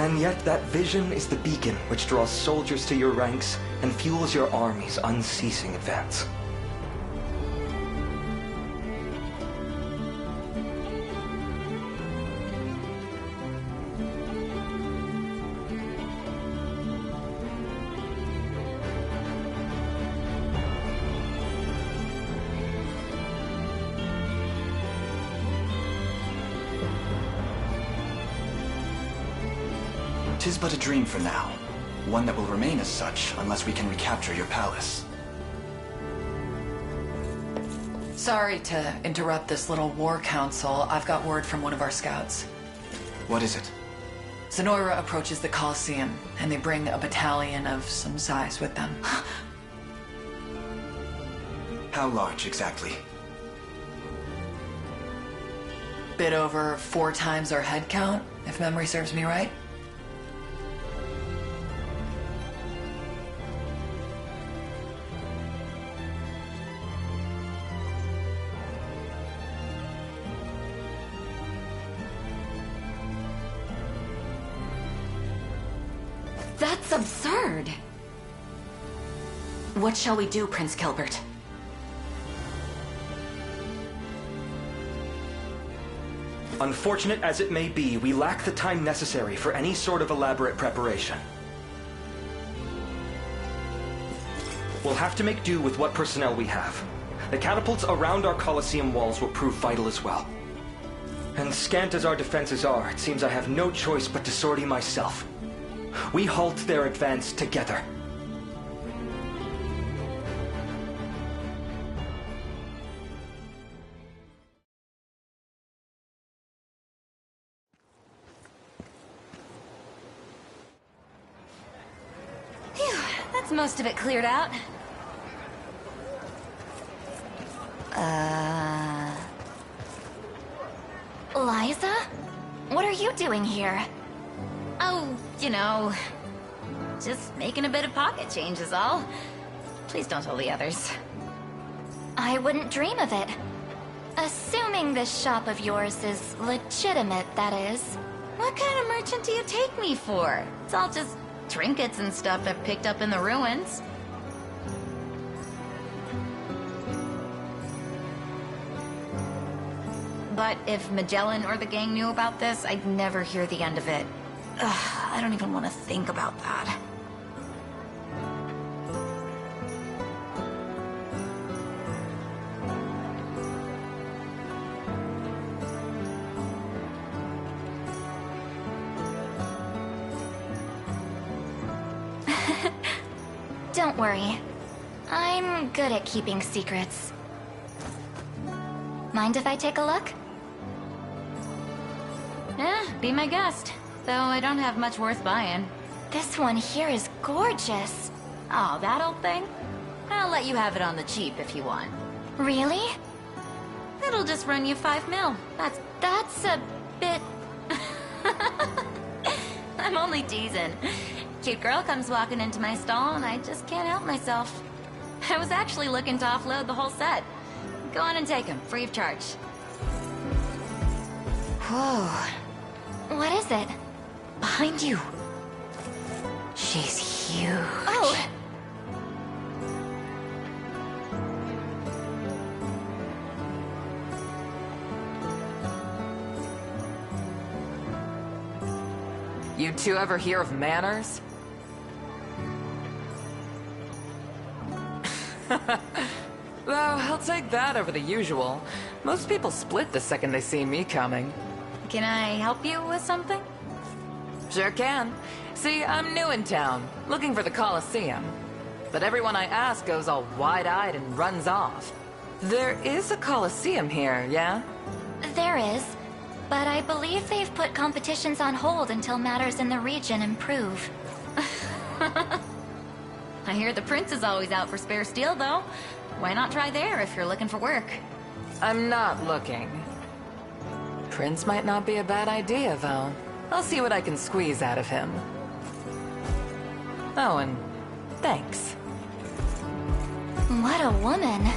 And yet that vision is the beacon which draws soldiers to your ranks and fuels your army's unceasing advance. Tis but a dream for now. One that will remain as such unless we can recapture your palace. Sorry to interrupt this little war council. I've got word from one of our scouts. What is it? Zenora approaches the Colosseum, and they bring a battalion of some size with them. How large, exactly? Bit over 4 times our head count, if memory serves me right. That's absurd! What shall we do, Prince Gilbert? Unfortunate as it may be, we lack the time necessary for any sort of elaborate preparation. We'll have to make do with what personnel we have. The catapults around our Colosseum walls will prove vital as well. And scant as our defenses are, it seems I have no choice but to sortie myself. We halt their advance together. Phew, that's most of it cleared out. Liza? What are you doing here? Oh, you know, just making a bit of pocket change is all. Please don't tell the others. I wouldn't dream of it. Assuming this shop of yours is legitimate, that is. What kind of merchant do you take me for? It's all just trinkets and stuff I've picked up in the ruins. But if Magellan or the gang knew about this, I'd never hear the end of it. Ugh, I don't even want to think about that. Don't worry. I'm good at keeping secrets. Mind if I take a look? Be my guest. Though I don't have much worth buying. This one here is gorgeous. Oh, that old thing? I'll let you have it on the cheap if you want. Really? It'll just run you 5 mil. That's a bit... I'm only teasing. Cute girl comes walking into my stall and I just can't help myself. I was actually looking to offload the whole set. Go on and take them, free of charge. Whoa. What is it? Behind you. She's huge. Oh! You two ever hear of manners? Though, I'll take that over the usual. Most people split the second they see me coming. Can I help you with something? Sure can. See, I'm new in town, looking for the Colosseum. But everyone I ask goes all wide-eyed and runs off. There is a Colosseum here, yeah? There is. But I believe they've put competitions on hold until matters in the region improve. I hear the Prince is always out for spare steel, though. Why not try there if you're looking for work? I'm not looking. Prince might not be a bad idea, though. I'll see what I can squeeze out of him. Oh, and thanks. What a woman.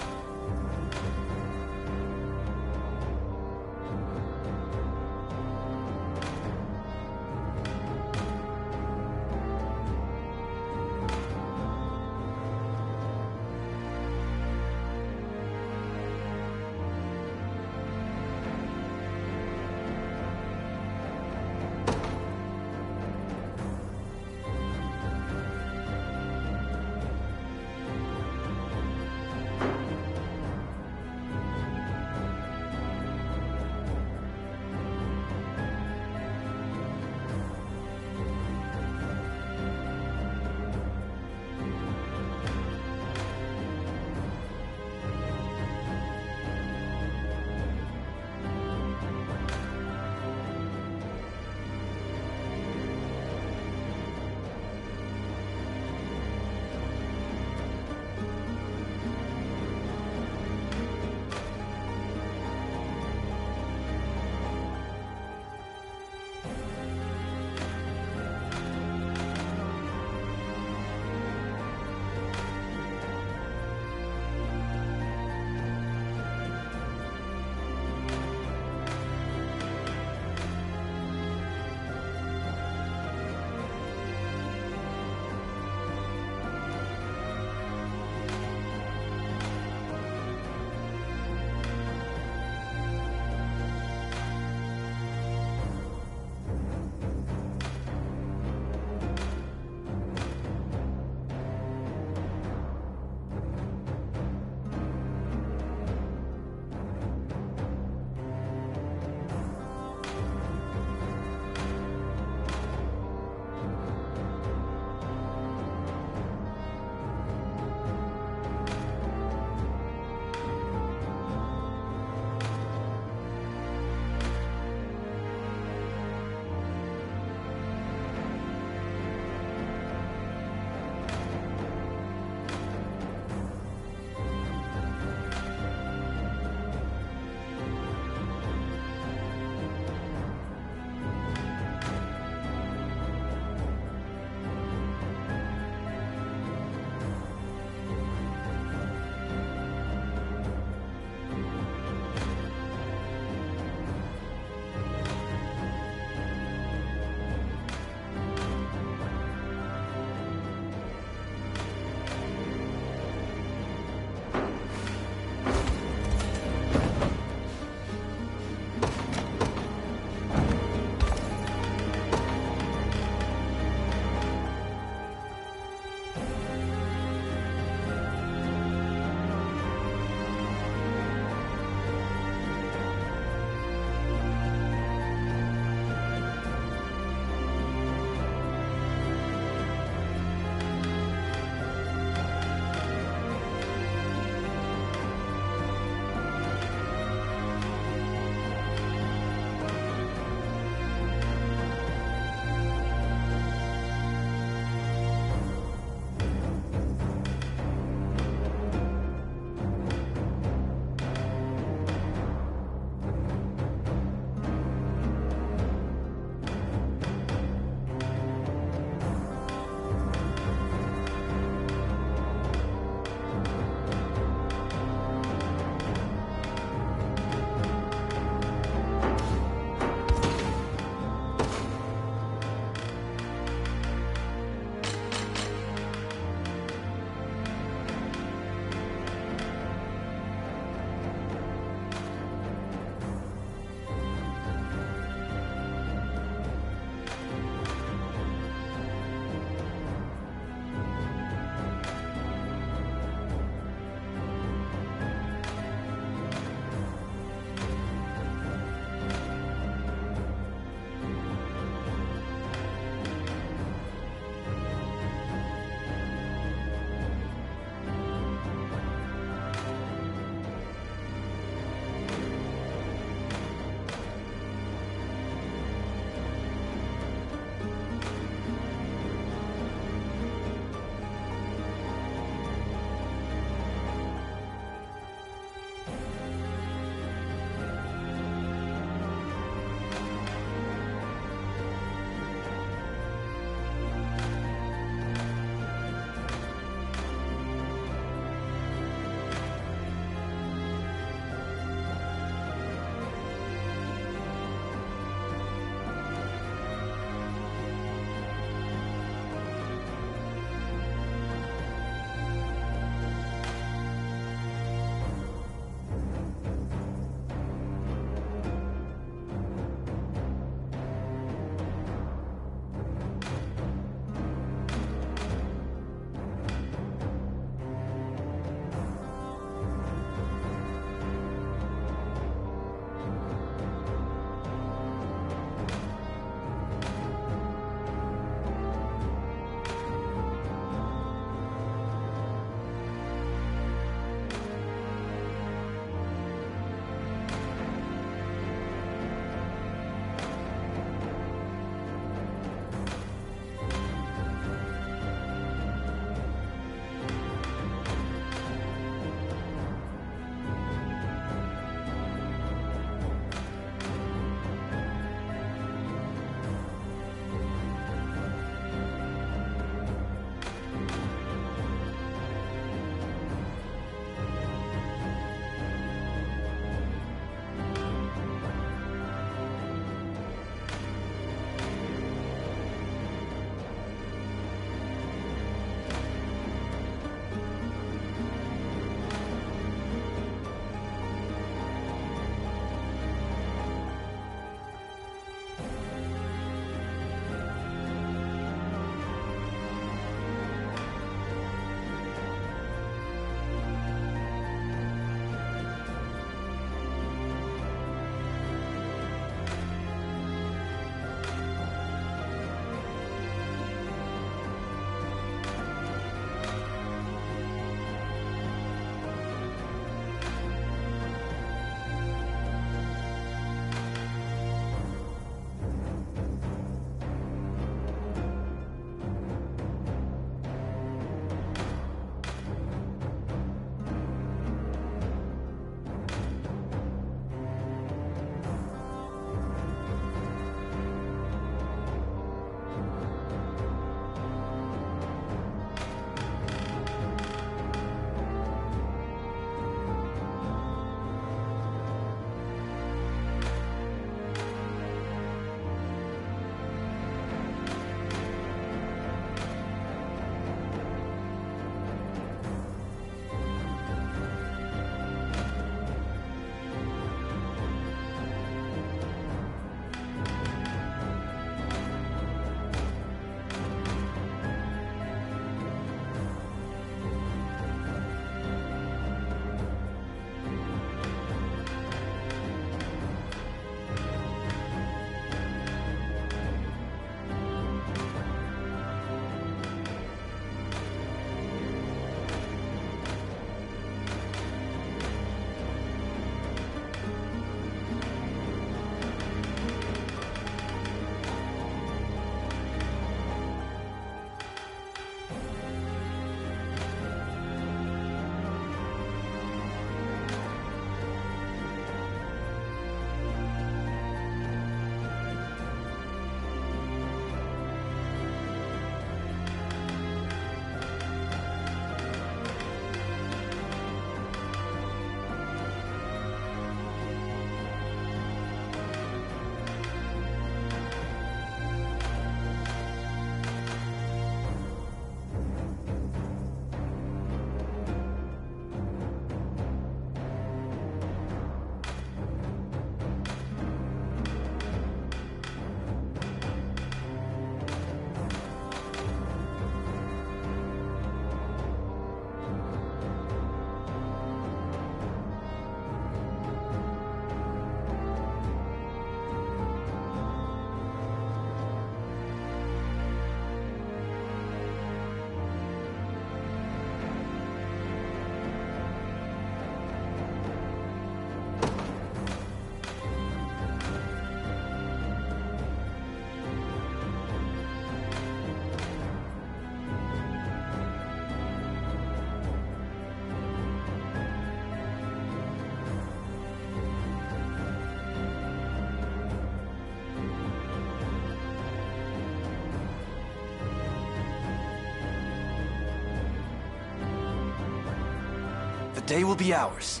day will be ours.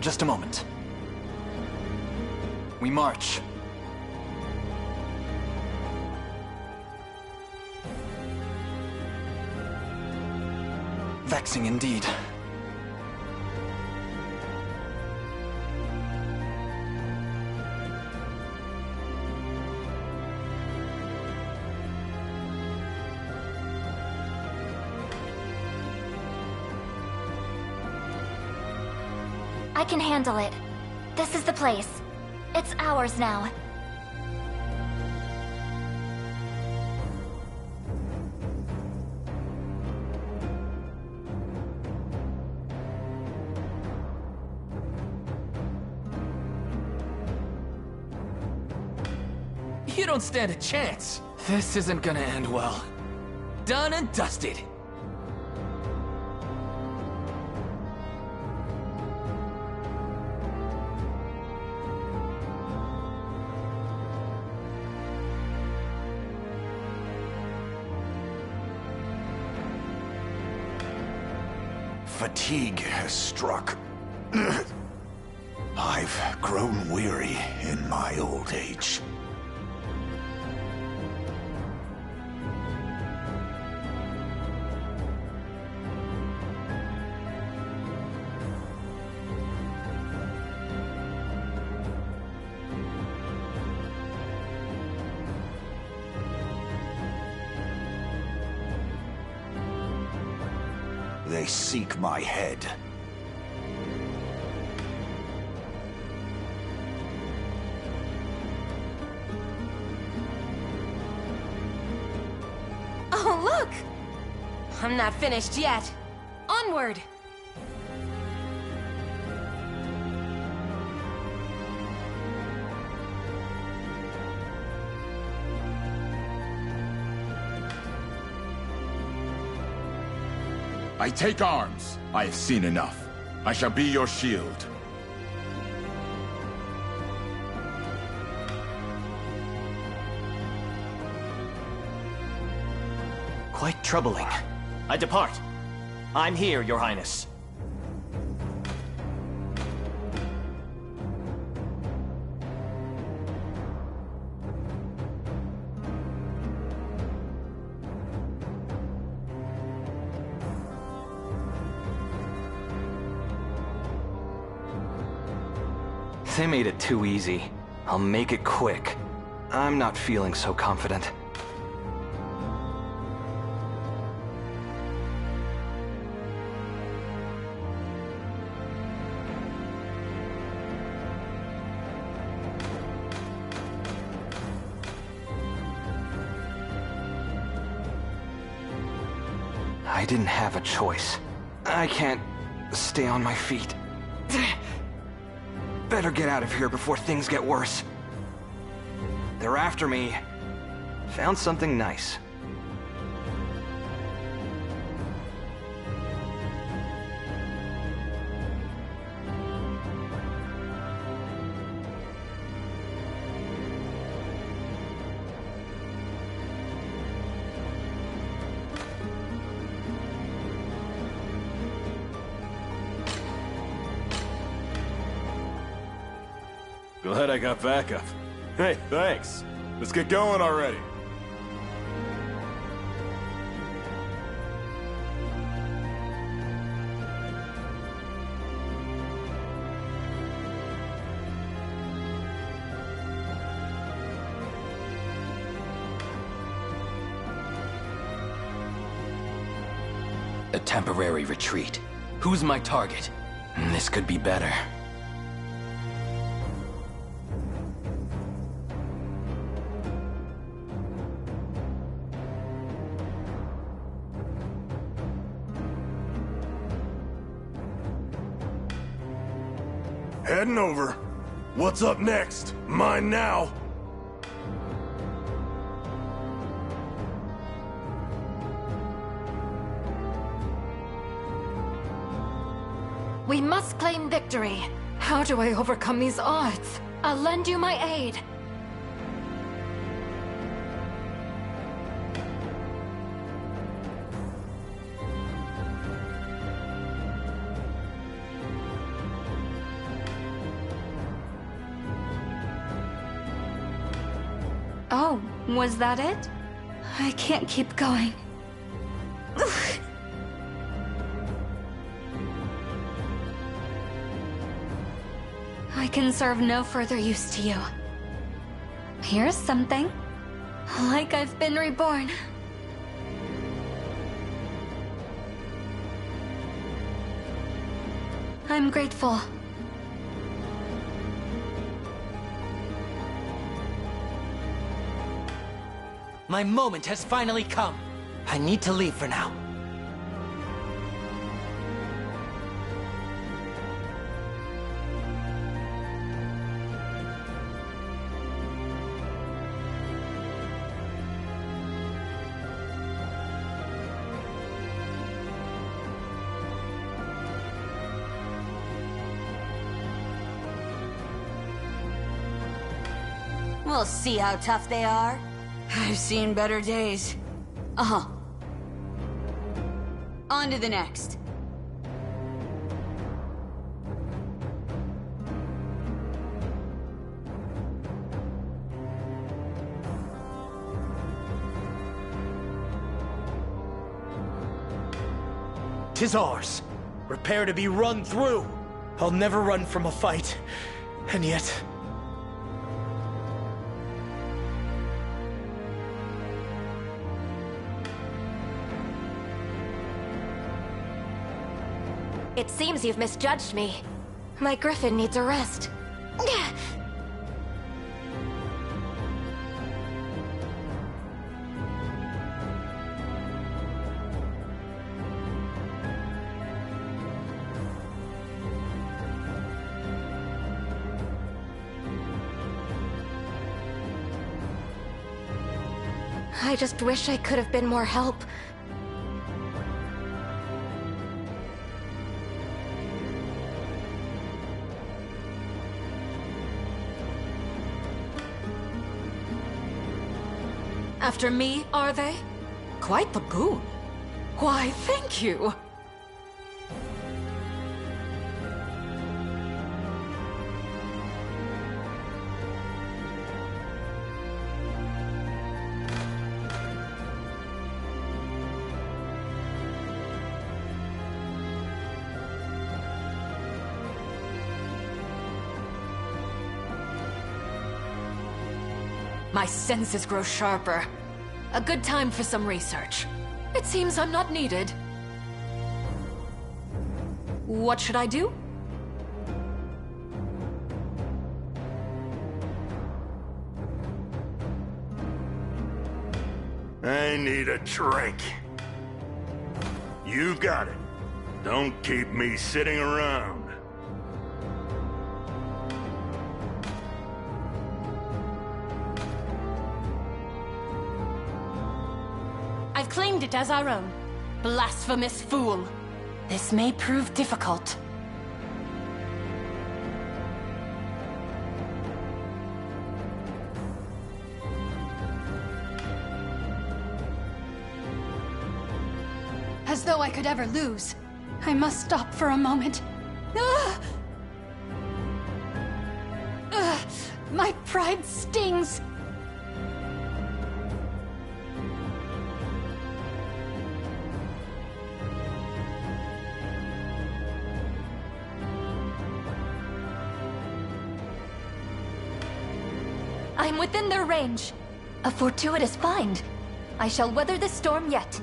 Just a moment. We march. Vexing indeed. I can handle it. This is the place. It's ours now. You don't stand a chance. This isn't gonna end well. Done and dusted. Fatigue has struck. I've grown weary in my old age. They seek my head. Oh, look! I'm not finished yet. Onward! I take arms. I have seen enough. I shall be your shield. Quite troubling. I depart. I'm here, Your Highness. They made it too easy. I'll make it quick. I'm not feeling so confident. I didn't have a choice. I can't stay on my feet. Better get out of here before things get worse. They're after me. Found something nice. Glad I got backup. Hey, thanks. Let's get going already. A temporary retreat. Who's my target? This could be better. Heading over. What's up next? Mine now. We must claim victory. How do I overcome these odds? I'll lend you my aid. Was that it? I can't keep going. I can serve no further use to you. Here's something. Like I've been reborn. I'm grateful. My moment has finally come. I need to leave for now. We'll see how tough they are. I've seen better days. Uh-huh. On to the next. "'Tis ours. Prepare to be run through. I'll never run from a fight. And yet... It seems you've misjudged me. My griffin needs a rest. I just wish I could have been more help. After me, are they? Quite the boon. Why, thank you. My senses grow sharper. A good time for some research. It seems I'm not needed. What should I do? I need a drink. You got it. Don't keep me sitting around. I've claimed it as our own. Blasphemous fool. This may prove difficult. As though I could ever lose. I must stop for a moment. My pride stings. I'm within their range. A fortuitous find. I shall weather the storm yet.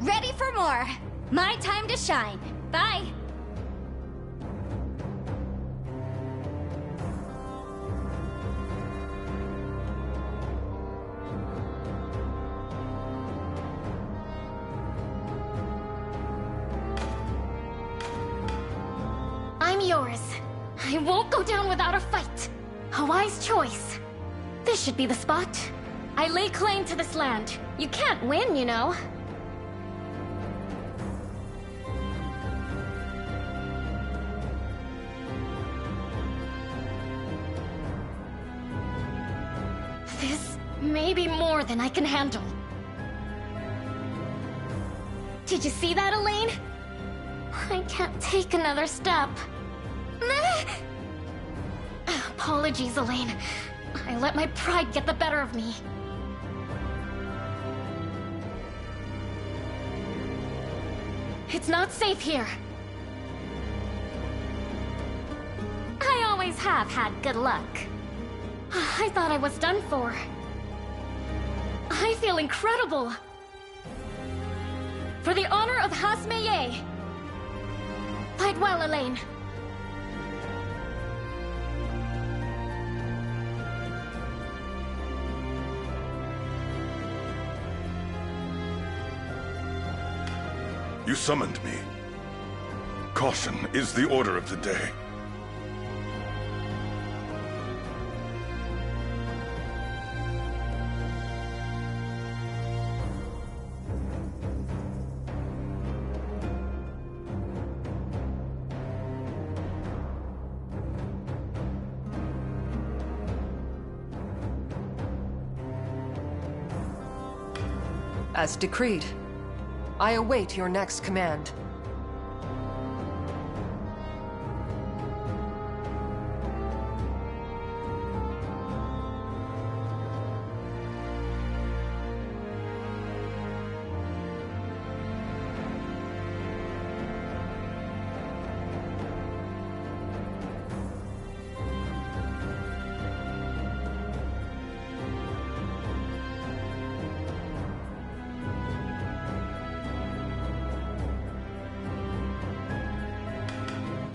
Ready for more. My time to shine. Bye. I'm yours. I won't go down without a fight. A wise choice. This should be the spot. I lay claim to this land. You can't win, you know. This may be more than I can handle. Did you see that, Elaine? I can't take another step. Apologies, Elaine. I let my pride get the better of me. It's not safe here. I always have had good luck. I thought I was done for. I feel incredible. For the honor of Hasmeye. Fight well, Elaine. You summoned me. Caution is the order of the day. As decreed, I await your next command.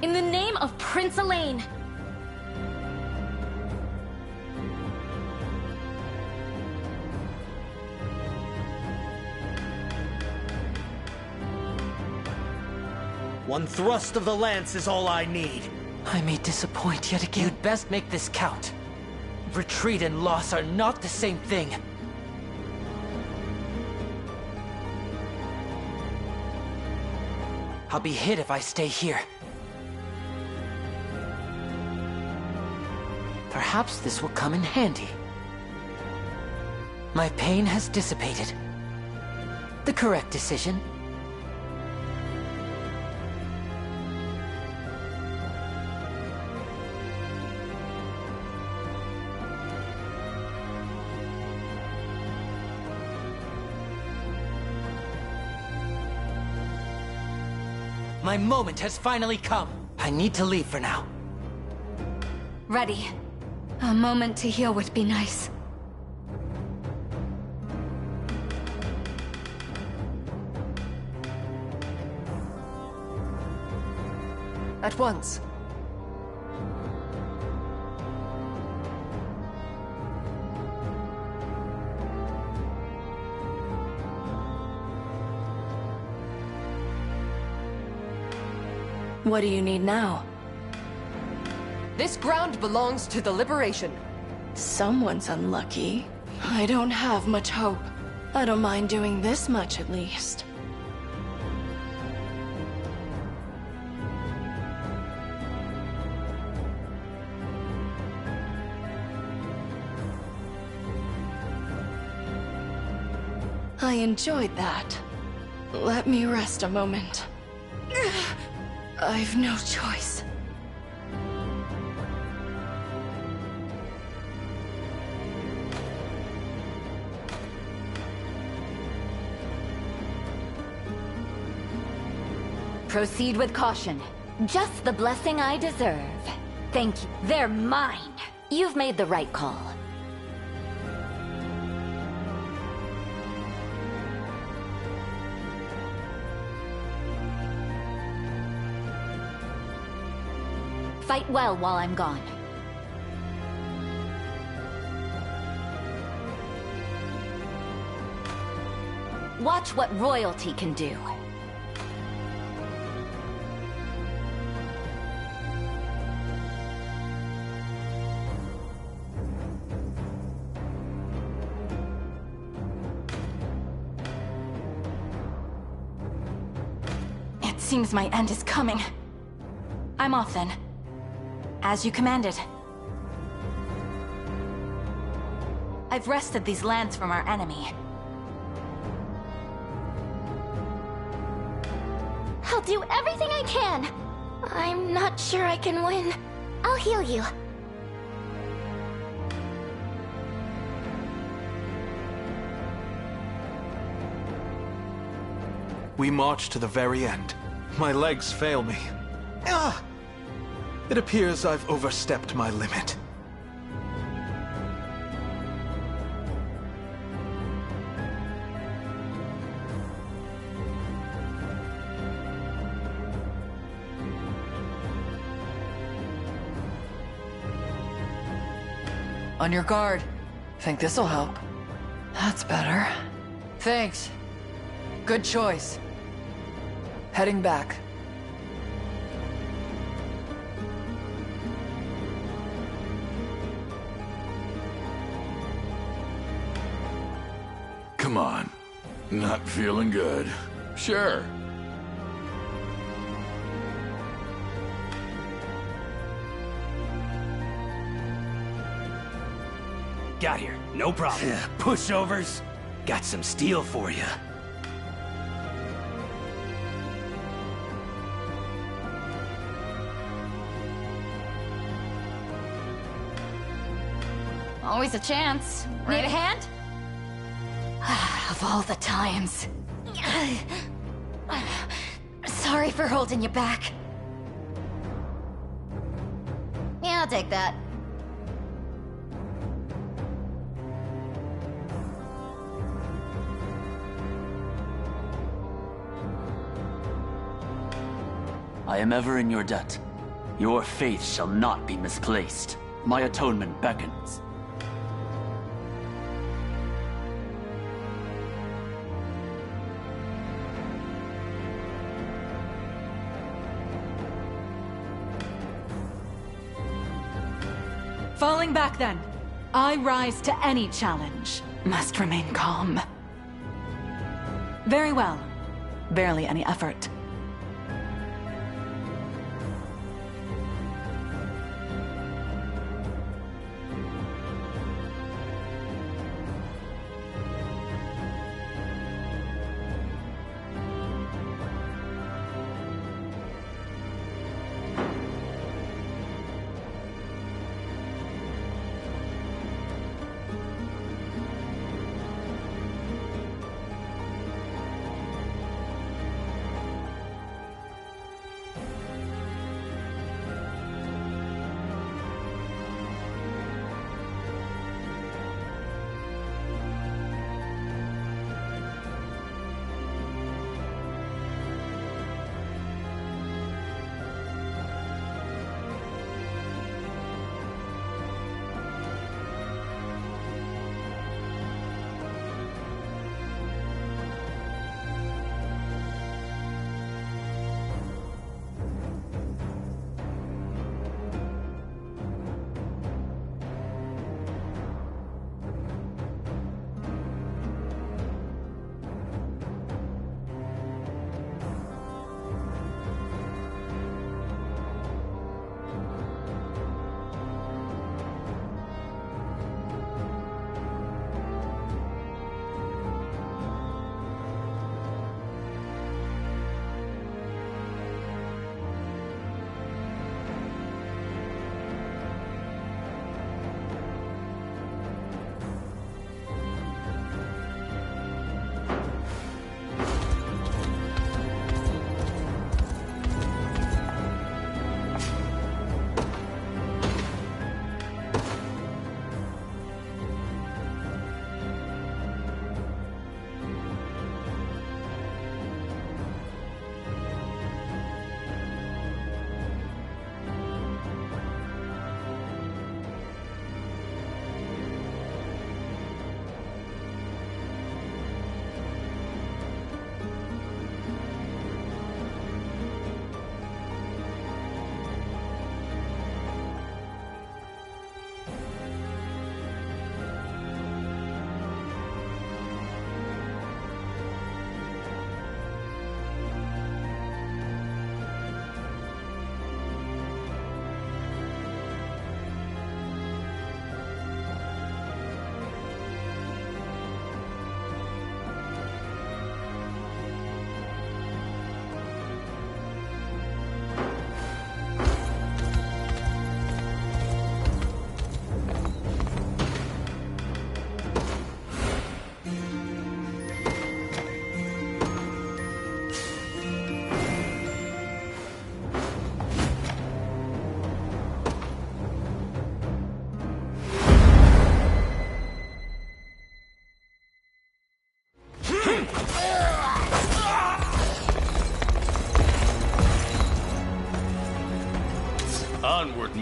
In the name of Prince Elaine. One thrust of the lance is all I need. I may disappoint yet again. You'd best make this count. Retreat and loss are not the same thing. I'll be hit if I stay here. Perhaps this will come in handy. My pain has dissipated. The correct decision. My moment has finally come. I need to leave for now. Ready. A moment to heal would be nice. At once. What do you need now? This ground belongs to the Liberation. Someone's unlucky. I don't have much hope. I don't mind doing this much at least. I enjoyed that. Let me rest a moment. I've no choice. Proceed with caution. Just the blessing I deserve. Thank you. They're mine. You've made the right call. Fight well while I'm gone. Watch what royalty can do. seems my end is coming. I'm off then. As you commanded. I've wrested these lands from our enemy. I'll do everything I can. I'm not sure I can win. I'll heal you. We march to the very end. My legs fail me. Ah! It appears I've overstepped my limit. On your guard. Think this'll help. That's better. Thanks. Good choice. Heading back. Come on. Not feeling good. Sure. Got here, no problem. Pushovers, got some steel for you. Always a chance. Right? Need a hand? Of all the times. Sorry for holding you back. Yeah, I'll take that. I am ever in your debt. Your faith shall not be misplaced. My atonement beckons. Falling back then. I rise to any challenge. Must remain calm. Very well. Barely any effort.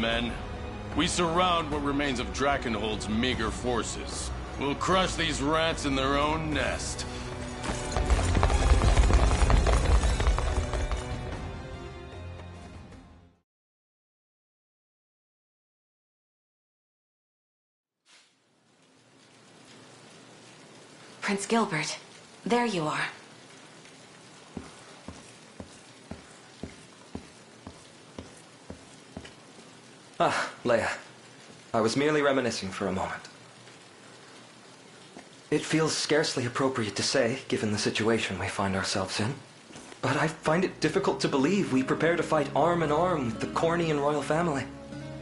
men. We surround what remains of Drakenhold's meager forces. We'll crush these rats in their own nest. Prince Gilbert, there you are. Ah, Leia. I was merely reminiscing for a moment. It feels scarcely appropriate to say, given the situation we find ourselves in. But I find it difficult to believe we prepare to fight arm in arm with the Cornian royal family.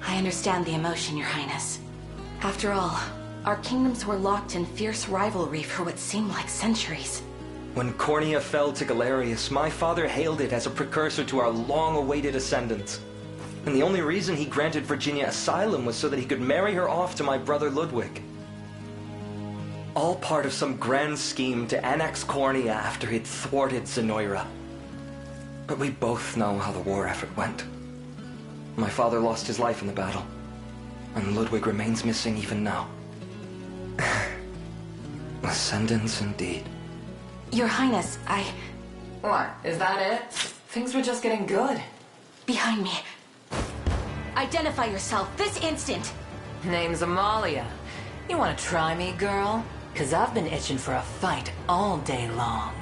I understand the emotion, Your Highness. After all, our kingdoms were locked in fierce rivalry for what seemed like centuries. When Cornia fell to Galerius, my father hailed it as a precursor to our long-awaited ascendance. And the only reason he granted Virginia asylum was so that he could marry her off to my brother Ludwig. All part of some grand scheme to annex Cornia after he'd thwarted Zenoira. But we both know how the war effort went. My father lost his life in the battle, and Ludwig remains missing even now. Ascendance indeed. Your Highness, What, is that it? Things were just getting good. Behind me. Identify yourself, this instant! Name's Amalia. You wanna try me, girl? 'Cause I've been itching for a fight all day long.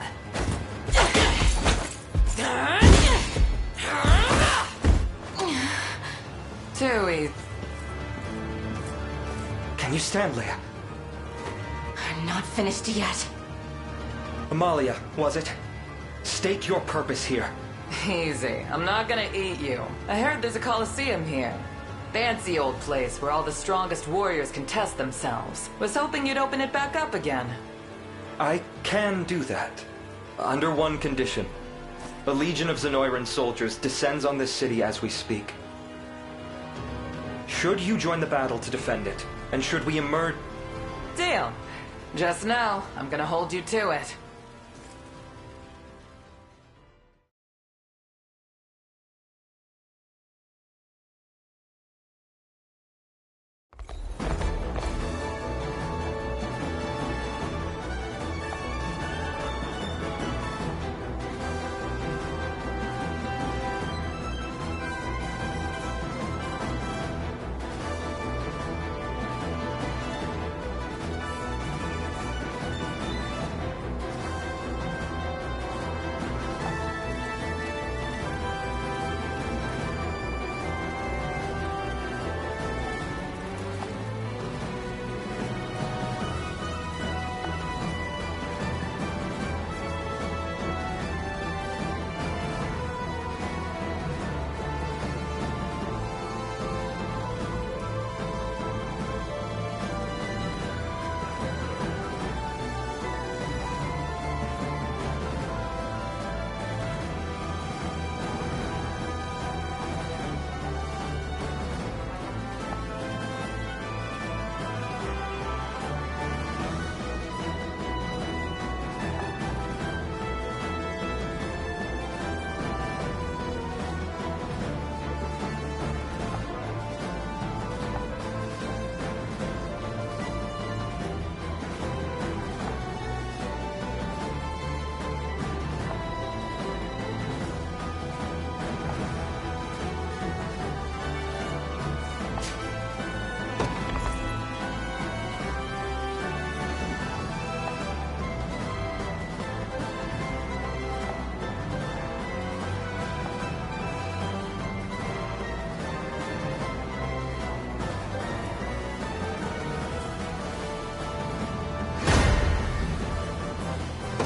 Too easy. Can you stand, Leia? I'm not finished yet. Amalia, was it? State your purpose here. Easy. I'm not gonna eat you. I heard there's a Colosseum here. Fancy old place where all the strongest warriors can test themselves. Was hoping you'd open it back up again. I can do that. Under one condition. A legion of Zenoiran soldiers descends on this city as we speak. Should you join the battle to defend it, and should we emerge... Deal. Just know, I'm gonna hold you to it.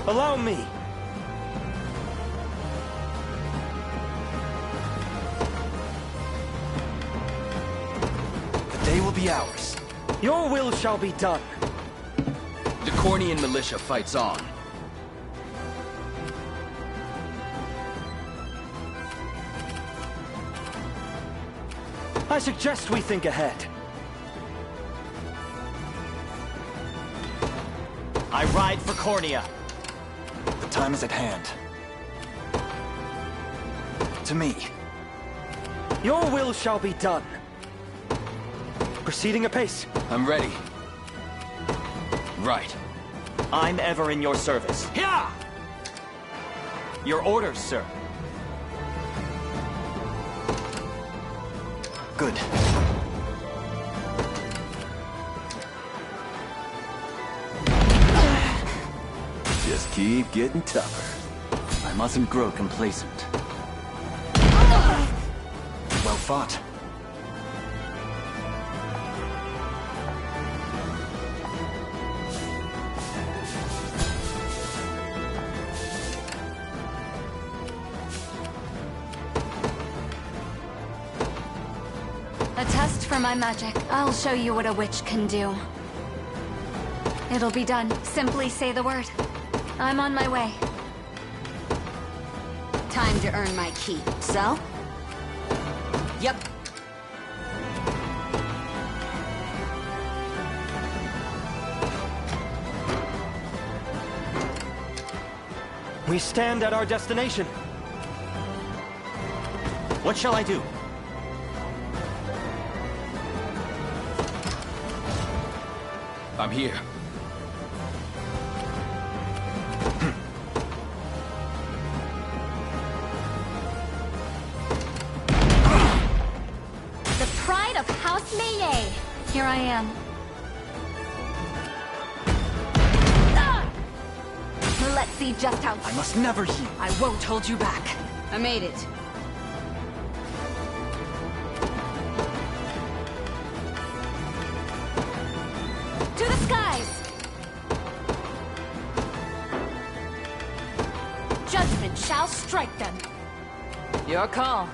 Allow me! The day will be ours. Your will shall be done. The Cornian militia fights on. I suggest we think ahead. I ride for Cornia. The time is at hand. To me. Your will shall be done. proceeding apace. I'm ready. Right. I'm ever in your service. Yeah! Your orders, sir. Good. Just keep getting tougher. I mustn't grow complacent. Well fought. A test for my magic. I'll show you what a witch can do. It'll be done. Simply say the word. I'm on my way. Time to earn my keep. So? Yep. We stand at our destination. What shall I do? I'm here. The pride of House Mayday. Here I am. Let's see just how... I must never heal. I won't hold you back. I made it. To the skies! Judgment shall strike them. Your call.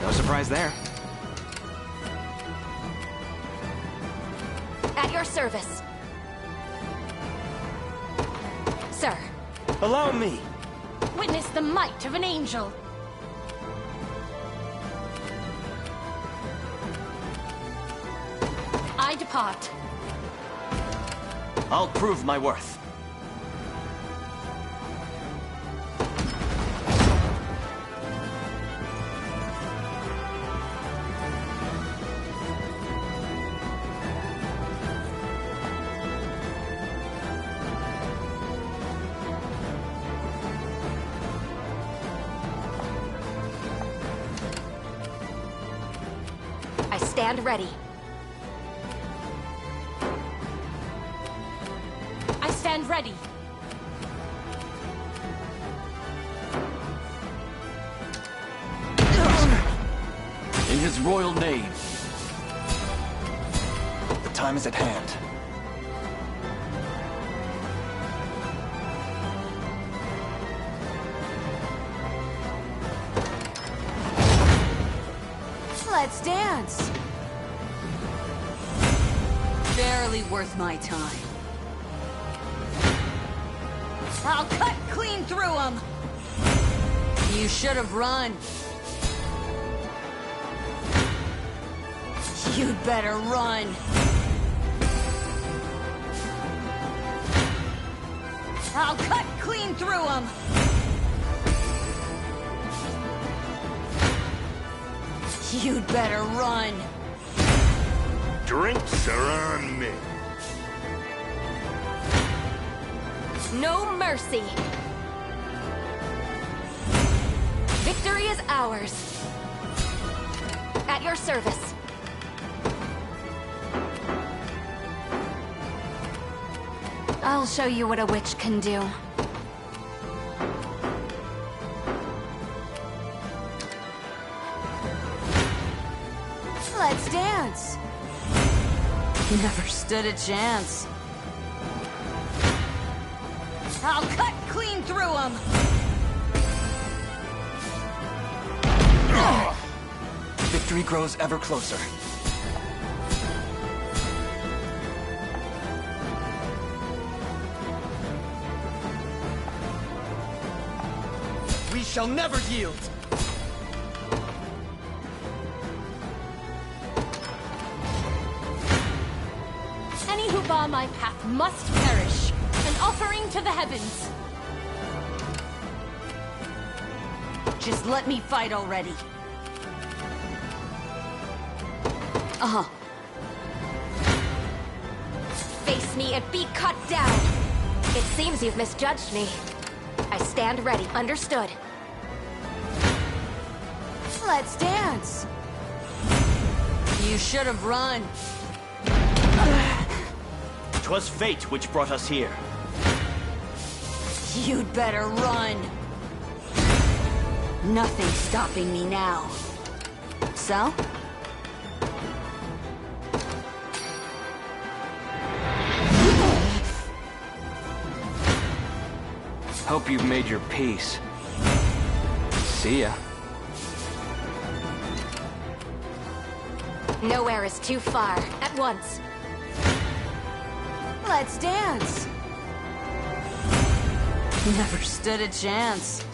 No surprise there. At your service. Sir. Allow me. Witness the might of an angel. I depart. I'll prove my worth. I stand ready. I stand ready. In his royal name. The time is at hand. Let's dance. Barely worth my time. I'll cut clean through them. You should have run. You'd better run. I'll cut clean through them. You'd better run. Drinks are on me. No mercy. Victory is ours. At your service. I'll show you what a witch can do. Let's dance. Never stood a chance. I'll cut clean through them. Victory grows ever closer. We shall never yield. Any who bar my path must perish. An offering to the heavens. Just let me fight already. Uh-huh. Face me and be cut down! It seems you've misjudged me. I stand ready. Understood. Let's dance. You should have run. 'Twas fate which brought us here. You'd better run. Nothing's stopping me now. So? Hope you've made your peace. See ya. Nowhere is too far. At once. Let's dance. Never stood a chance.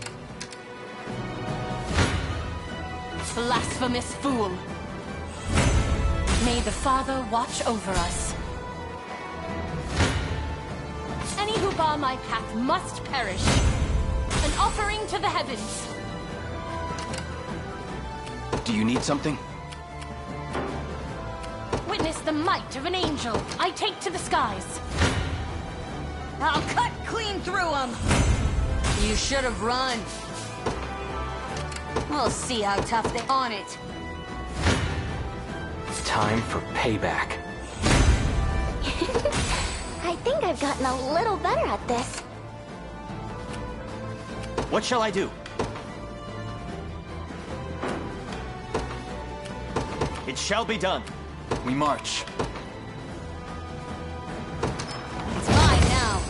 Blasphemous fool. May the Father watch over us. Any who bar my path must perish. An offering to the heavens. Do you need something? Witness the might of an angel. I take to the skies. I'll cut clean through them. You should have run. We'll see how tough they on it. Time for payback. I think I've gotten a little better at this. What shall I do? It shall be done. We march. It's mine now.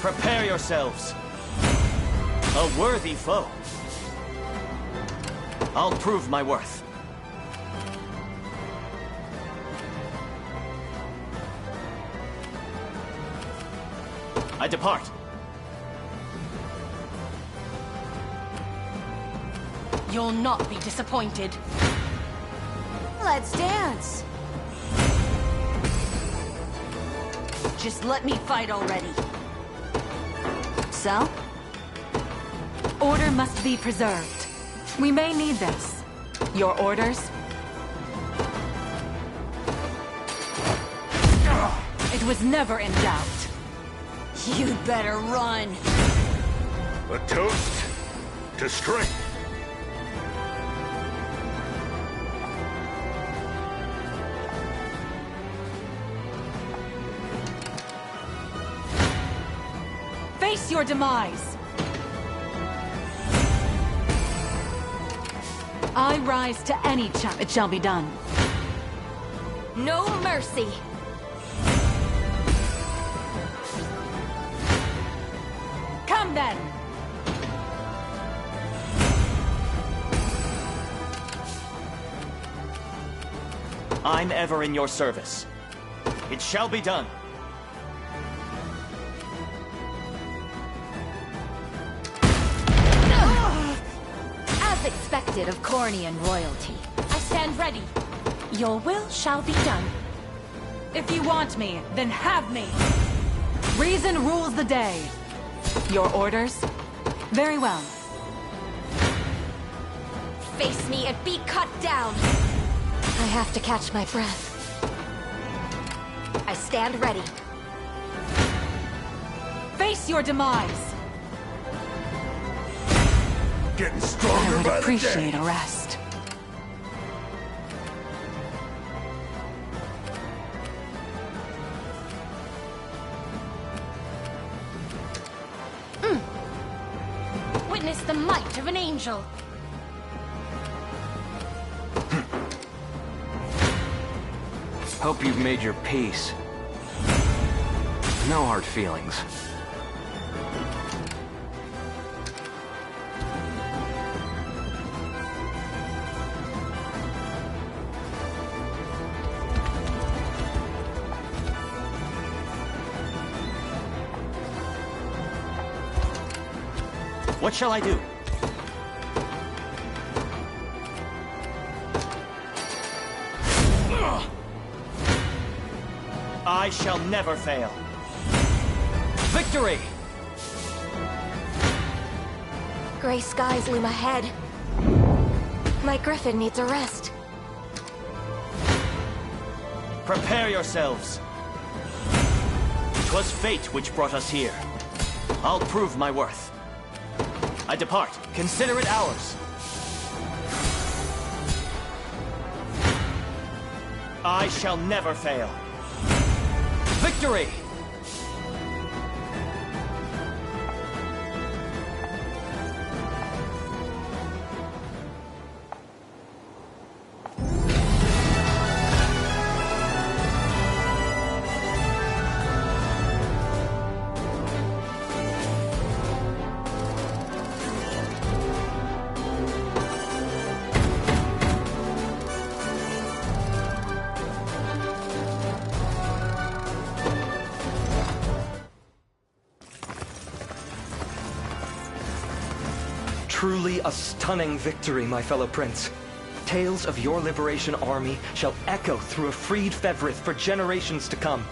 Prepare yourselves. A worthy foe. I'll prove my worth. I depart. You'll not be disappointed. Let's dance. Just let me fight already. So? Order must be preserved. We may need this. Your orders? It was never in doubt. You'd better run. A toast to strength. Face your demise. I rise to any challenge. It shall be done. No mercy. Come then. I'm ever in your service. It shall be done. As expected of Cornian royalty. I stand ready. Your will shall be done. If you want me, then have me. Reason rules the day. Your orders? Very well. Face me and be cut down. I have to catch my breath. I stand ready. Face your demise. Getting I stronger would by the appreciate day. a rest. Witness the might of an angel. Hope you've made your peace. No hard feelings. What shall I do? I shall never fail. Victory! Gray skies loom ahead. My griffin needs a rest. Prepare yourselves. 'Twas fate which brought us here. I'll prove my worth. I depart. Consider it ours. I shall never fail. Victory! Truly a stunning victory, my fellow prince. Tales of your liberation army shall echo through a freed Fevrith for generations to come.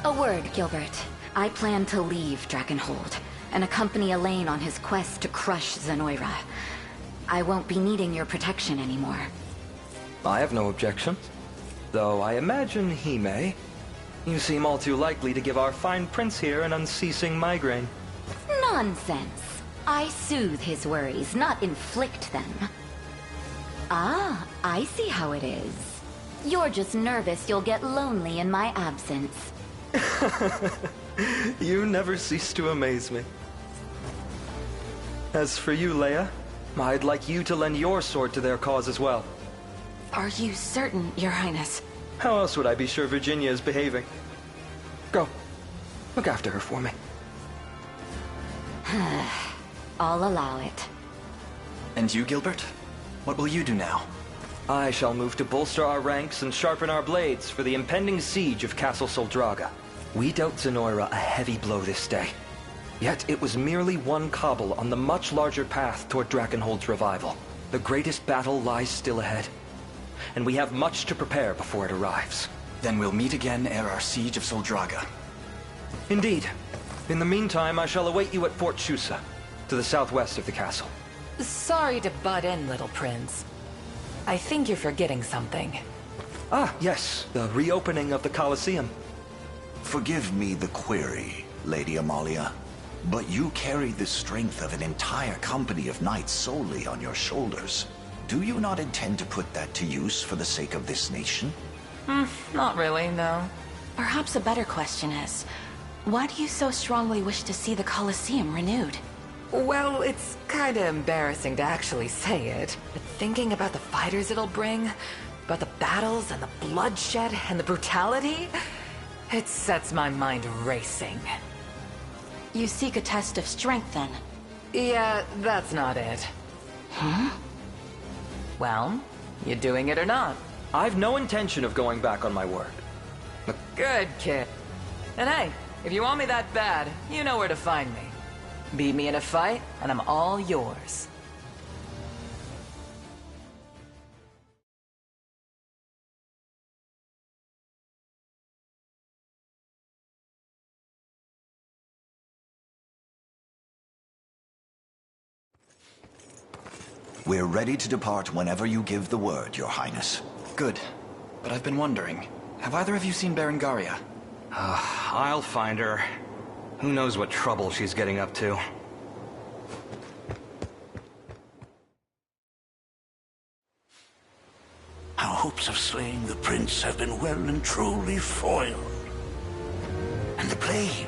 A word, Gilbert. I plan to leave Drakenhold and accompany Elaine on his quest to crush Zenoira. I won't be needing your protection anymore. I have no objection, though I imagine he may. You seem all too likely to give our fine prince here an unceasing migraine. Nonsense. I soothe his worries, not inflict them. Ah, I see how it is. You're just nervous you'll get lonely in my absence. You never cease to amaze me. As for you, Leia, I'd like you to lend your sword to their cause as well. Are you certain, Your Highness? How else would I be sure Virginia is behaving? Go. Look after her for me. I'll allow it. And you, Gilbert? What will you do now? I shall move to bolster our ranks and sharpen our blades for the impending siege of Castle Soldraga. We dealt Zenoira a heavy blow this day. Yet it was merely one cobble on the much larger path toward Drakenhold's revival. The greatest battle lies still ahead, and we have much to prepare before it arrives. Then we'll meet again ere our siege of Soldraga. Indeed. In the meantime, I shall await you at Fort Shusa, to the southwest of the castle. Sorry to butt in, little prince. I think you're forgetting something. Ah, yes, the reopening of the Colosseum. Forgive me the query, Lady Amalia, but you carry the strength of an entire company of knights solely on your shoulders. Do you not intend to put that to use for the sake of this nation? Not really, no. Perhaps a better question is, why do you so strongly wish to see the Colosseum renewed? Well, it's kinda embarrassing to actually say it, but thinking about the fighters it'll bring, about the battles and the bloodshed and the brutality, it sets my mind racing. You seek a test of strength, then? Yeah, that's not it. Huh? Well, you doing it or not? I've no intention of going back on my word. Good kid. And hey, if you want me that bad, you know where to find me. Beat me in a fight, and I'm all yours. We're ready to depart whenever you give the word, Your Highness. Good. But I've been wondering, have either of you seen Berengaria? I'll find her. Who knows what trouble she's getting up to. Our hopes of slaying the prince have been well and truly foiled. And the blame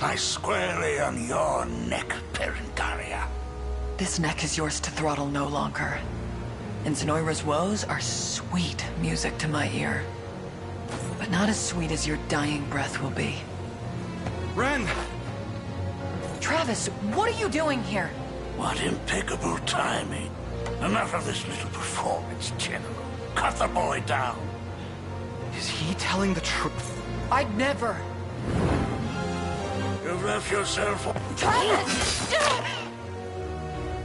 lies squarely on your neck, Berengaria. This neck is yours to throttle no longer. And Zenoira's woes are sweet music to my ear. But not as sweet as your dying breath will be. Ren! Travis, what are you doing here? What impeccable timing. Enough of this little performance, General. Cut the boy down. Is he telling the truth? I'd never. You've left yourself... Travis!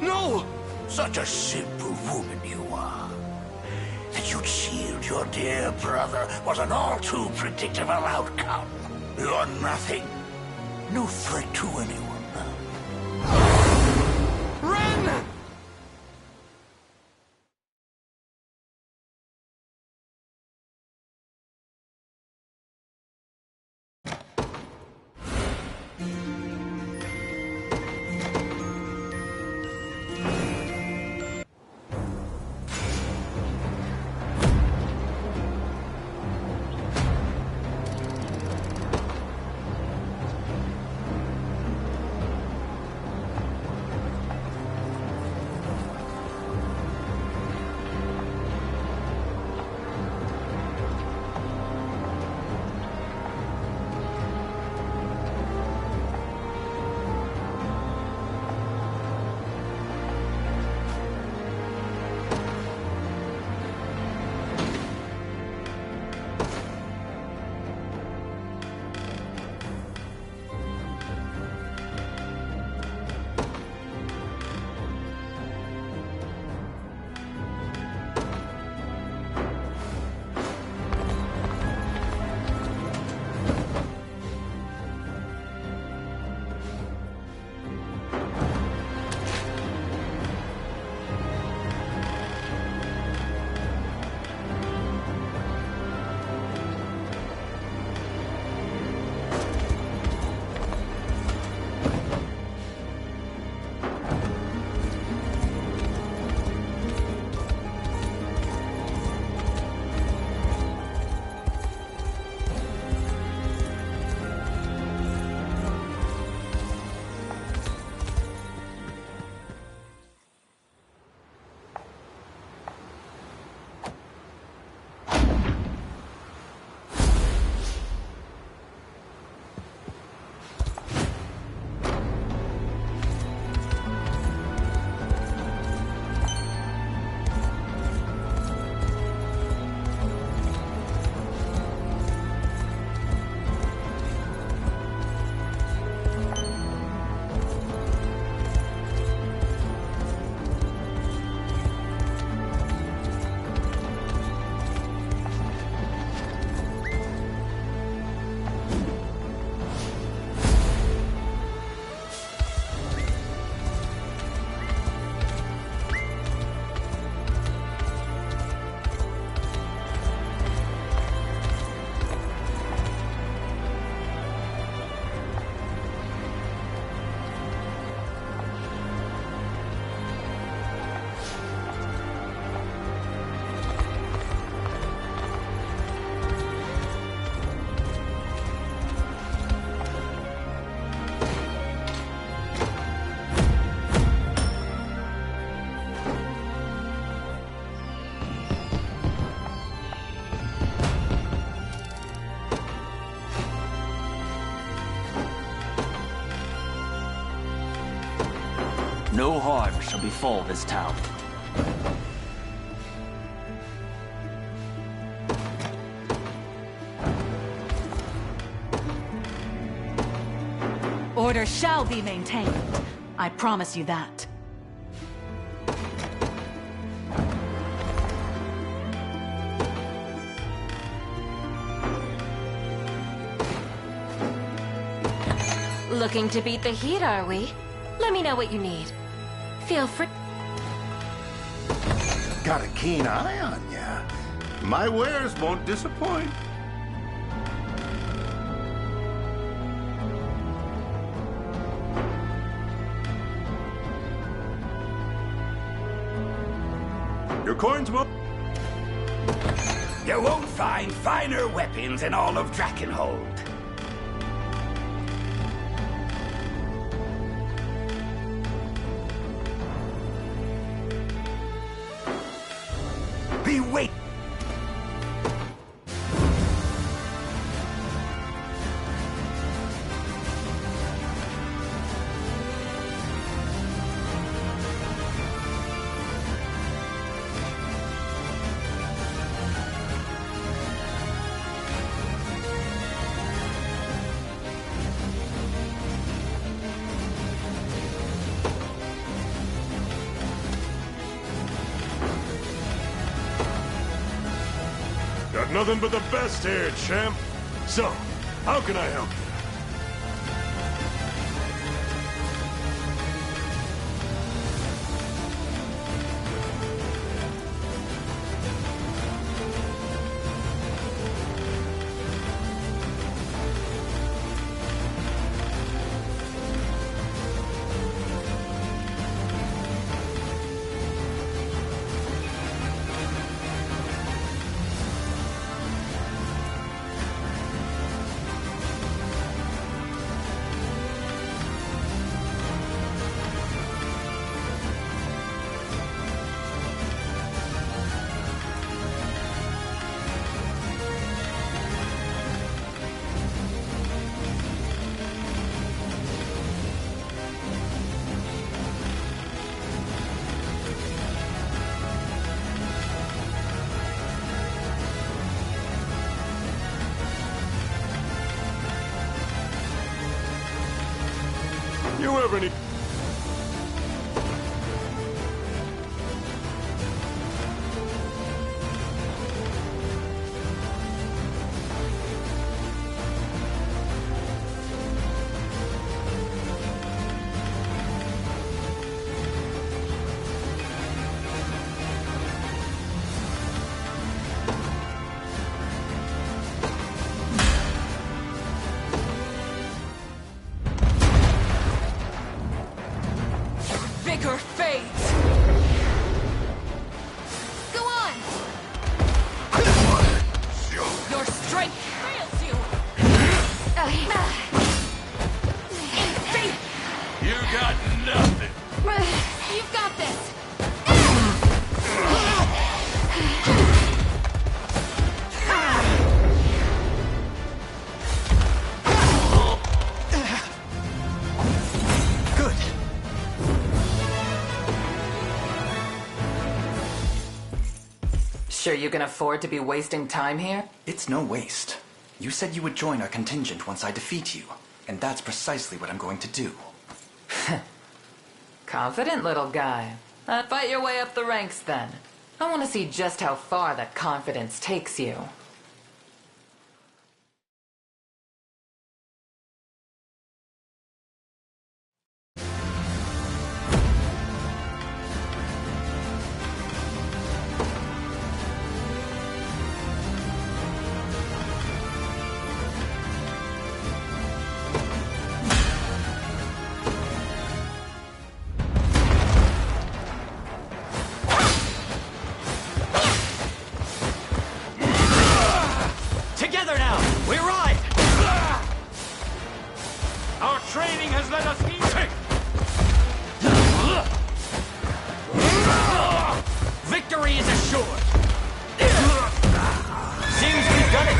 No! Such a simple woman you are. That you'd shield your dear brother was an all too predictable outcome. You're nothing. No threat to anyone. Ren! No harm shall befall this town. Order shall be maintained. I promise you that. Looking to beat the heat, are we? Let me know what you need. Feel free. Got a keen eye on ya. My wares won't disappoint. Your coins won't... You won't find finer weapons in all of Drakenhold. Be wait. Got nothing but the best here, champ. So, how can I help you? You have any... Vigor fades! Go on! Your strength fails you! In faith! You got nothing! You've got this! Good. Sure you can afford to be wasting time here? It's no waste. You said you would join our contingent once I defeat you, and that's precisely what I'm going to do. Confident little guy. Fight your way up the ranks then. I want to see just how far that confidence takes you. Together now! We ride! Our training has led us here! Victory is assured! Seems we've done it!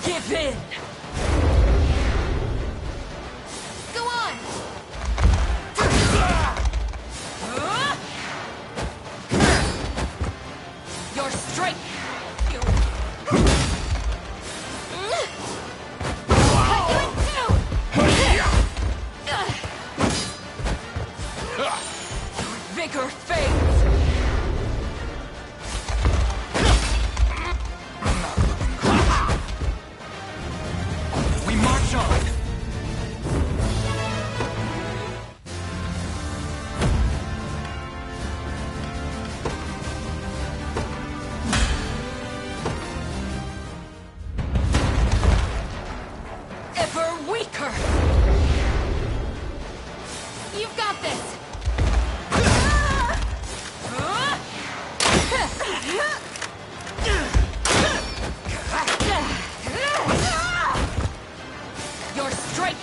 Give in! Go on! Your strength! Vigor fades! We march on! Ever weaker! You've got this! Your strength!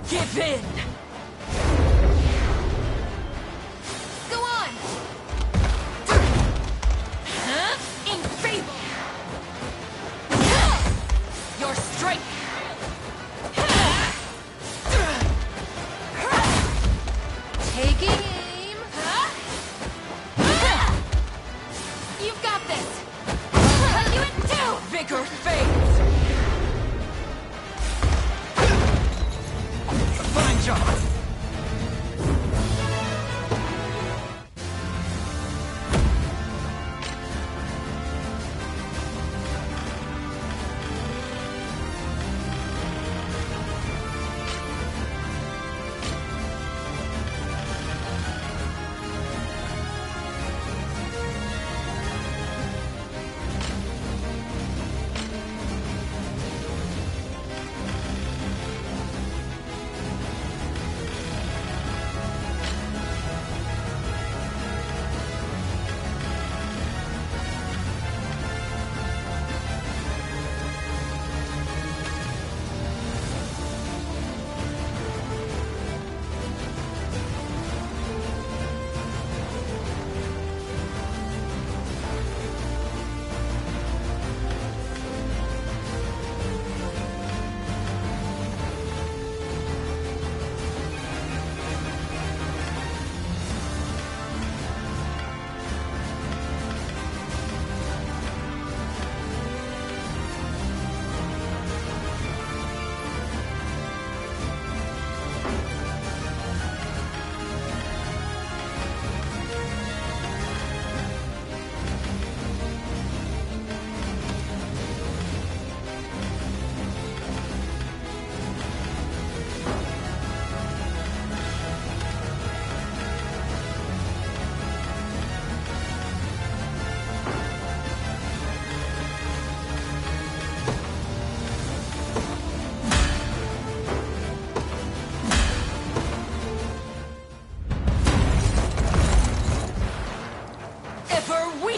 Give in! Go on! In fable! Your strength! Taking aim!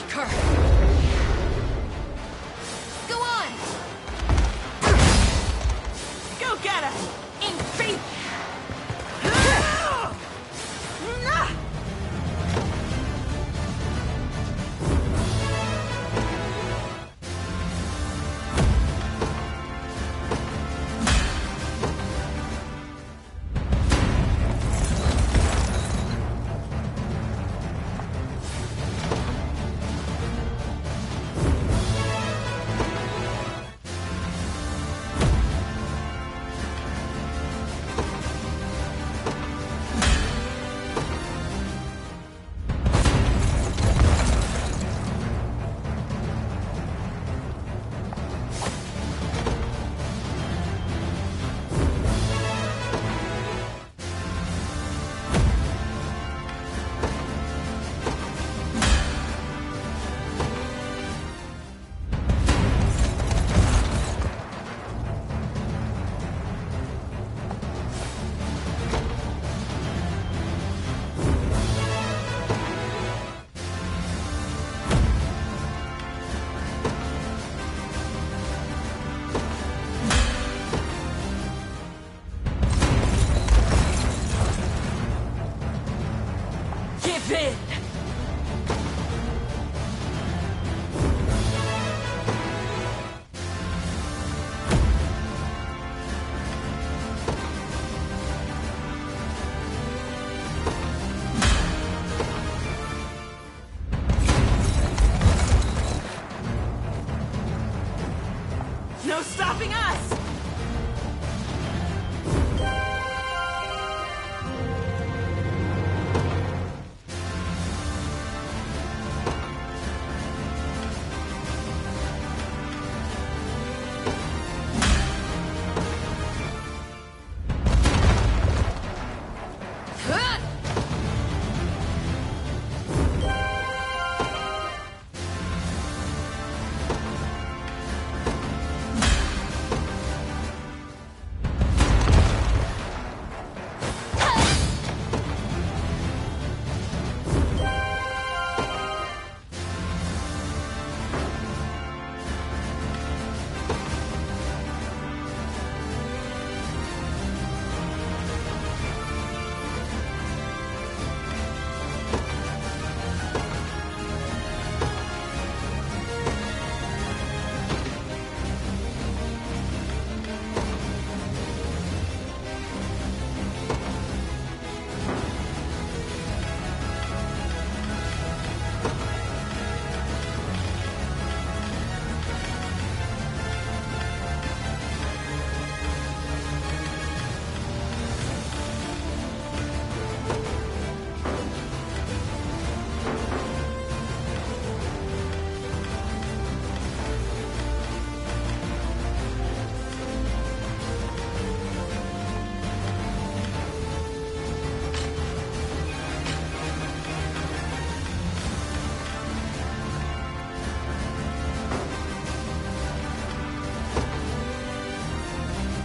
Take her! Go on! Go get her! In faith! Give in! No stopping us!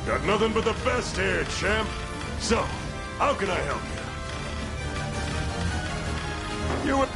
Got nothing but the best here, champ. So, how can I help you? You...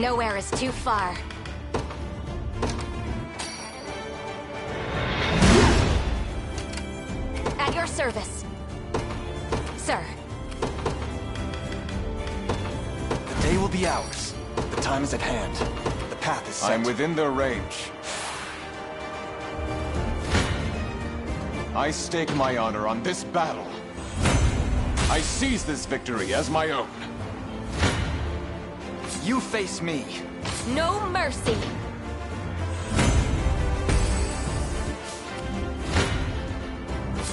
Nowhere is too far. At your service, sir. The day will be ours. The time is at hand. The path is set. I'm within their range. I stake my honor on this battle. I seize this victory as my own. You face me. No mercy.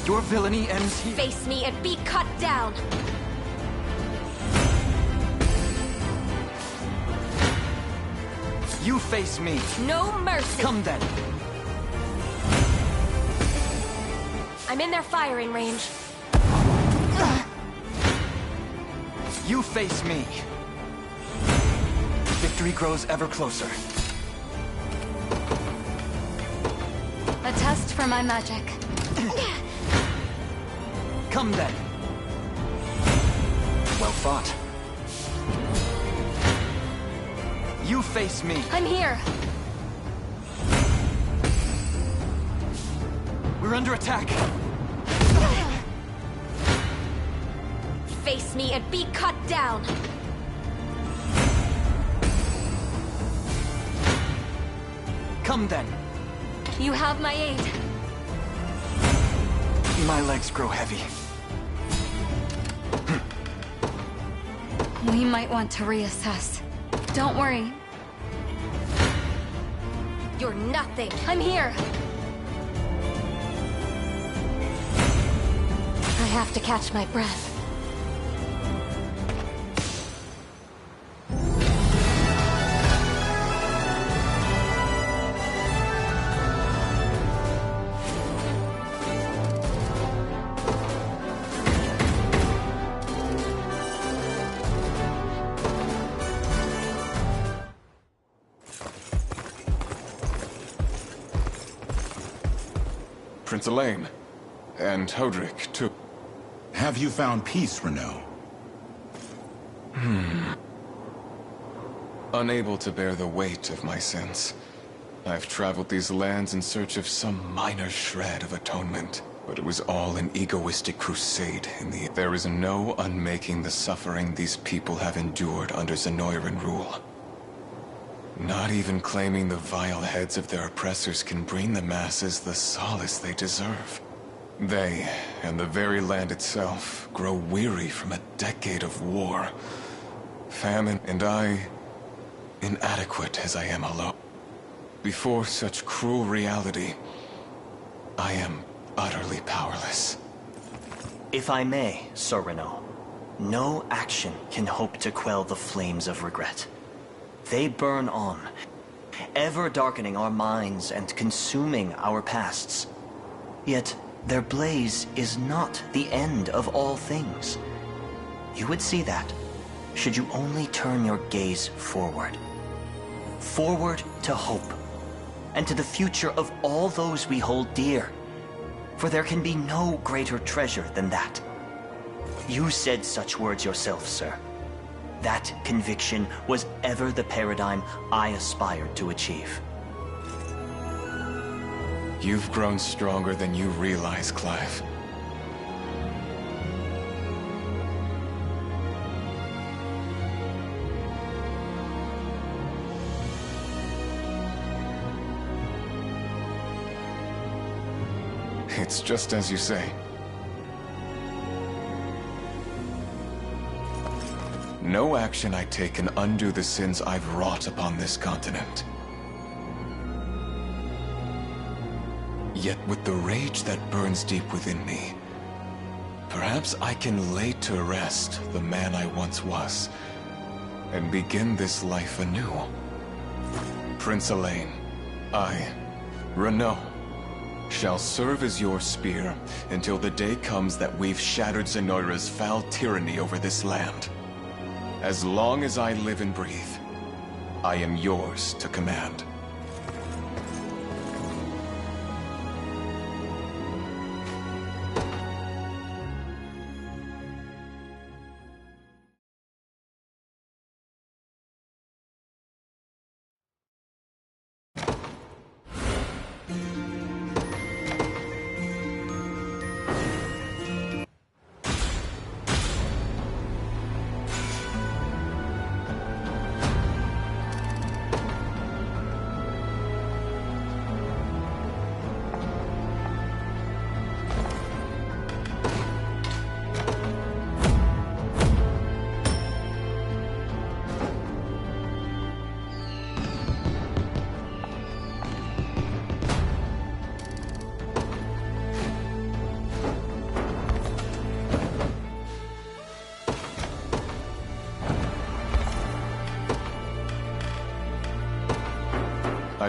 Your villainy ends here. Face me and be cut down. You face me. No mercy. Come then. I'm in their firing range. You face me. Victory grows ever closer. A test for my magic. Come then. Well fought. You face me. I'm here. We're under attack. Face me and be cut down. Come then. You have my aid. My legs grow heavy. We might want to reassess. Don't worry. You're nothing. I'm here. I have to catch my breath. Prince Elaine. And Hodrick, too. Have you found peace, Renault? Unable to bear the weight of my sins. I've traveled these lands in search of some minor shred of atonement. But it was all an egoistic crusade in the... There is no unmaking the suffering these people have endured under Zenoiran rule. Not even claiming the vile heads of their oppressors can bring the masses the solace they deserve. They, and the very land itself, grow weary from a decade of war, famine, and I, inadequate as I am alone. Before such cruel reality, I am utterly powerless. If I may, Sir Renault, no action can hope to quell the flames of regret. They burn on, ever darkening our minds and consuming our pasts. Yet, their blaze is not the end of all things. You would see that, should you only turn your gaze forward. Forward to hope, and to the future of all those we hold dear. For there can be no greater treasure than that. You said such words yourself, sir. That conviction was ever the paradigm I aspired to achieve. You've grown stronger than you realize, Clive. It's just as you say. No action I take can undo the sins I've wrought upon this continent. Yet with the rage that burns deep within me, perhaps I can lay to rest the man I once was, and begin this life anew. Prince Elaine, I, Renault, shall serve as your spear until the day comes that we've shattered Zenoira's foul tyranny over this land. As long as I live and breathe, I am yours to command.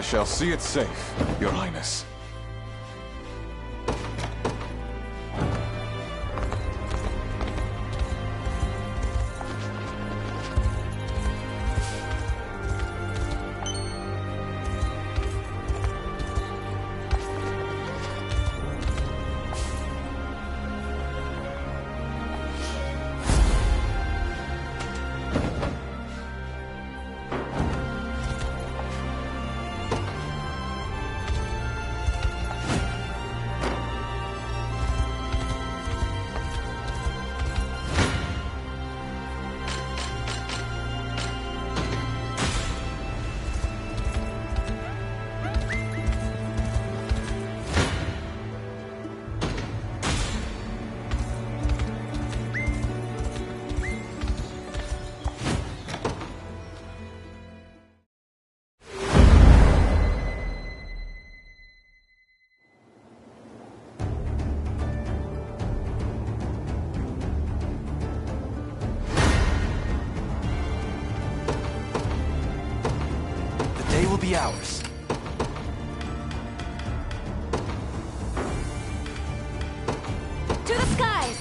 shall see it safe, Your Highness. Will be ours. To the skies!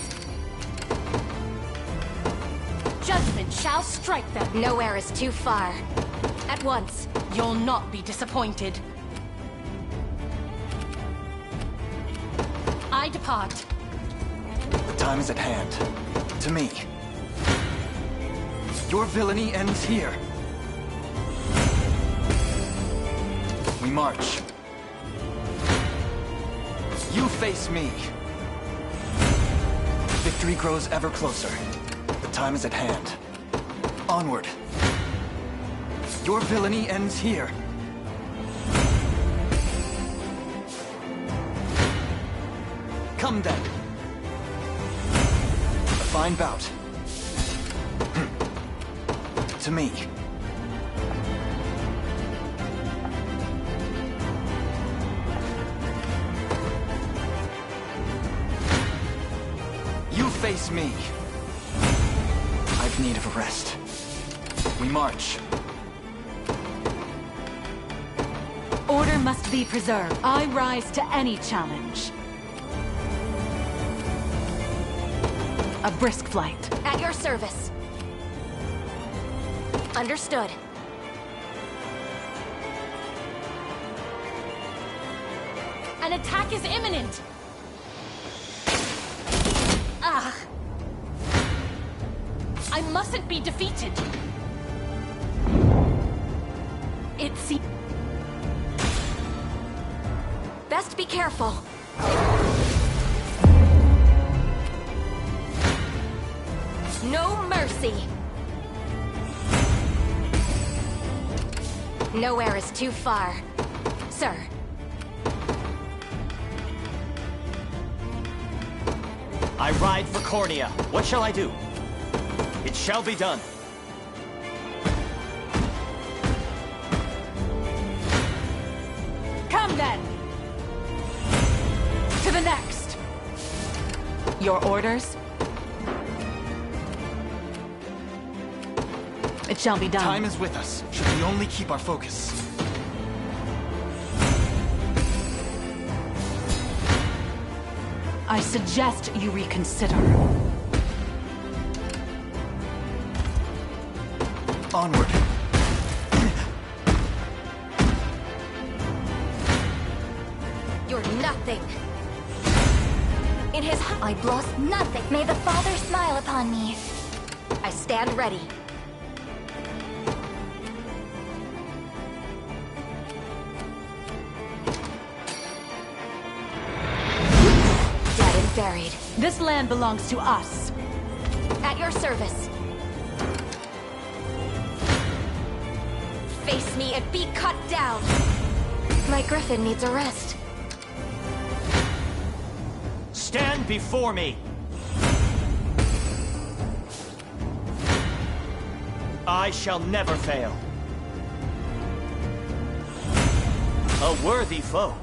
Judgment shall strike them. Nowhere is too far. At once. You'll not be disappointed. I depart. The time is at hand. To me. Your villainy ends here. We march. You face me. Victory grows ever closer. The time is at hand. Onward. Your villainy ends here. Come then. A fine bout. To me. Face me. I've need of a rest. We march. Order must be preserved. I rise to any challenge. A brisk flight. At your service. Understood. An attack is imminent! I mustn't be defeated. It's... Best be careful. No mercy. Nowhere is too far, sir. I ride for Cornea. What shall I do? It shall be done. Come then! To the next! Your orders? It shall be done. Time is with us, should we only keep our focus. I suggest you reconsider. Onward. You're nothing. In his I've lost nothing. May the Father smile upon me. I stand ready. Dead and buried. This land belongs to us. At your service. Face me and be cut down. My griffin needs a rest. Stand before me! I shall never fail. A worthy foe.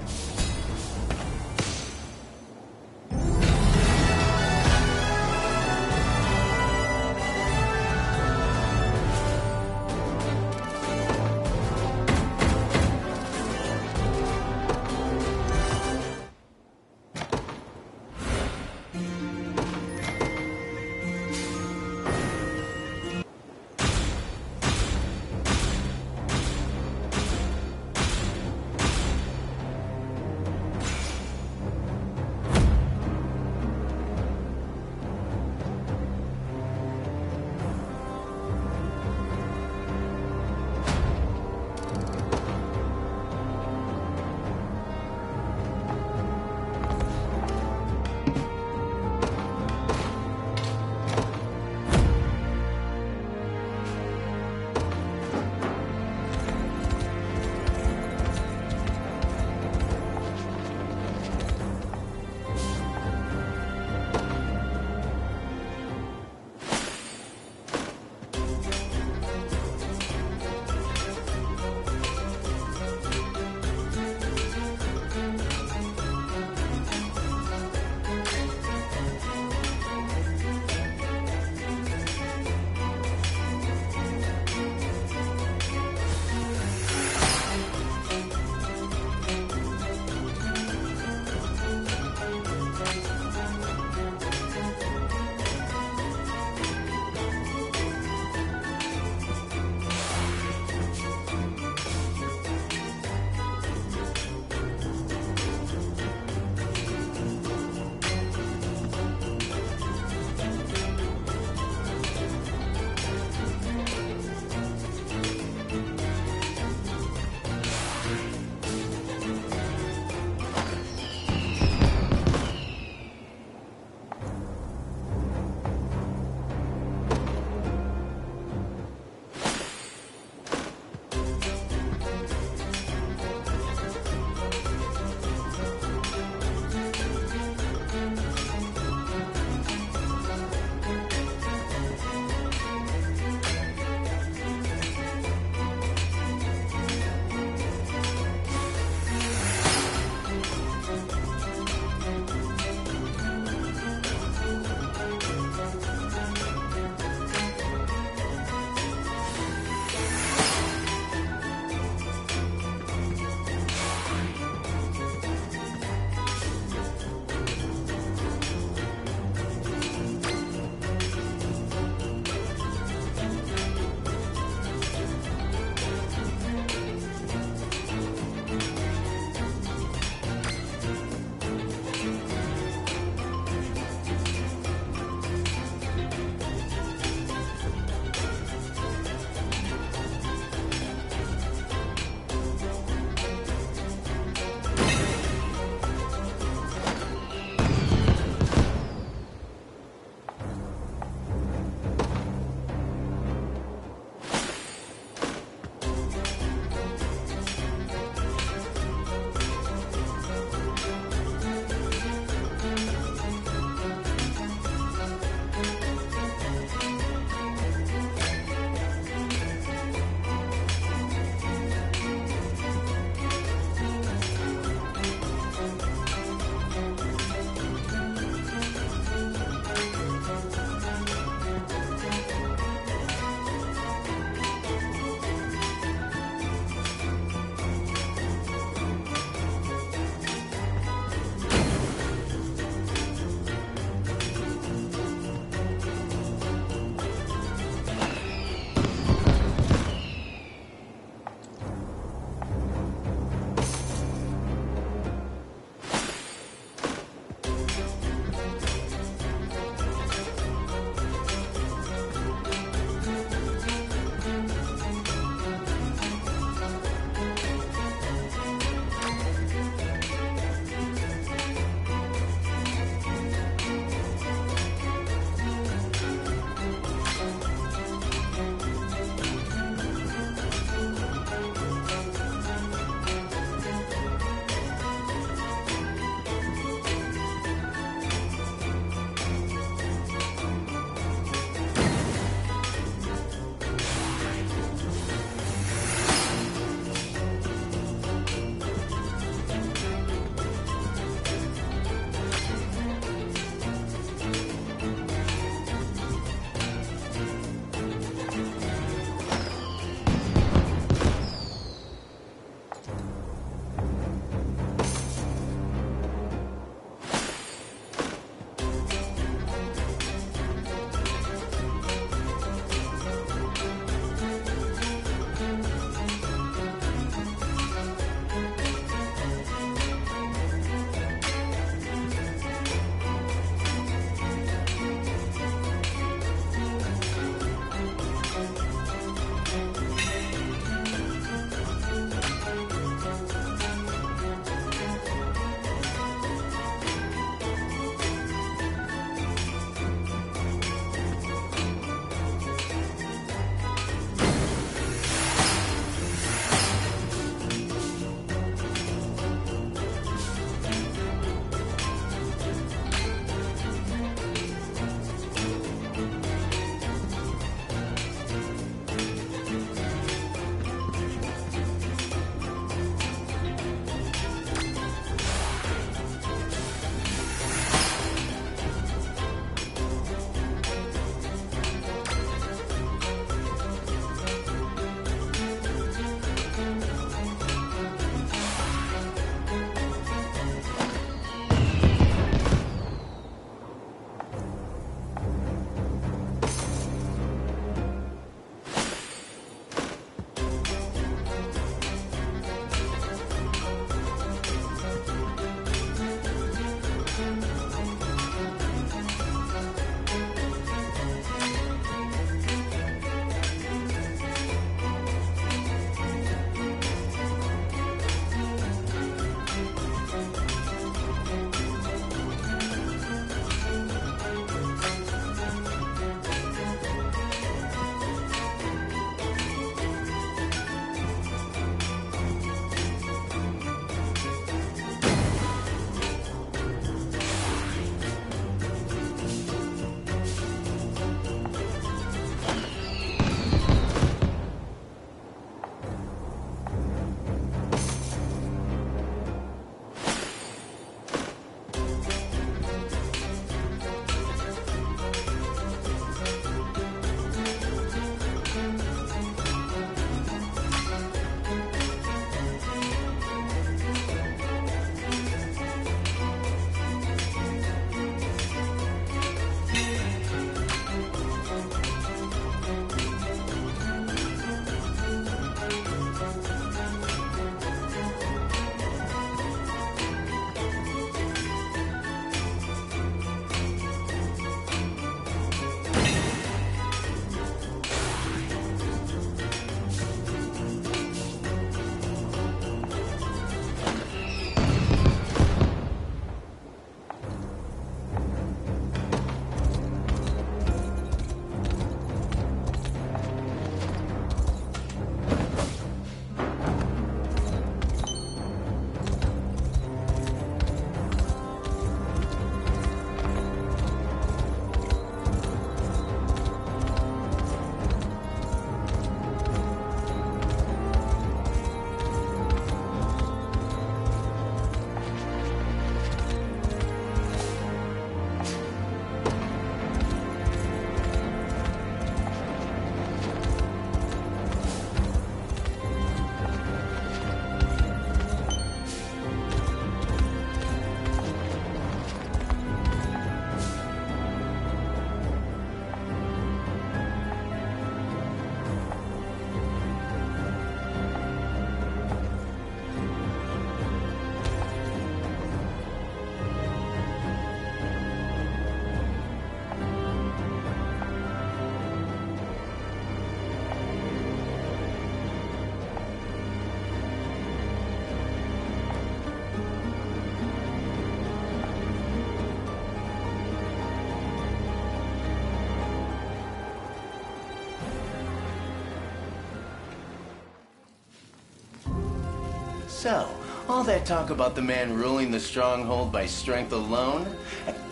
So, all that talk about the man ruling the stronghold by strength alone?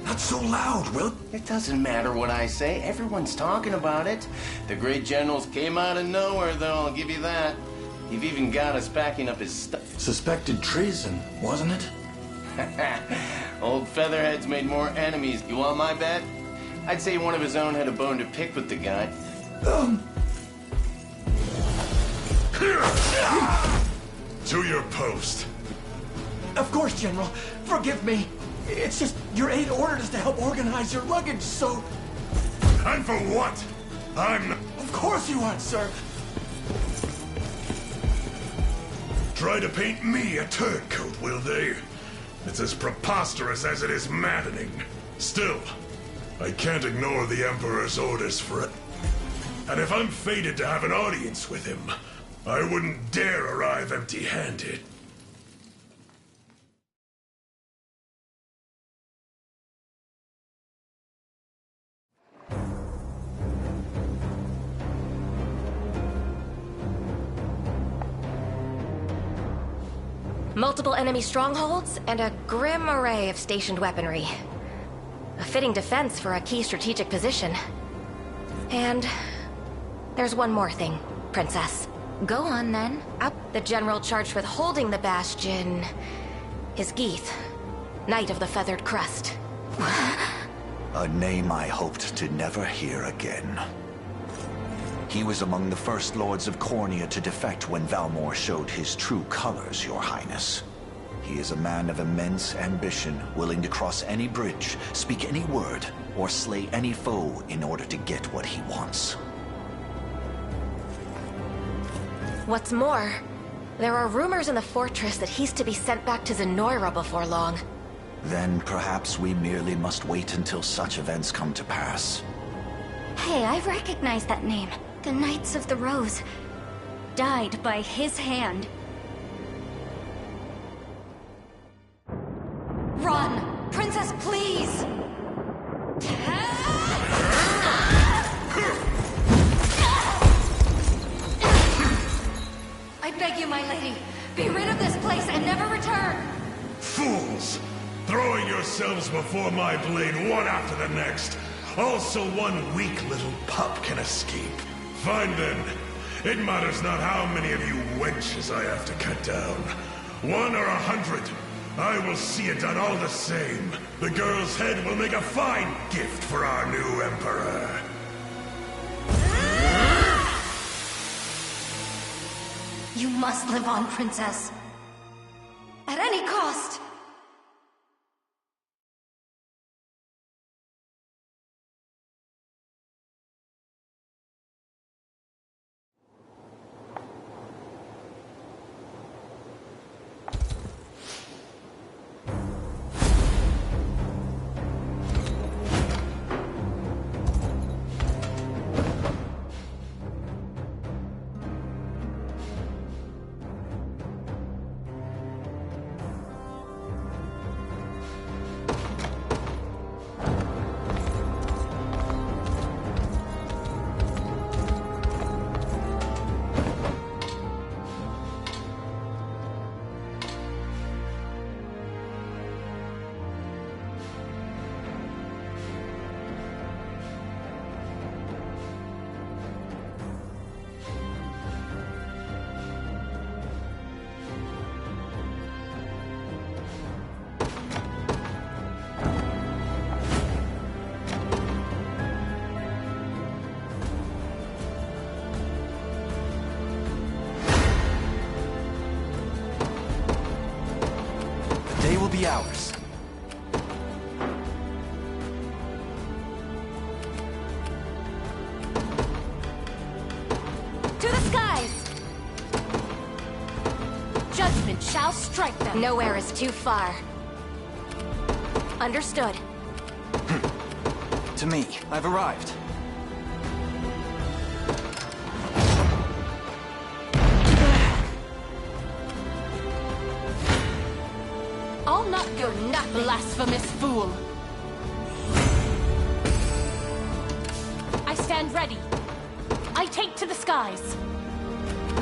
Not so loud, Will. It doesn't matter what I say. Everyone's talking about it. The great generals came out of nowhere, though, I'll give you that. You've even got us packing up his stuff. Suspected treason, wasn't it? Old Featherhead's made more enemies. You want my bet? I'd say one of his own had a bone to pick with the guy. To your post. Of course, General. Forgive me. It's just your aide ordered us to help organize your luggage, so... And for what? I'm... Of course you aren't, sir. Try to paint me a turncoat, will they? It's as preposterous as it is maddening. Still, I can't ignore the Emperor's orders for it. And if I'm fated to have an audience with him, I wouldn't dare arrive empty-handed. Multiple enemy strongholds, and a grim array of stationed weaponry. A fitting defense for a key strategic position. And there's one more thing, Princess. Go on, then. The general charged with holding the bastion is Geith, Knight of the Feathered Crest. A name I hoped to never hear again. He was among the first lords of Cornea to defect when Valmor showed his true colors, Your Highness. He is a man of immense ambition, willing to cross any bridge, speak any word, or slay any foe in order to get what he wants. What's more, there are rumors in the fortress that he's to be sent back to Zenoira before long. Then perhaps we merely must wait until such events come to pass. Hey, I recognize that name. The Knights of the Rose died by his hand. Run! Princess, please! I beg you, my lady, be rid of this place and never return! Fools! Throwing yourselves before my blade one after the next. Also one weak little pup can escape. Fine then. It matters not how many of you wenches I have to cut down. 1 or 100. I will see it done all the same. The girl's head will make a fine gift for our new emperor. You must live on, Princess. At any cost! Will be ours. To the skies! Judgment shall strike them. Nowhere is too far. Understood. To me, I've arrived. I'll not go nothing. Blasphemous fool. I stand ready. I take to the skies.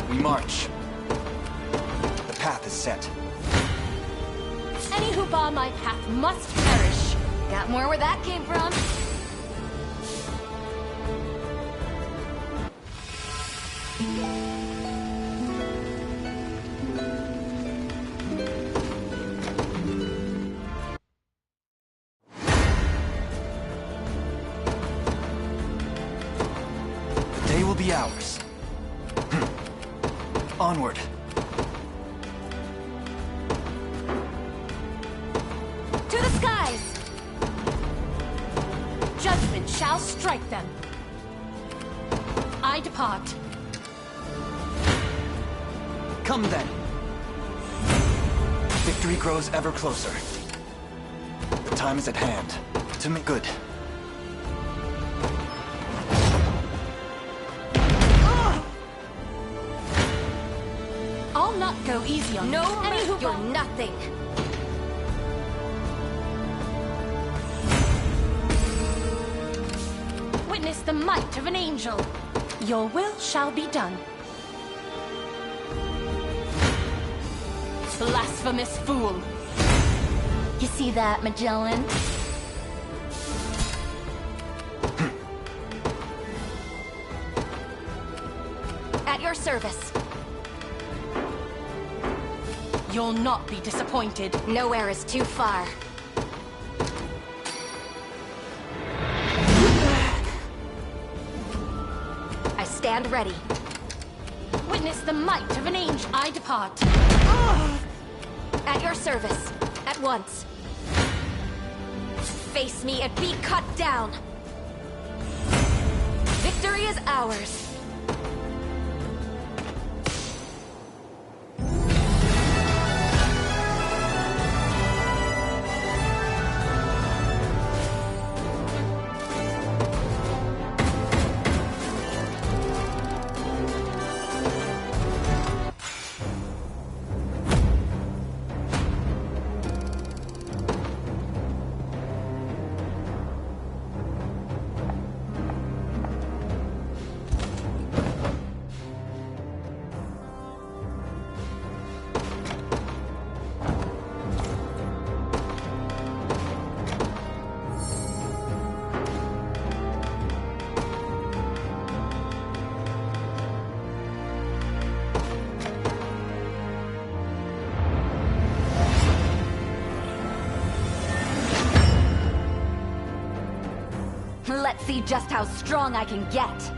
We march. The path is set. Any who bar my path must perish. Got more where that came from? The day will be ours. Onward. To the skies! Judgment shall strike them. I depart. Come then. Victory grows ever closer. The time is at hand to make good. I'll not go easy on No, any who you're nothing. witness the might of an angel. Your will shall be done. Blasphemous fool. You see that, Magellan? At your service. You'll not be disappointed. Nowhere is too far. I stand ready. Witness the might of an angel. I depart. At your service. At once. Face me and be cut down. Victory is ours. Let's see just how strong I can get.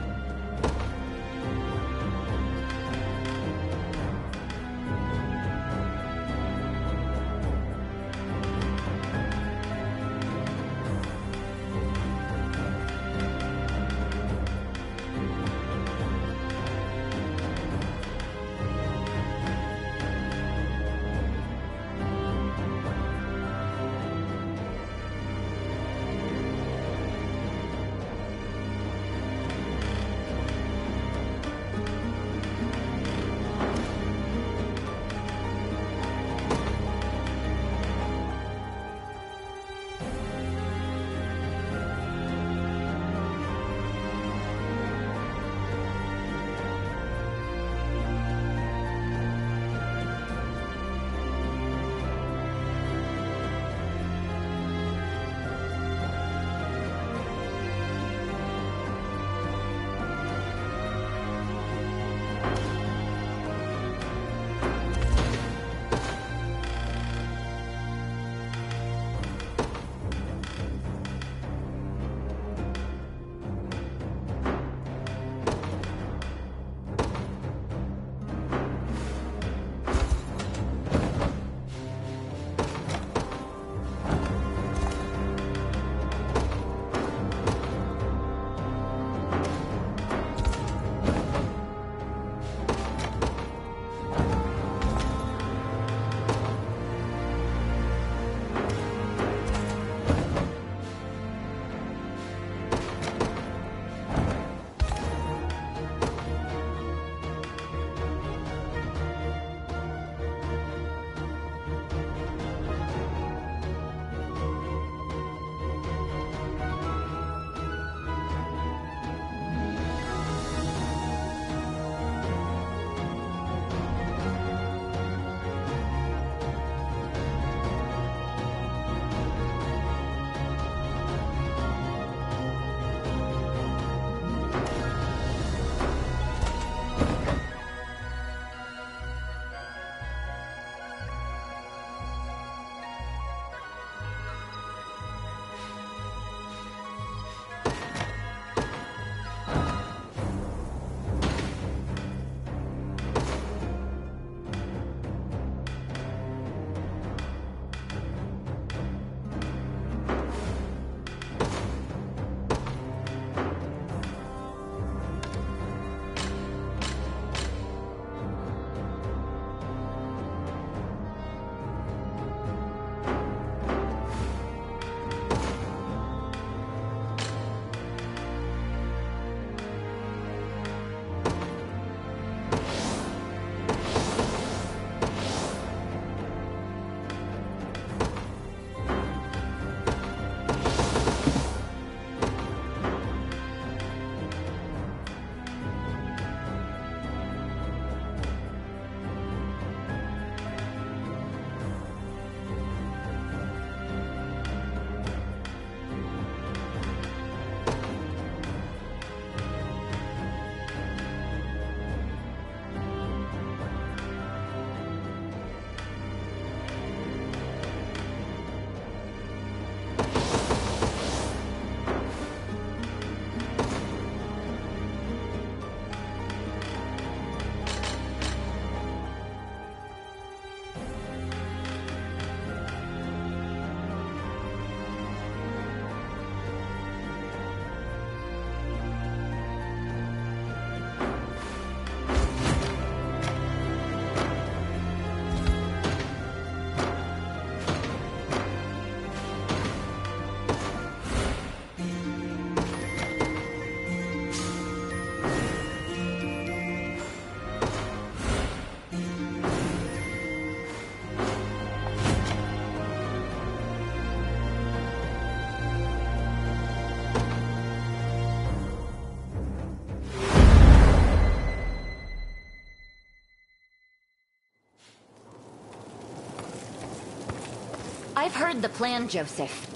I've heard the plan, Joseph.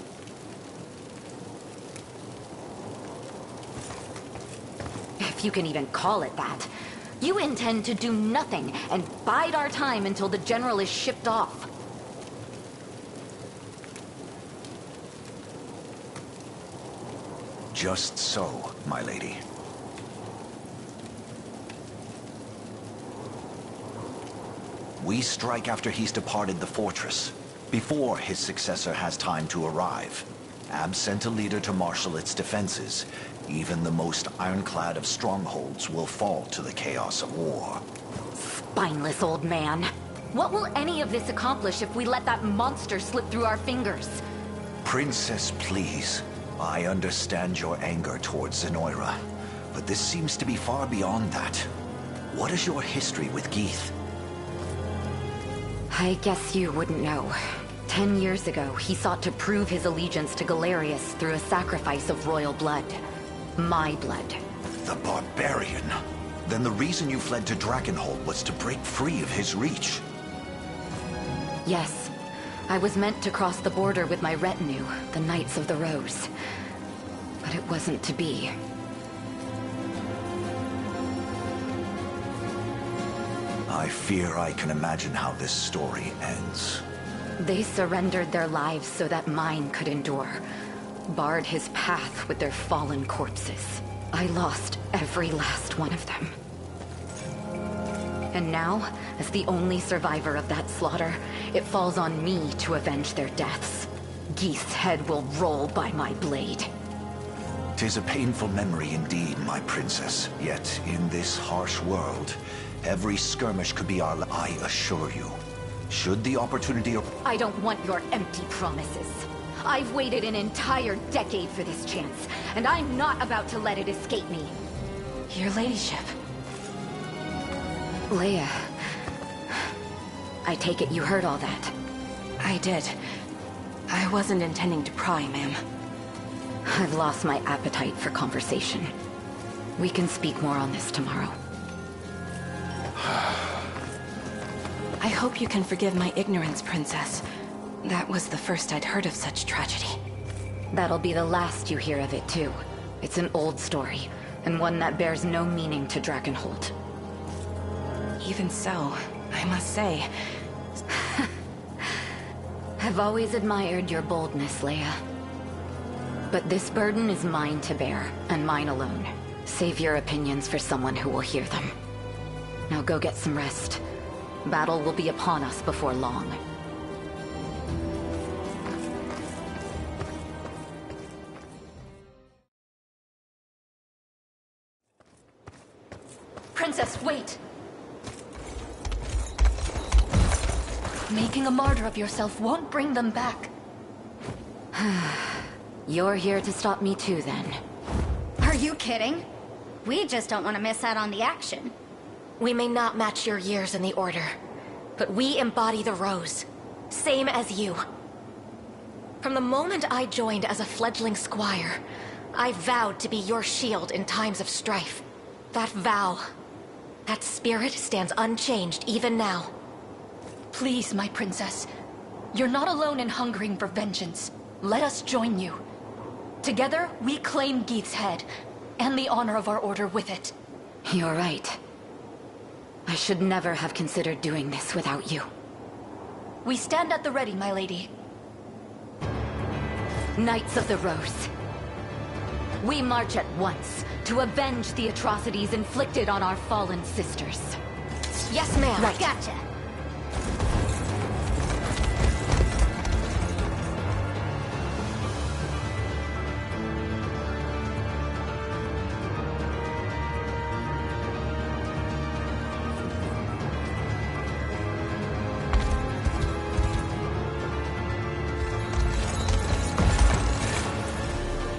If you can even call it that. You intend to do nothing and bide our time until the General is shipped off. Just so, my lady. We strike after he's departed the fortress, before his successor has time to arrive. Ab sent a leader to marshal its defenses. Even the most ironclad of strongholds will fall to the chaos of war. Spineless old man. What will any of this accomplish if we let that monster slip through our fingers? Princess, please. I understand your anger towards Zenoira, but this seems to be far beyond that. What is your history with Geath? I guess you wouldn't know. 10 years ago, he sought to prove his allegiance to Galerius through a sacrifice of royal blood. My blood. The barbarian. Then the reason you fled to Drakenhold was to break free of his reach. Yes. I was meant to cross the border with my retinue, the Knights of the Rose. But it wasn't to be. I fear I can imagine how this story ends. They surrendered their lives so that mine could endure. Barred his path with their fallen corpses. I lost every last one of them. And now, as the only survivor of that slaughter, it falls on me to avenge their deaths. Geath's head will roll by my blade. 'Tis a painful memory indeed, my princess. Yet, in this harsh world, every skirmish could be our I assure you. Should the opportunity... I don't want your empty promises. I've waited an entire decade for this chance, and I'm not about to let it escape me. Your ladyship. Leia. I take it you heard all that. I did. I wasn't intending to pry, ma'am. I've lost my appetite for conversation. We can speak more on this tomorrow. I hope you can forgive my ignorance, Princess. That was the first I'd heard of such tragedy. That'll be the last you hear of it, too. It's an old story, and one that bears no meaning to Drakenhold. Even so, I must say... I've always admired your boldness, Leia. But this burden is mine to bear, and mine alone. Save your opinions for someone who will hear them. Now go get some rest. Battle will be upon us before long. Princess, wait! Making a martyr of yourself won't bring them back. You're here to stop me too, then. Are you kidding? We just don't want to miss out on the action. We may not match your years in the Order, but we embody the Rose. Same as you. From the moment I joined as a fledgling squire, I vowed to be your shield in times of strife. That vow, that spirit stands unchanged even now. Please, my princess. You're not alone in hungering for vengeance. Let us join you. Together, we claim Geath's head, and the honor of our order with it. You're right. I should never have considered doing this without you. We stand at the ready, my lady. Knights of the Rose. We march at once to avenge the atrocities inflicted on our fallen sisters. Yes, ma'am. Right. Gotcha.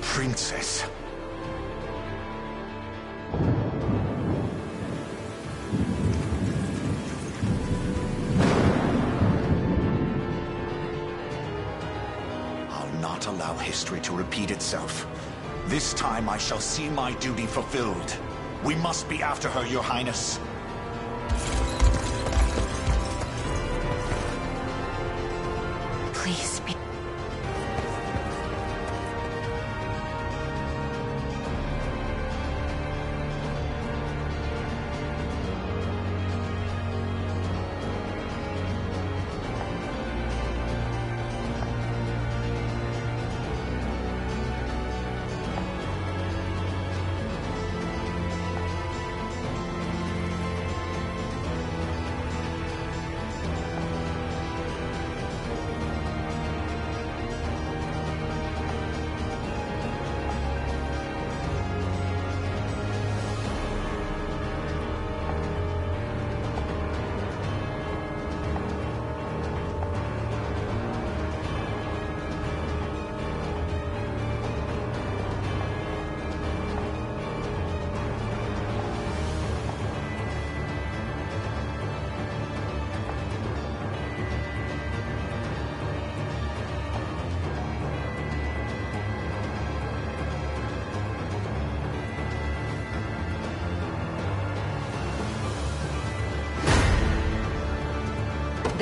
Princess. I'll not allow history to repeat itself. This time I shall see my duty fulfilled. We must be after her, Your Highness. Please be...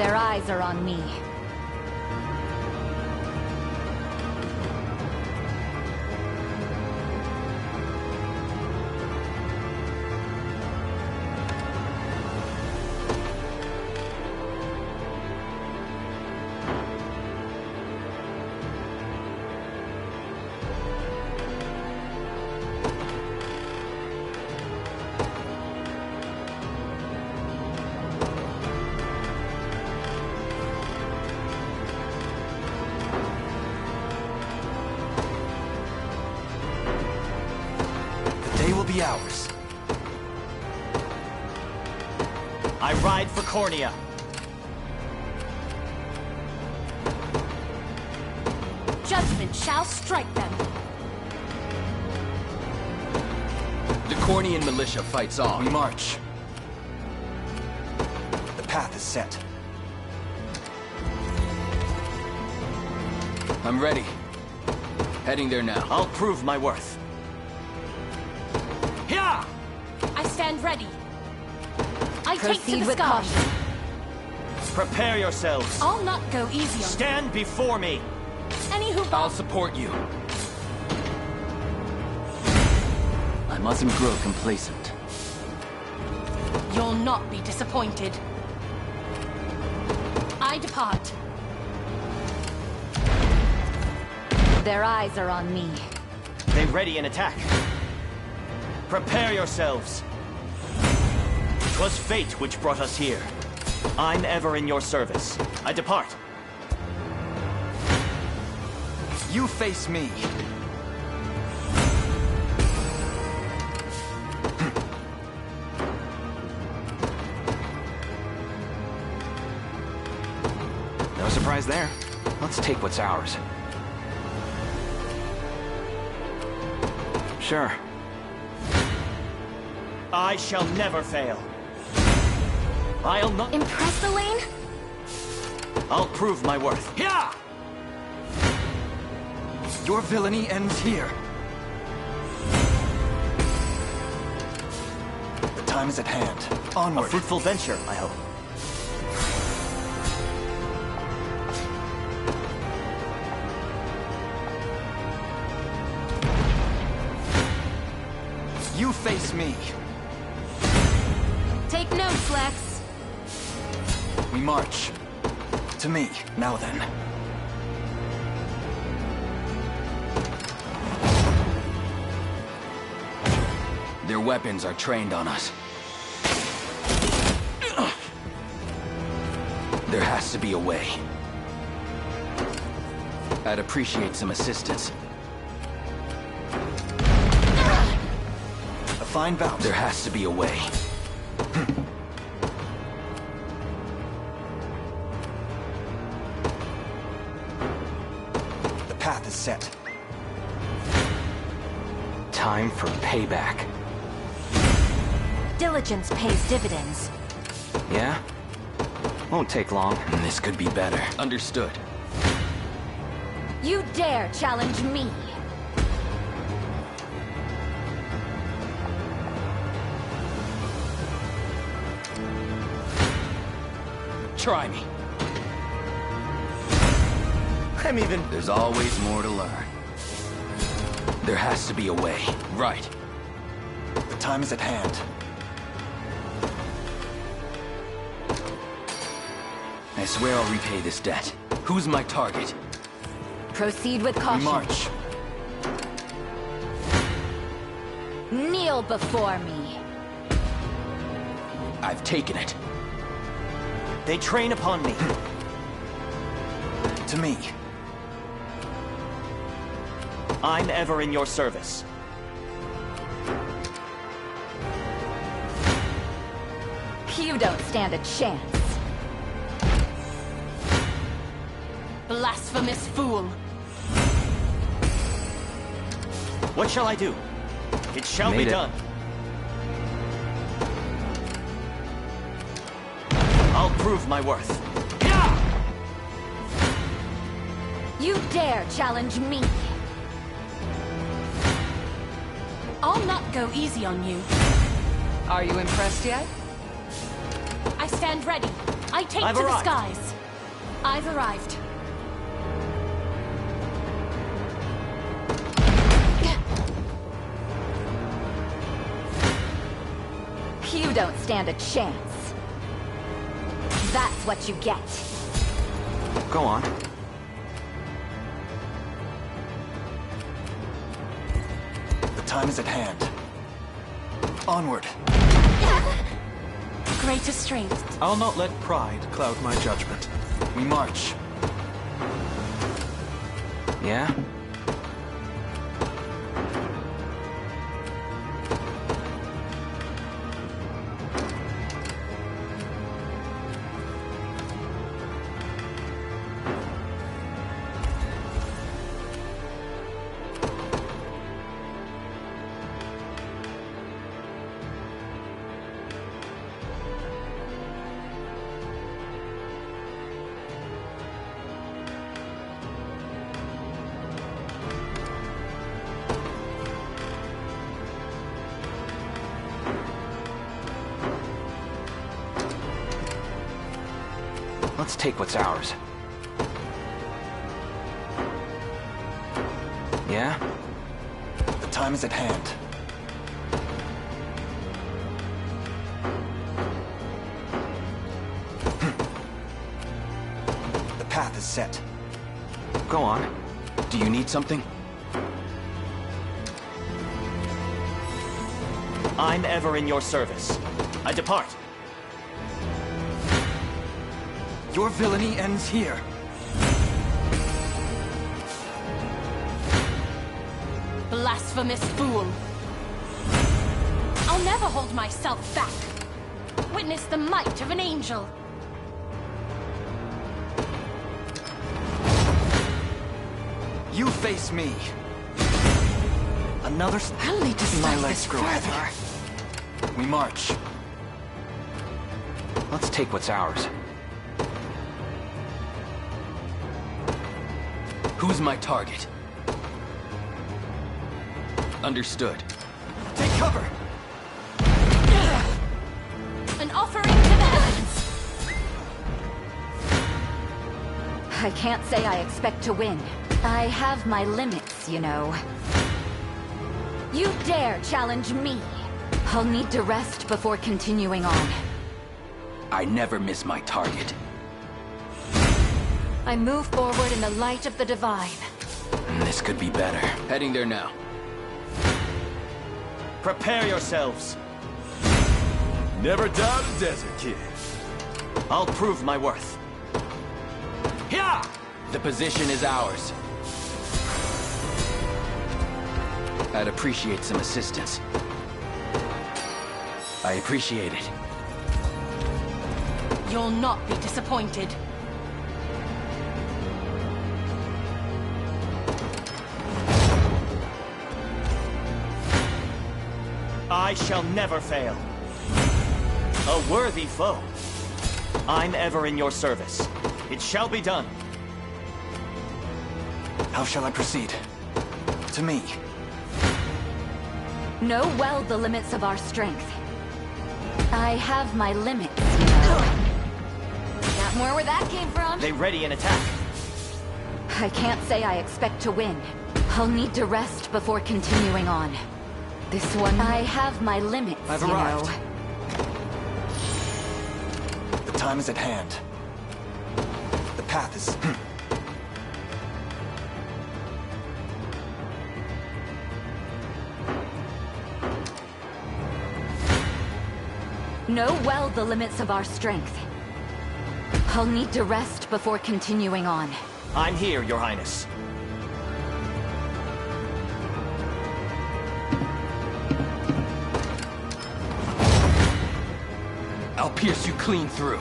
Their eyes are on me. Be ours. I ride for Cornea. Judgment shall strike them. The Cornean militia fights on. We march. The path is set. I'm ready. Heading there now. I'll prove my worth. I stand ready. I take to Proceed the with sky. caution. Prepare yourselves. I'll not go easy on Stand before me. any who I'll support you. I mustn't grow complacent. You'll not be disappointed. I depart. Their eyes are on me. They ready an attack. Prepare yourselves. 'Twas fate which brought us here. I'm ever in your service. I depart. You face me. No surprise there. Let's take what's ours. Sure. I shall never fail. I'll not... Impressed, Elaine? I'll prove my worth. Yeah! Your villainy ends here. The time is at hand. Onward. A fruitful venture, I hope. You face me. Take notes, Lex. We march. To me. Now then. Their weapons are trained on us. There has to be a way. I'd appreciate some assistance. A fine bout. There has to be a way. The path is set. Time for payback. Diligence pays dividends. Yeah? Won't take long. This could be better. Understood. You dare challenge me? Try me. There's always more to learn. There has to be a way. Right. The time is at hand. I swear I'll repay this debt. Who's my target? Proceed with caution. We march. Kneel before me. I've taken it. They train upon me. To me. I'm ever in your service. You don't stand a chance. Blasphemous fool. What shall I do? It shall be done. I'll prove my worth. You dare challenge me? I'll not go easy on you. Are you impressed yet? I stand ready. I take I've to the arrived. skies. I've arrived. You don't stand a chance. That's what you get. Go on. The time is at hand. Onward. Greater strength. I'll not let pride cloud my judgment. We march. Yeah? Let's take what's ours. Yeah? The time is at hand. The path is set. Go on. Do you need something? I'm ever in your service. I depart. Your villainy ends here. Blasphemous fool. I'll never hold myself back. Witness the might of an angel. You face me. Another I'll need to my study legs this grow further. heavy. We march. Let's take what's ours. Who's my target? Understood. Take cover! An offering to the heavens. I can't say I expect to win. I have my limits, you know. You dare challenge me? I'll need to rest before continuing on. I never miss my target. I move forward in the light of the divine. This could be better. Heading there now. Prepare yourselves. Never doubt a desert kid. I'll prove my worth. Yeah! The position is ours. I'd appreciate some assistance. I appreciate it. You'll not be disappointed. I shall never fail. A worthy foe. I'm ever in your service. It shall be done. How shall I proceed? To me. Know well the limits of our strength. I have my limits, you know. Got more where that came from? They ready an attack. I can't say I expect to win. I'll need to rest before continuing on. This one... I have my limits, I've you arrived. know. The time is at hand. The path is... Know well the limits of our strength. I'll need to rest before continuing on. I'm here, Your Highness. I'll pierce you clean through.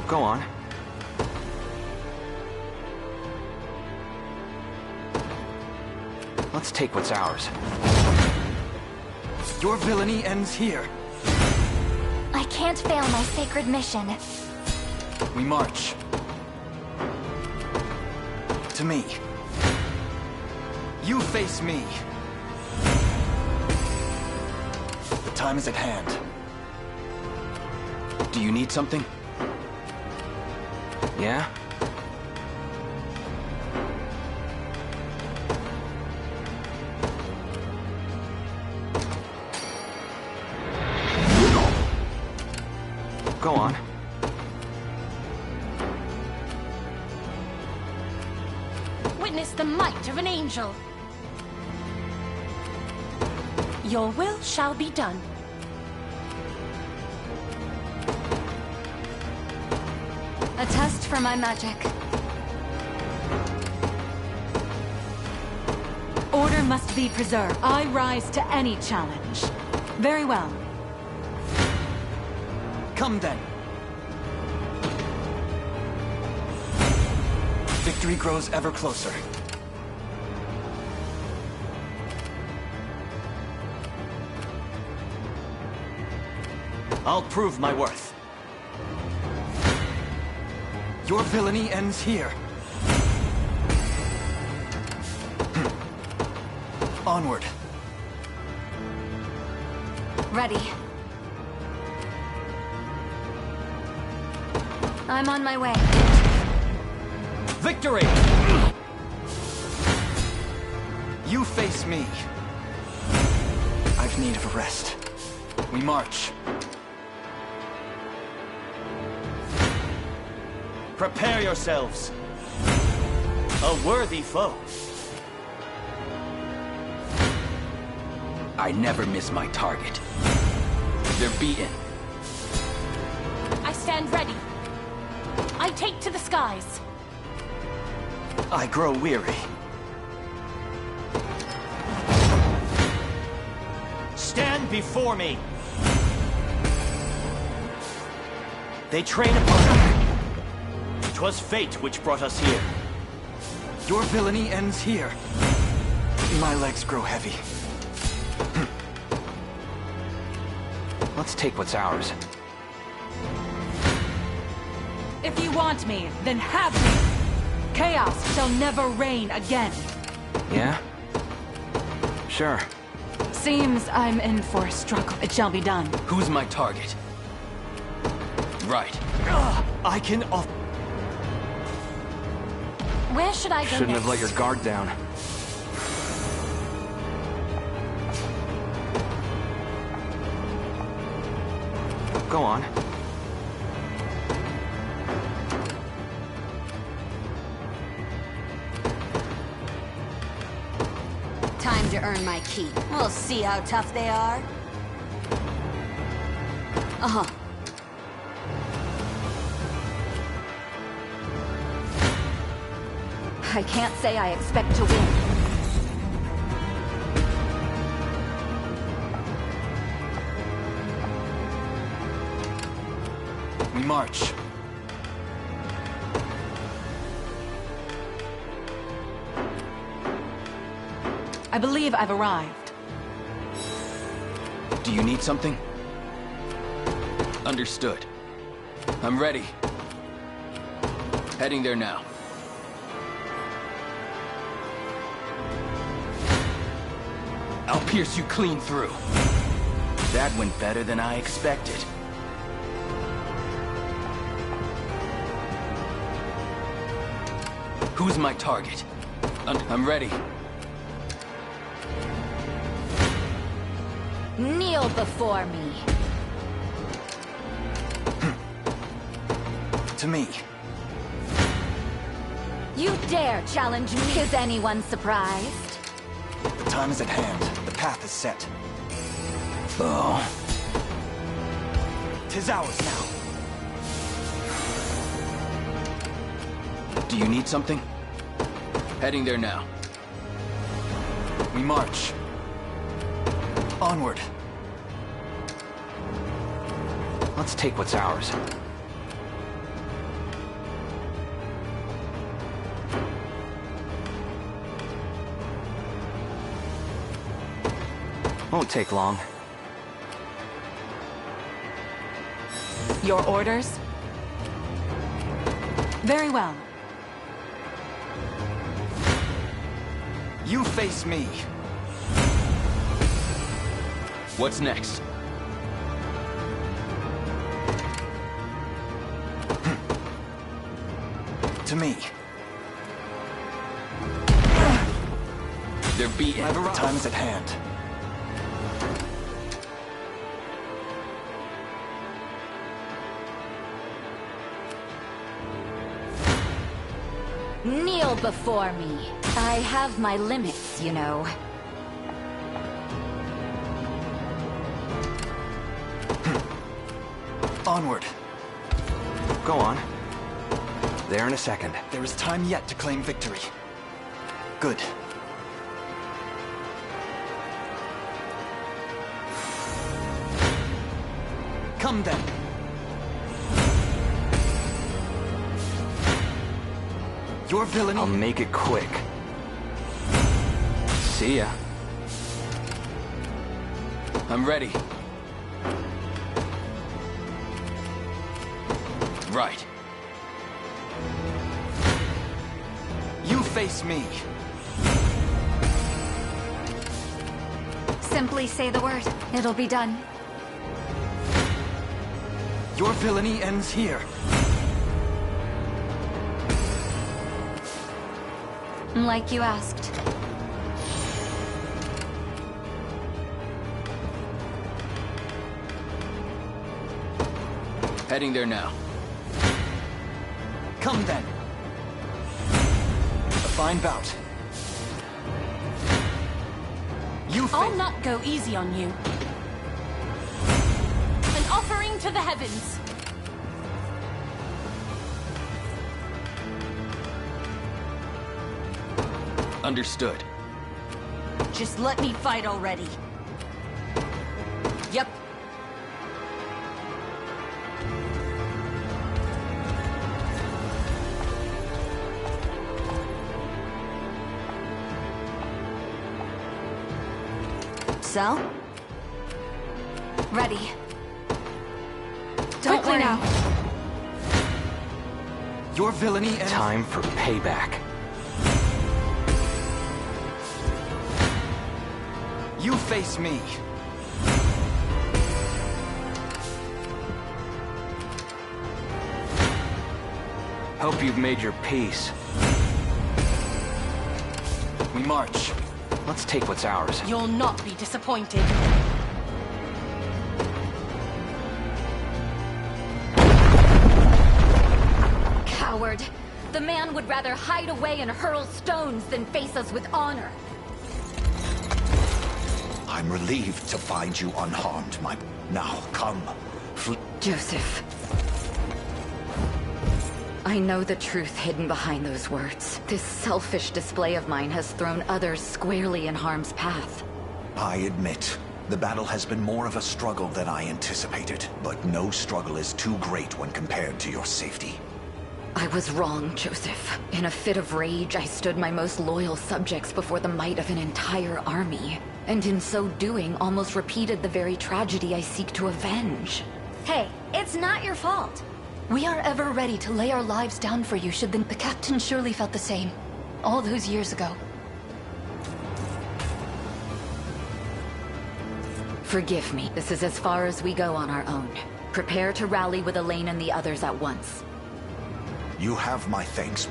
Go on. Let's take what's ours. Your villainy ends here. I can't fail my sacred mission. We march. To me. You face me. The time is at hand. Do you need something? Yeah? Go on. Witness the might of an angel. Your will shall be done. A test for my magic. Order must be preserved. I rise to any challenge. Very well. Come then. Victory grows ever closer. I'll prove my worth. Your villainy ends here. Onward. Ready. I'm on my way. Victory! You face me. I've need of rest. We march. Prepare yourselves. A worthy foe. I never miss my target. They're beaten. I stand ready. I take to the skies. I grow weary. Stand before me. They train upon me. 'Twas fate which brought us here. Your villainy ends here. My legs grow heavy. Let's take what's ours. If you want me, then have me. Chaos shall never reign again. Yeah? Sure. Seems I'm in for a struggle. It shall be done. Who's my target? Right. I can off. Where should I go Shouldn't next? have let your guard down. Go on. Time to earn my keep. We'll see how tough they are. Uh-huh. I can't say I expect to win. We march. I believe I've arrived. Do you need something? Understood. I'm ready. Heading there now. I'll pierce you clean through. That went better than I expected. Who's my target? I'm ready. Kneel before me. To me. You dare challenge me? Is anyone surprised? The time is at hand. The path is set. Oh. 'Tis ours now. Do you need something? Heading there now. We march. Onward. Let's take what's ours. Won't take long. Your orders? Very well. You face me. What's next? to me. They're beaten. The time is at hand. Kneel before me. I have my limits, you know. Onward. Go on. There in a second. There is time yet to claim victory. Good. Come then. Your villainy... I'll make it quick. See ya. I'm ready. Right. You face me. Simply say the word. It'll be done. Your villainy ends here. Like you asked. Heading there now. Come then. A fine bout. I'll not go easy on you. An offering to the heavens. Understood. Just let me fight already. Yep. So? Ready. Don't Quickly worry. now. Your villainy ends... Time for payback. You face me. Hope you've made your peace. We march. Let's take what's ours. You'll not be disappointed. Coward. The man would rather hide away and hurl stones than face us with honor. I'm relieved to find you unharmed, my... Now, come. Joseph. I know the truth hidden behind those words. This selfish display of mine has thrown others squarely in harm's path. I admit, the battle has been more of a struggle than I anticipated, but no struggle is too great when compared to your safety. I was wrong, Joseph. In a fit of rage, I stood my most loyal subjects before the might of an entire army. And in so doing, almost repeated the very tragedy I seek to avenge. Hey, it's not your fault. We are ever ready to lay our lives down for you should the captain surely felt the same. All those years ago. Forgive me. This is as far as we go on our own. Prepare to rally with Elaine and the others at once. You have my thanks.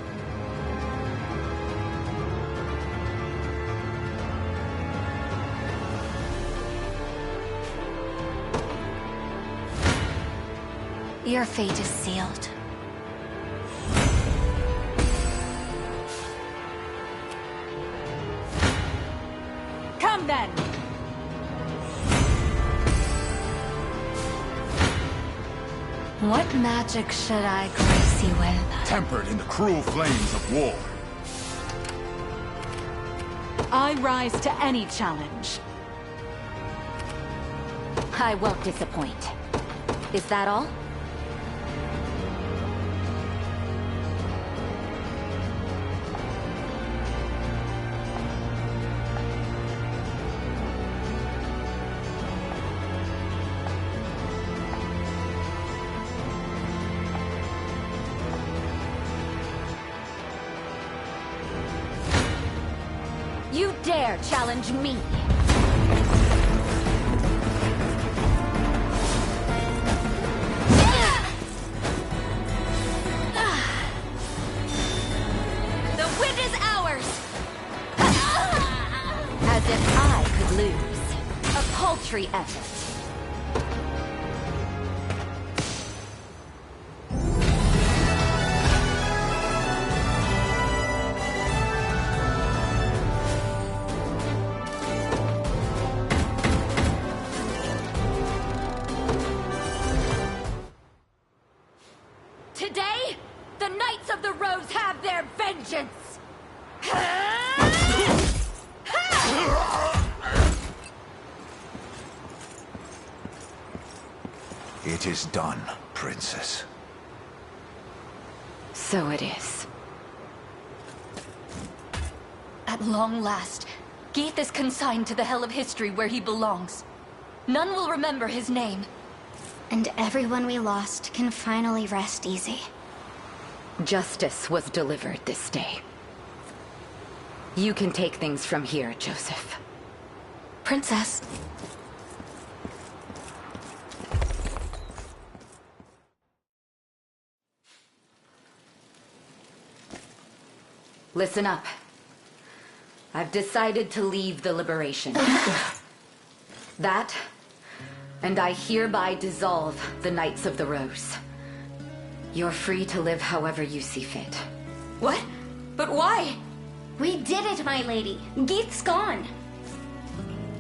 Your fate is sealed. Come then! What magic should I grace you with? Tempered in the cruel flames of war. I rise to any challenge. I won't disappoint. Is that all? You dare challenge me? paltry effort. Today, the Knights of the Rose have their vengeance! It is done, Princess. So it is. At long last, Geith is consigned to the hell of history where he belongs. None will remember his name. And everyone we lost can finally rest easy. Justice was delivered this day. You can take things from here, Joseph. Princess. Listen up. I've decided to leave the Liberation. That, and I hereby dissolve the Knights of the Rose. You're free to live however you see fit. What? But why? We did it, my lady. Geith's gone.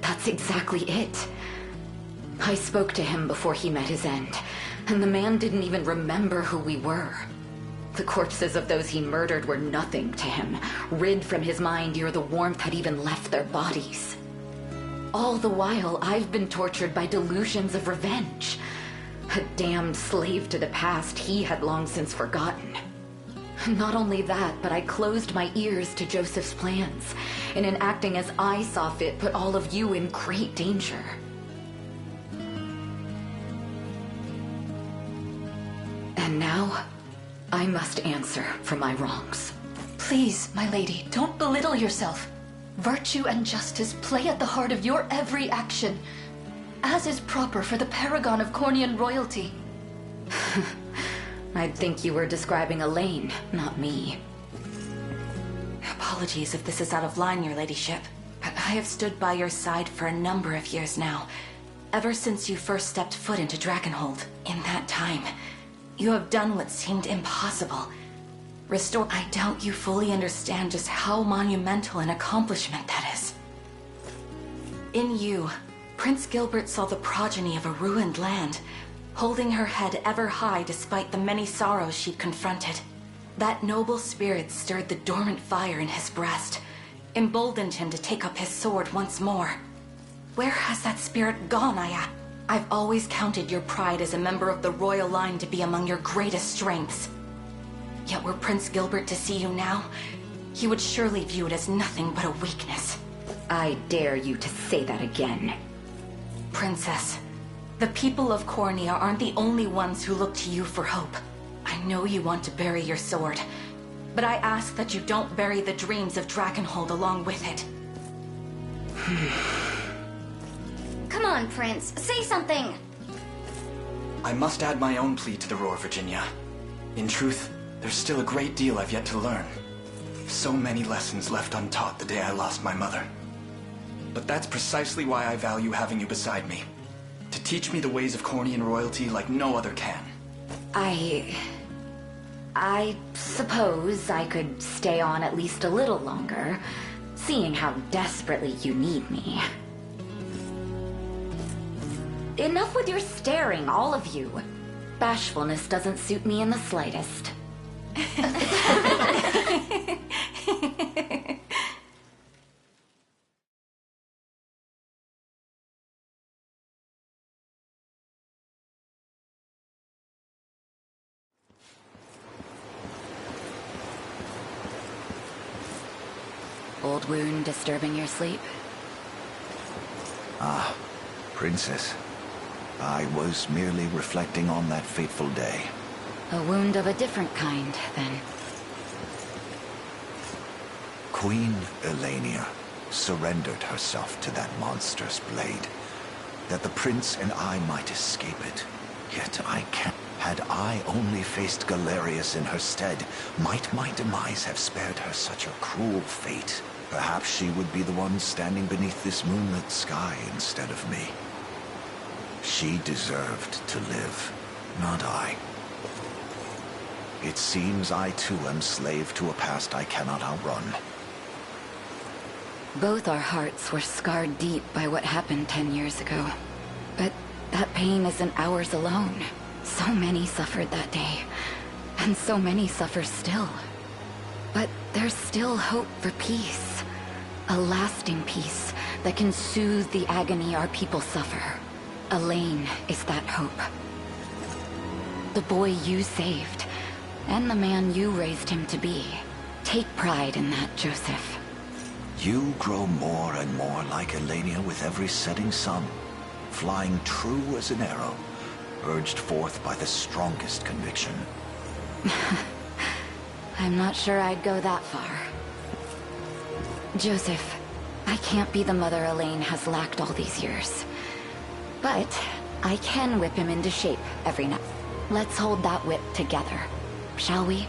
That's exactly it. I spoke to him before he met his end, and the man didn't even remember who we were. The corpses of those he murdered were nothing to him, rid from his mind ere the warmth had even left their bodies. All the while, I've been tortured by delusions of revenge. A damned slave to the past he had long since forgotten. Not only that, but I closed my ears to Joseph's plans, and in acting as I saw fit, put all of you in great danger. And now, I must answer for my wrongs. Please, my lady, don't belittle yourself. Virtue and justice play at the heart of your every action, as is proper for the paragon of Cornian royalty. I'd think you were describing Elaine, not me. Apologies if this is out of line, your ladyship, but I have stood by your side for a number of years now, ever since you first stepped foot into Dragonhold. In that time, you have done what seemed impossible. I doubt you fully understand just how monumental an accomplishment that is. In you, Prince Gilbert saw the progeny of a ruined land, holding her head ever high despite the many sorrows she'd confronted. That noble spirit stirred the dormant fire in his breast, emboldened him to take up his sword once more. Where has that spirit gone, I ask? I've always counted your pride as a member of the royal line to be among your greatest strengths. Yet were Prince Gilbert to see you now, he would surely view it as nothing but a weakness. I dare you to say that again. Princess, the people of Cornia aren't the only ones who look to you for hope. I know you want to bury your sword, but I ask that you don't bury the dreams of Dragonhold along with it. Come on, Prince. Say something! I must add my own plea to the roar, Virginia. In truth, there's still a great deal I've yet to learn. So many lessons left untaught the day I lost my mother. But that's precisely why I value having you beside me. To teach me the ways of Cornian royalty like no other can. I suppose I could stay on at least a little longer, seeing how desperately you need me. Enough with your staring, all of you. Bashfulness doesn't suit me in the slightest. Old wound disturbing your sleep? Ah, Princess. I was merely reflecting on that fateful day. A wound of a different kind, then. Queen Elenia surrendered herself to that monster's blade, that the prince and I might escape it. Yet I can't. Had I only faced Galerius in her stead, might my demise have spared her such a cruel fate? Perhaps she would be the one standing beneath this moonlit sky instead of me. She deserved to live, not I. It seems I too am slave to a past I cannot outrun. Both our hearts were scarred deep by what happened 10 years ago. But that pain isn't ours alone. So many suffered that day, and so many suffer still. But there's still hope for peace. A lasting peace that can soothe the agony our people suffer. Elaine is that hope. The boy you saved, and the man you raised him to be. Take pride in that, Joseph. You grow more and more like Elenia with every setting sun, flying true as an arrow, urged forth by the strongest conviction. I'm not sure I'd go that far. Joseph, I can't be the mother Elaine has lacked all these years. But I can whip him into shape every night. Let's hold that whip together, shall we?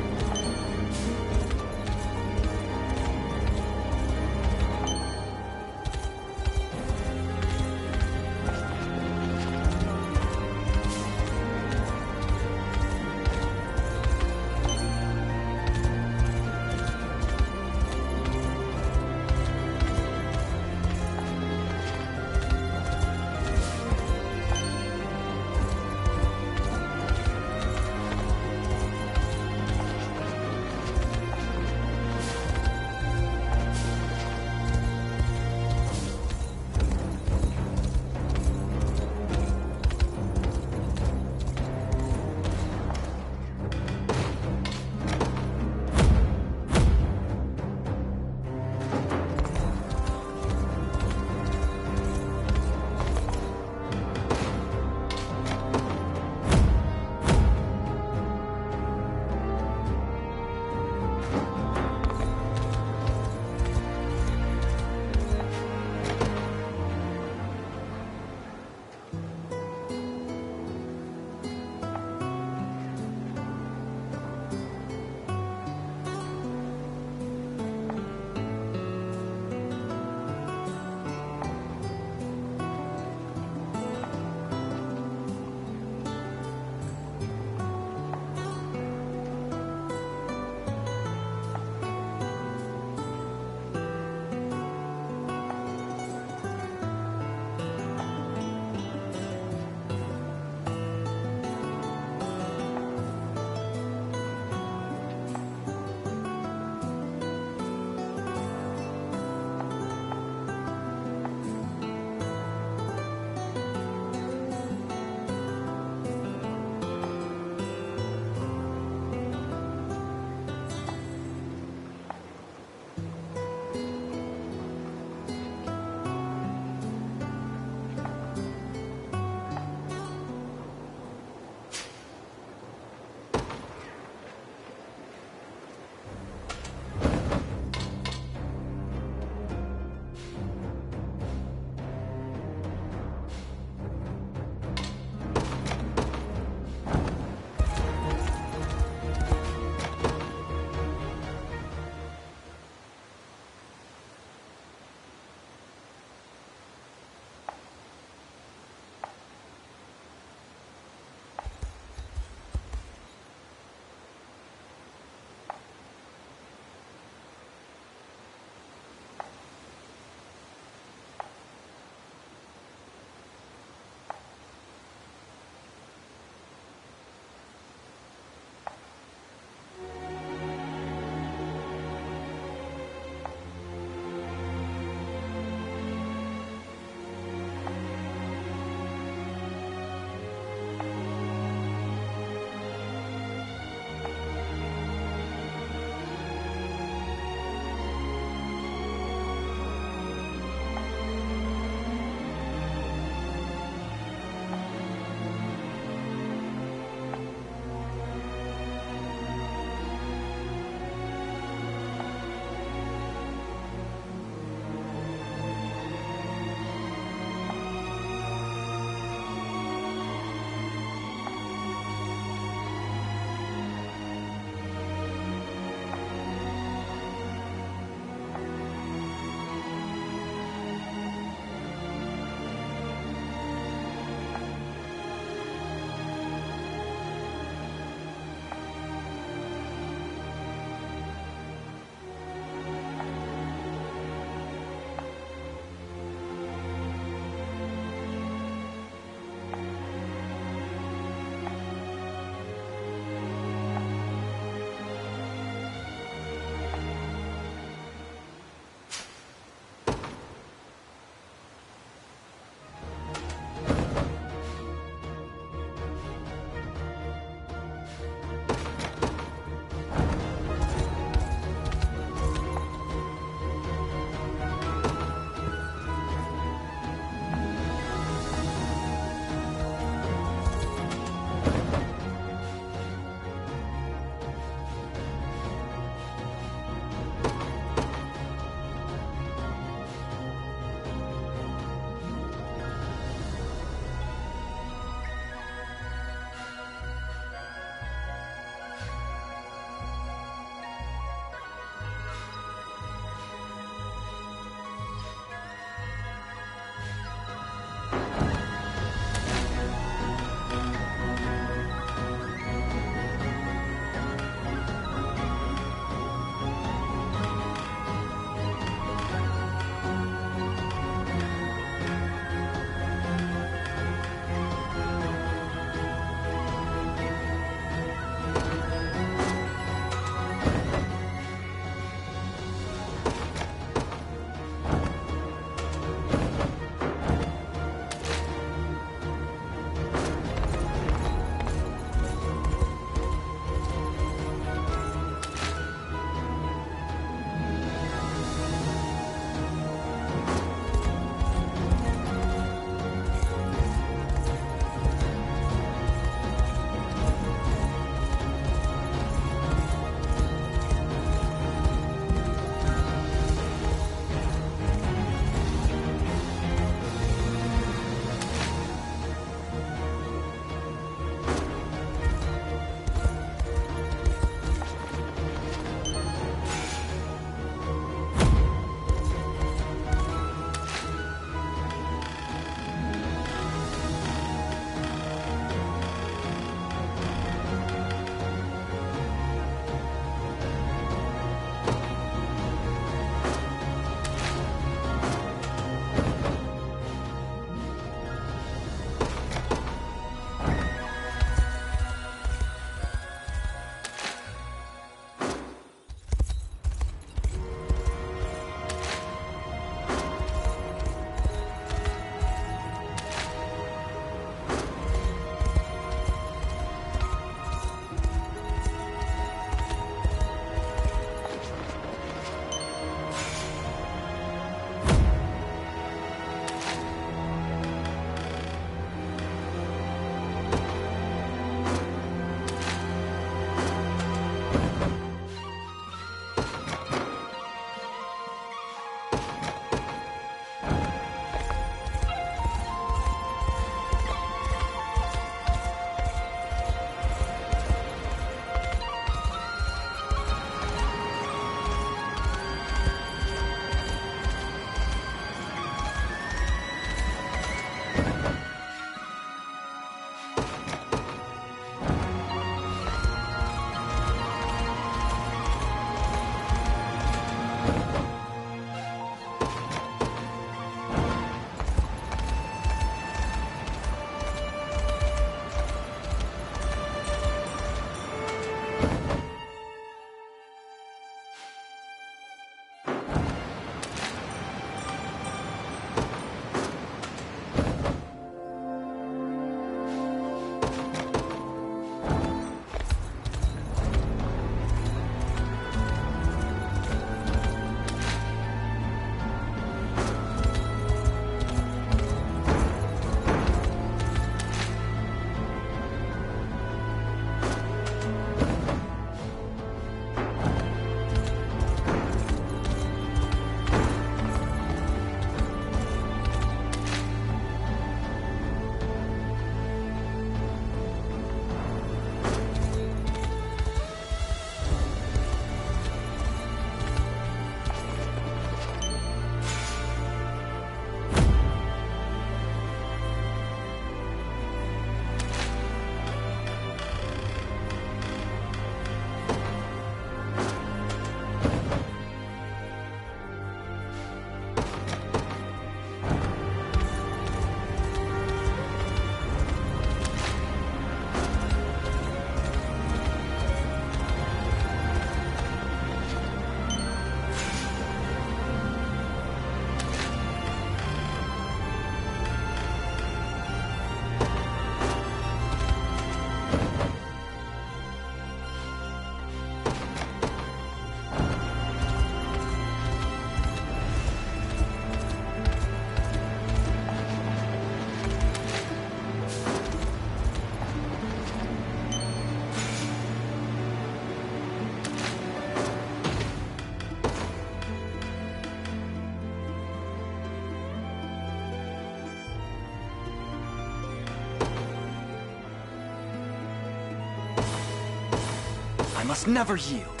I must never yield.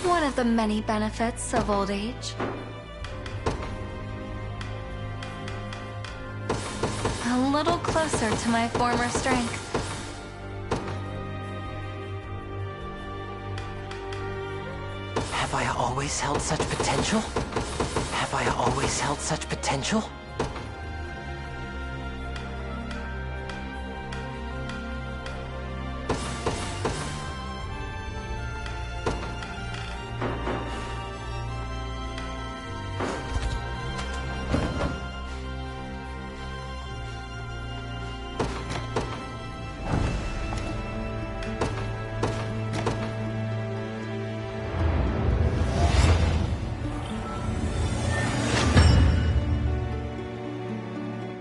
One of the many benefits of old age. A little closer to my former strength. Have I always held such potential? Have I always held such potential?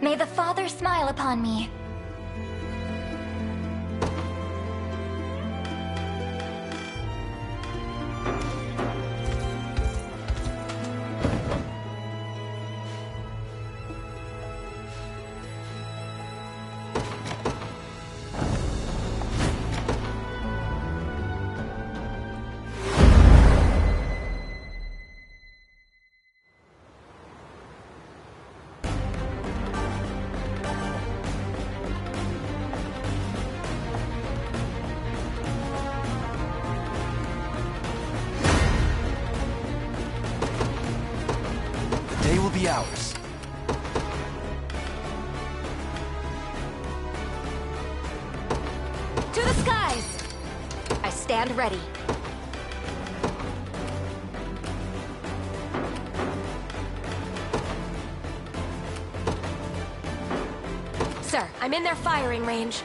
May the Father smile upon me. They will be ours. To the skies! I stand ready. Sir, I'm in their firing range.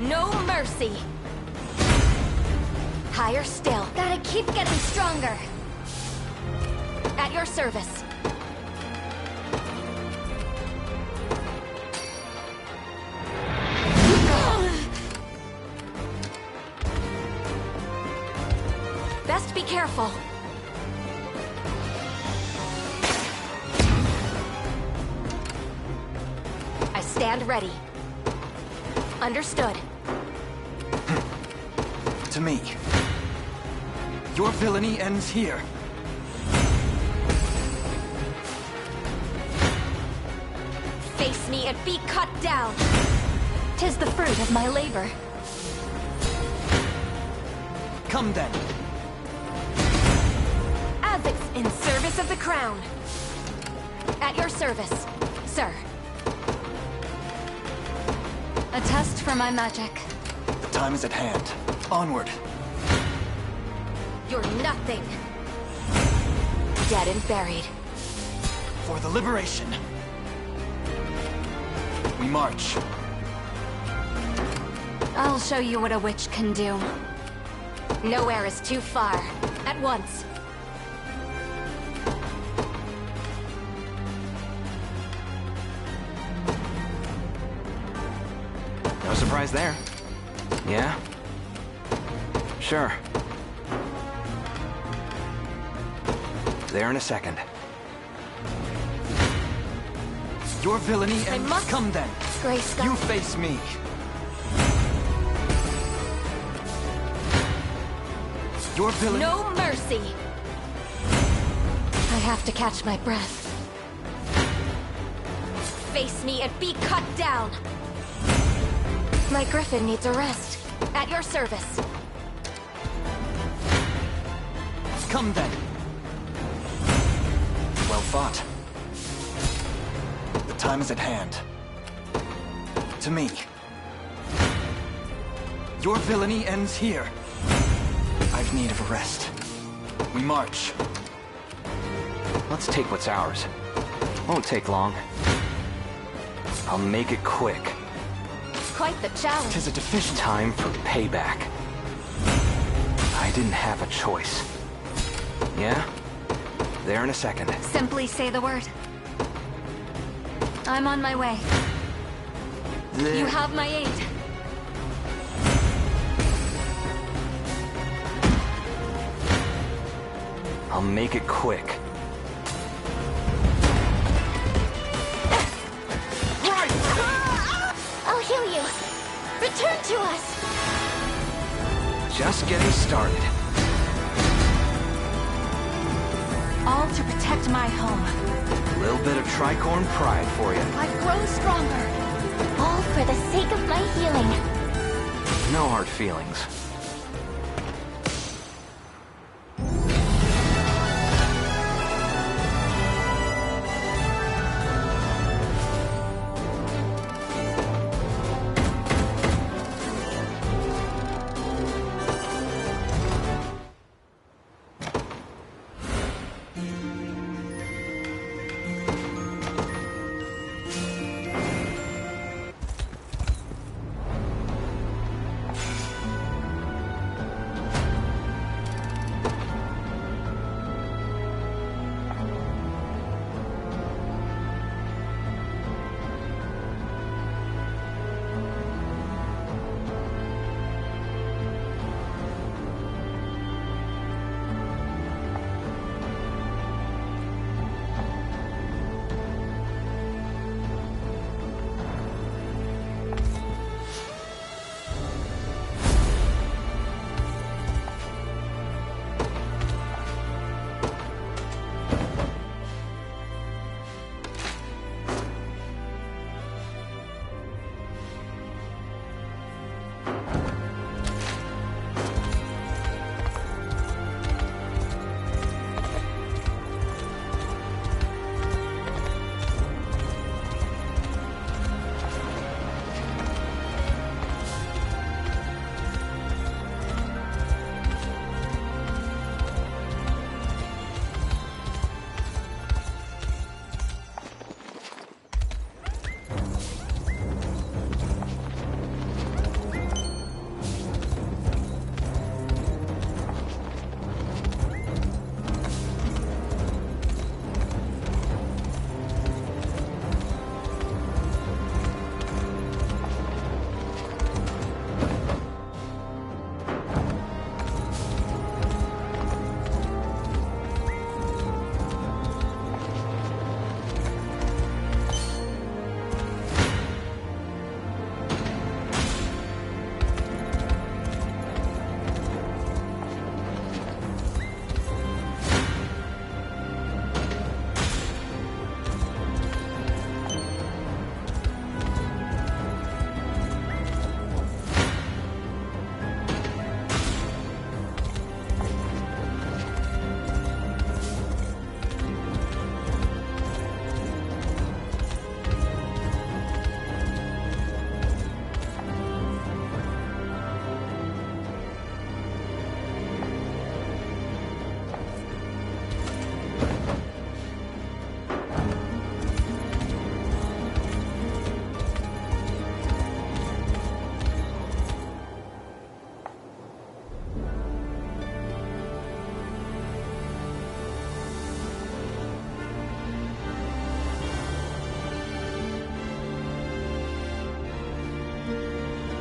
No mercy. Higher still. Gotta keep getting stronger. At your service. Best be careful. I stand ready. Understood. To me. Your villainy ends here. Face me and be cut down. 'Tis the fruit of my labor. Come then. Azix in service of the crown. At your service, sir. A test for my magic. The time is at hand. Onward. You're nothing. Dead and buried. For the liberation. We march. I'll show you what a witch can do. Nowhere is too far. At once. No surprise there. Yeah? Sure. There in a second. Your villainy ends. Come then. Grayskull. You face me. Your villainy. No mercy. I have to catch my breath. Face me and be cut down. My griffin needs a rest. At your service. Come then. Well fought. The time is at hand. To me. Your villainy ends here. I've need of a rest. We march. Let's take what's ours. Won't take long. I'll make it quick. Quite the challenge. 'Tis a deficient time for payback. I didn't have a choice. Yeah? There in a second. Simply say the word. I'm on my way. You have my aid. I'll make it quick. I'll heal you. Return to us. Just getting started. All to protect my home. A little bit of Tricorn pride for you. I've grown stronger. All for the sake of my healing. No hard feelings.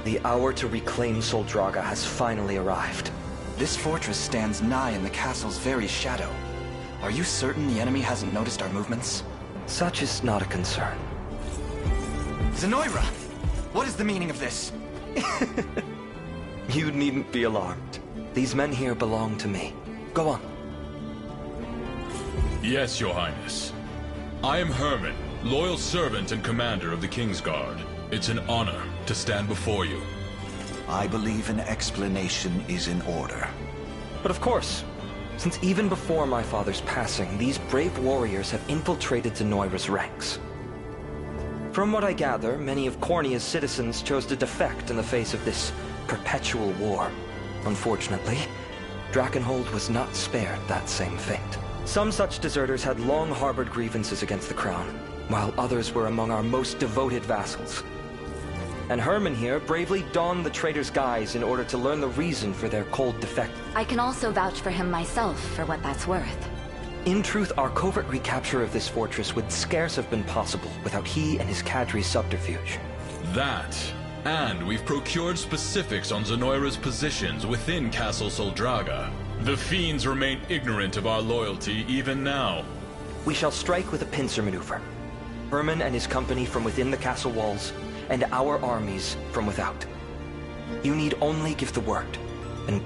The hour to reclaim Soldraga has finally arrived. This fortress stands nigh in the castle's very shadow. Are you certain the enemy hasn't noticed our movements? Such is not a concern. Zenoira! What is the meaning of this? You needn't be alarmed. These men here belong to me. Go on. Yes, Your Highness. I am Herman, loyal servant and commander of the Kingsguard. It's an honor to stand before you. I believe an explanation is in order. But of course, since even before my father's passing, these brave warriors have infiltrated Zenoira's ranks. From what I gather, many of Cornea's citizens chose to defect in the face of this perpetual war. Unfortunately, Drakenhold was not spared that same fate. Some such deserters had long harbored grievances against the crown, while others were among our most devoted vassals. And Herman here bravely donned the traitor's guise in order to learn the reason for their cold defect. I can also vouch for him myself, for what that's worth. In truth, our covert recapture of this fortress would scarce have been possible without he and his cadre's subterfuge. That, and we've procured specifics on Zenoira's positions within Castle Soldraga. The fiends remain ignorant of our loyalty even now. We shall strike with a pincer maneuver. Herman and his company from within the castle walls, and our armies from without. You need only give the word, and...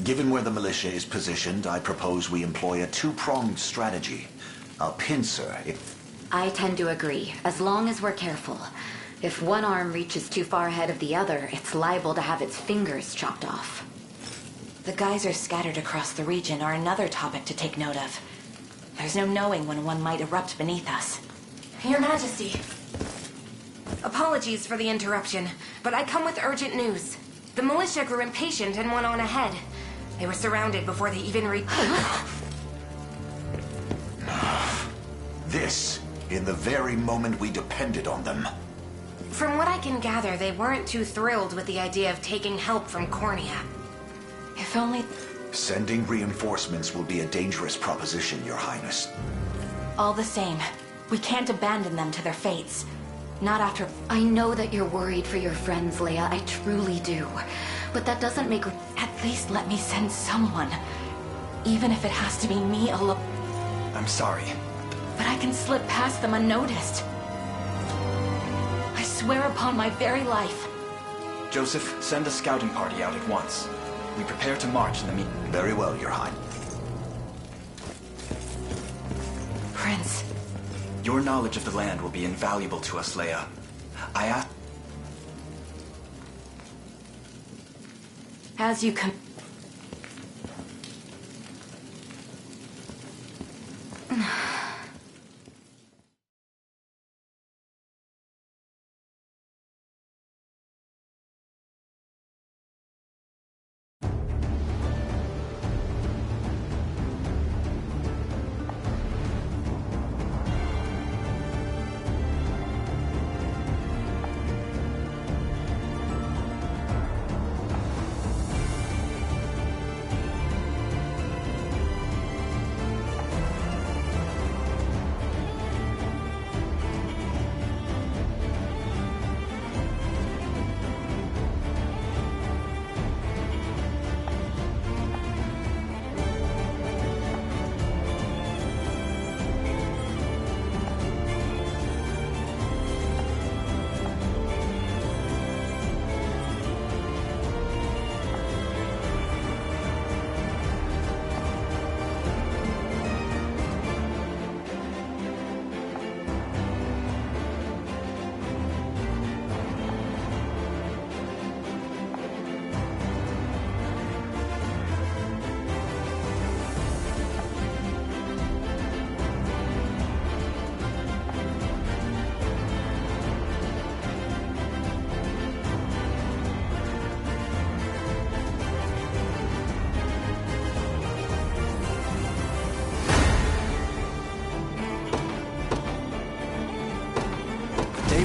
Given where the militia is positioned, I propose we employ a two-pronged strategy. A pincer, I tend to agree, as long as we're careful. If one arm reaches too far ahead of the other, it's liable to have its fingers chopped off. The geysers scattered across the region are another topic to take note of. There's no knowing when one might erupt beneath us. Your Majesty. Apologies for the interruption, but I come with urgent news. The militia grew impatient and went on ahead. They were surrounded before they even reached... This, in the very moment we depended on them. From what I can gather, they weren't too thrilled with the idea of taking help from Cornea. If only... Sending reinforcements will be a dangerous proposition, Your Highness. All the same, we can't abandon them to their fates. Not after... I know that you're worried for your friends, Leia. I truly do. But that doesn't make... At least let me send someone. Even if it has to be me alone. I'm sorry. But I can slip past them unnoticed. I swear upon my very life. Joseph, send a scouting party out at once. We prepare to march in the meeting. Very well, Your Highness. Prince. Your knowledge of the land will be invaluable to us, Leia. I ask... As you come...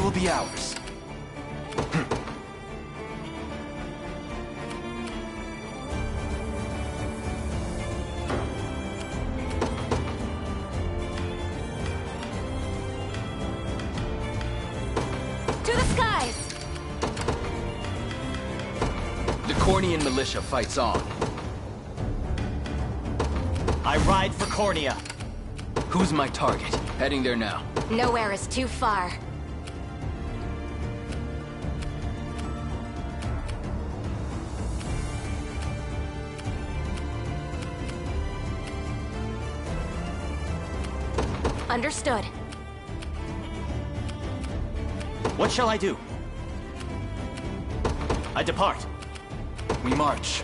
Will be ours. To the skies! The Cornean militia fights on. I ride for Cornea. Who's my target? Heading there now. Nowhere is too far. Understood. What shall I do? I depart. We march.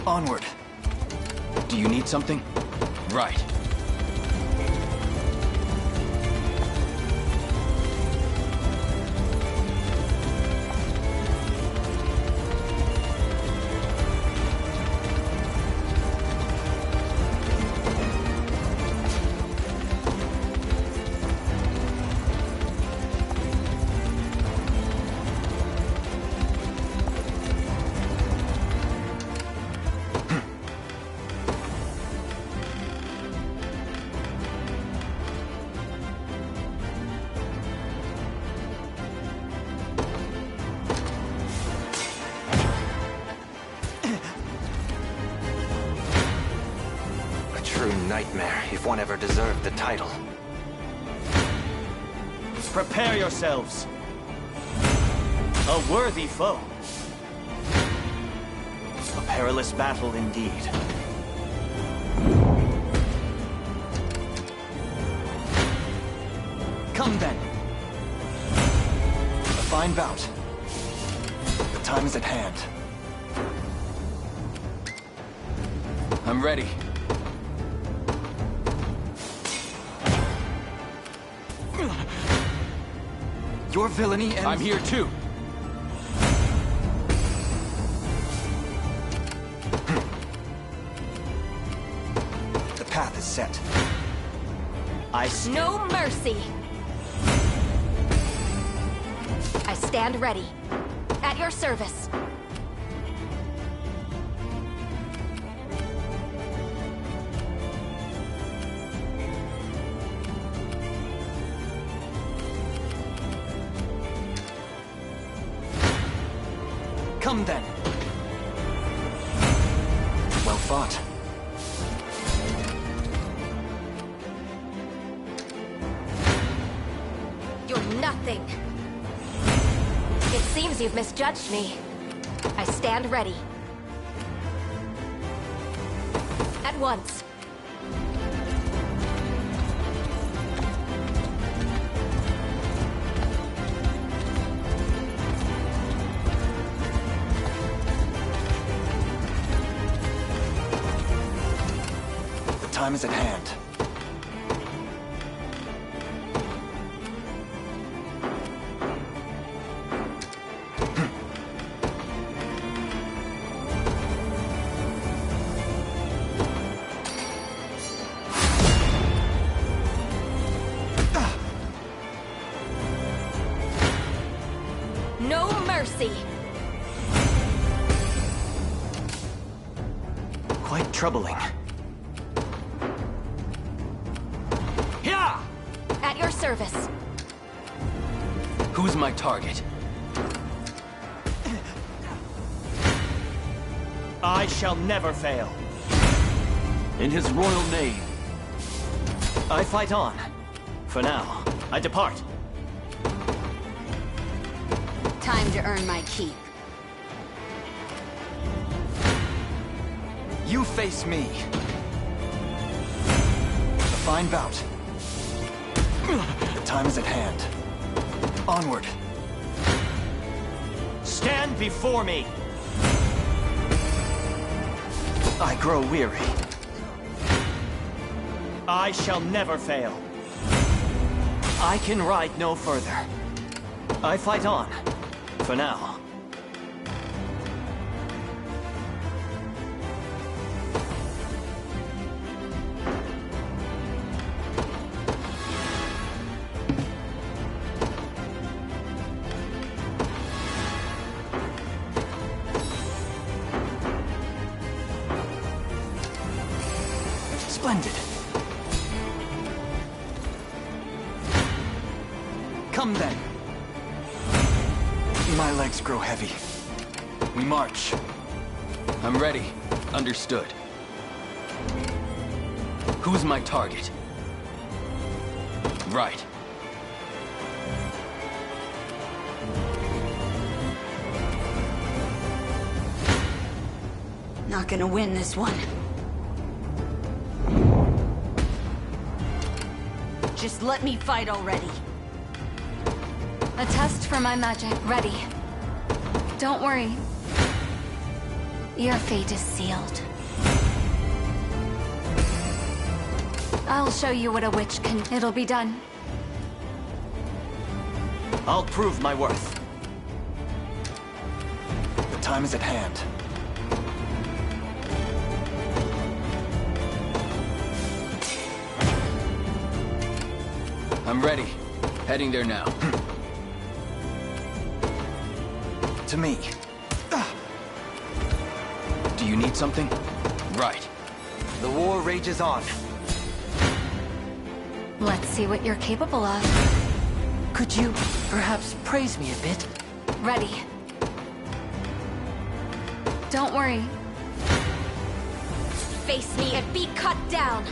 Onward. Do you need something? Right. Nightmare, if one ever deserved the title. Prepare yourselves. A worthy foe. A perilous battle indeed. Come then. A fine bout. The time is at hand. I'm ready. Your villainy ends... I'm here too. The path is set. No mercy! I stand ready. At your service. Come then. Well fought. You're nothing. It seems you've misjudged me. I stand ready. At once. The time is at hand. No mercy! Quite troubling. Yeah! At your service. Who's my target? I shall never fail. In his royal name. I fight on. For now, I depart. Time to earn my keep. You face me. A fine bout. The time is at hand. Onward. Stand before me! I grow weary. I shall never fail. I can ride no further. I fight on. For now. Splendid. Come then. My legs grow heavy. We march. I'm ready. Understood. Who's my target? Right. Not gonna win this one. Just let me fight already. A test for my magic. Ready. Don't worry. Your fate is sealed. I'll show you what a witch can... It'll be done. I'll prove my worth. The time is at hand. I'm ready. Heading there now. To me. Do you need something? Right. The war rages on. Let's see what you're capable of. Could you perhaps praise me a bit? Ready. Don't worry. Face me and be cut down.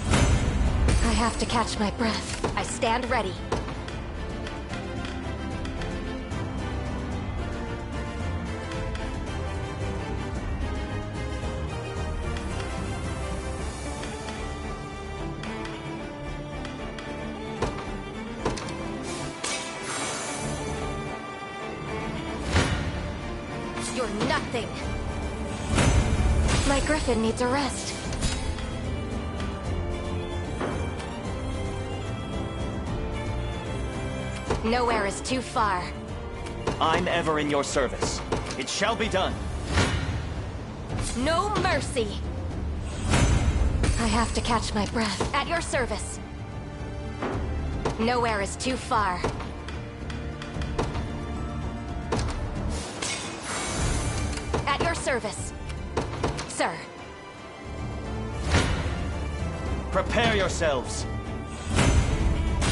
I have to catch my breath. I stand ready. You're nothing. My griffin needs a rest. Nowhere is too far. I'm ever in your service. It shall be done. No mercy. I have to catch my breath. At your service. Nowhere is too far. At your service. Sir. Prepare yourselves.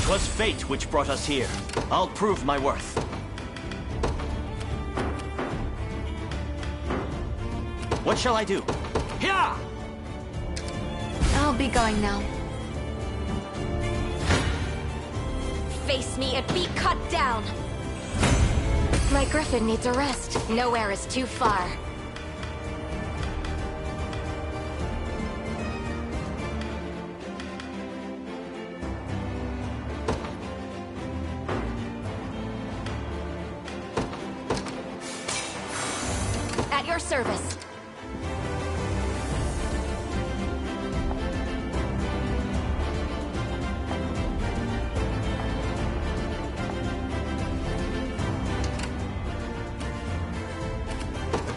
'Twas fate which brought us here. I'll prove my worth. What shall I do? Here! I'll be going now. Face me and be cut down. My griffin needs a rest. Nowhere is too far. At your service.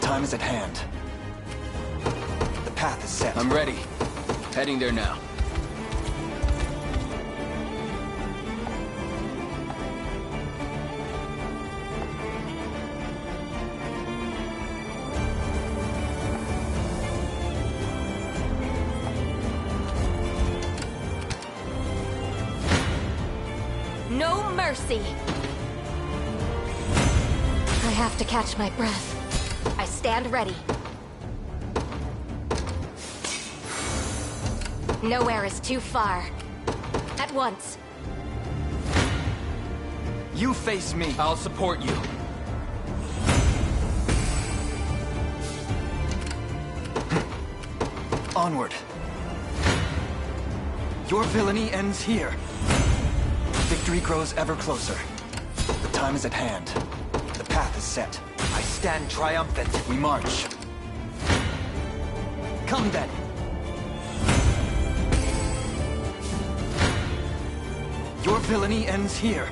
Time is at hand. The path is set. I'm ready. Heading there now. No mercy. I have to catch my breath. I stand ready. Nowhere is too far. At once. You face me. I'll support you. Onward. Your villainy ends here. Victory grows ever closer. The time is at hand. The path is set. I stand triumphant. We march. Come then. Your villainy ends here.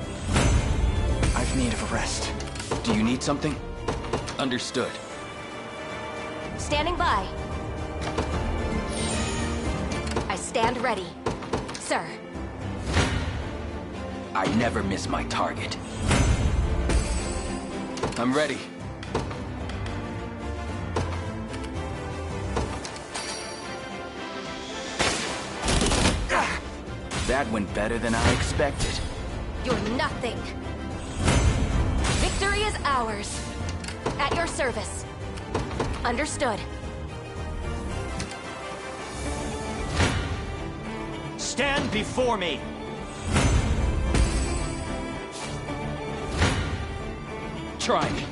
I've need of a rest. Do you need something? Understood. Standing by. I stand ready. Sir. I never miss my target. I'm ready. That went better than I expected. You're nothing. Victory is ours. At your service. Understood. Stand before me! Try me.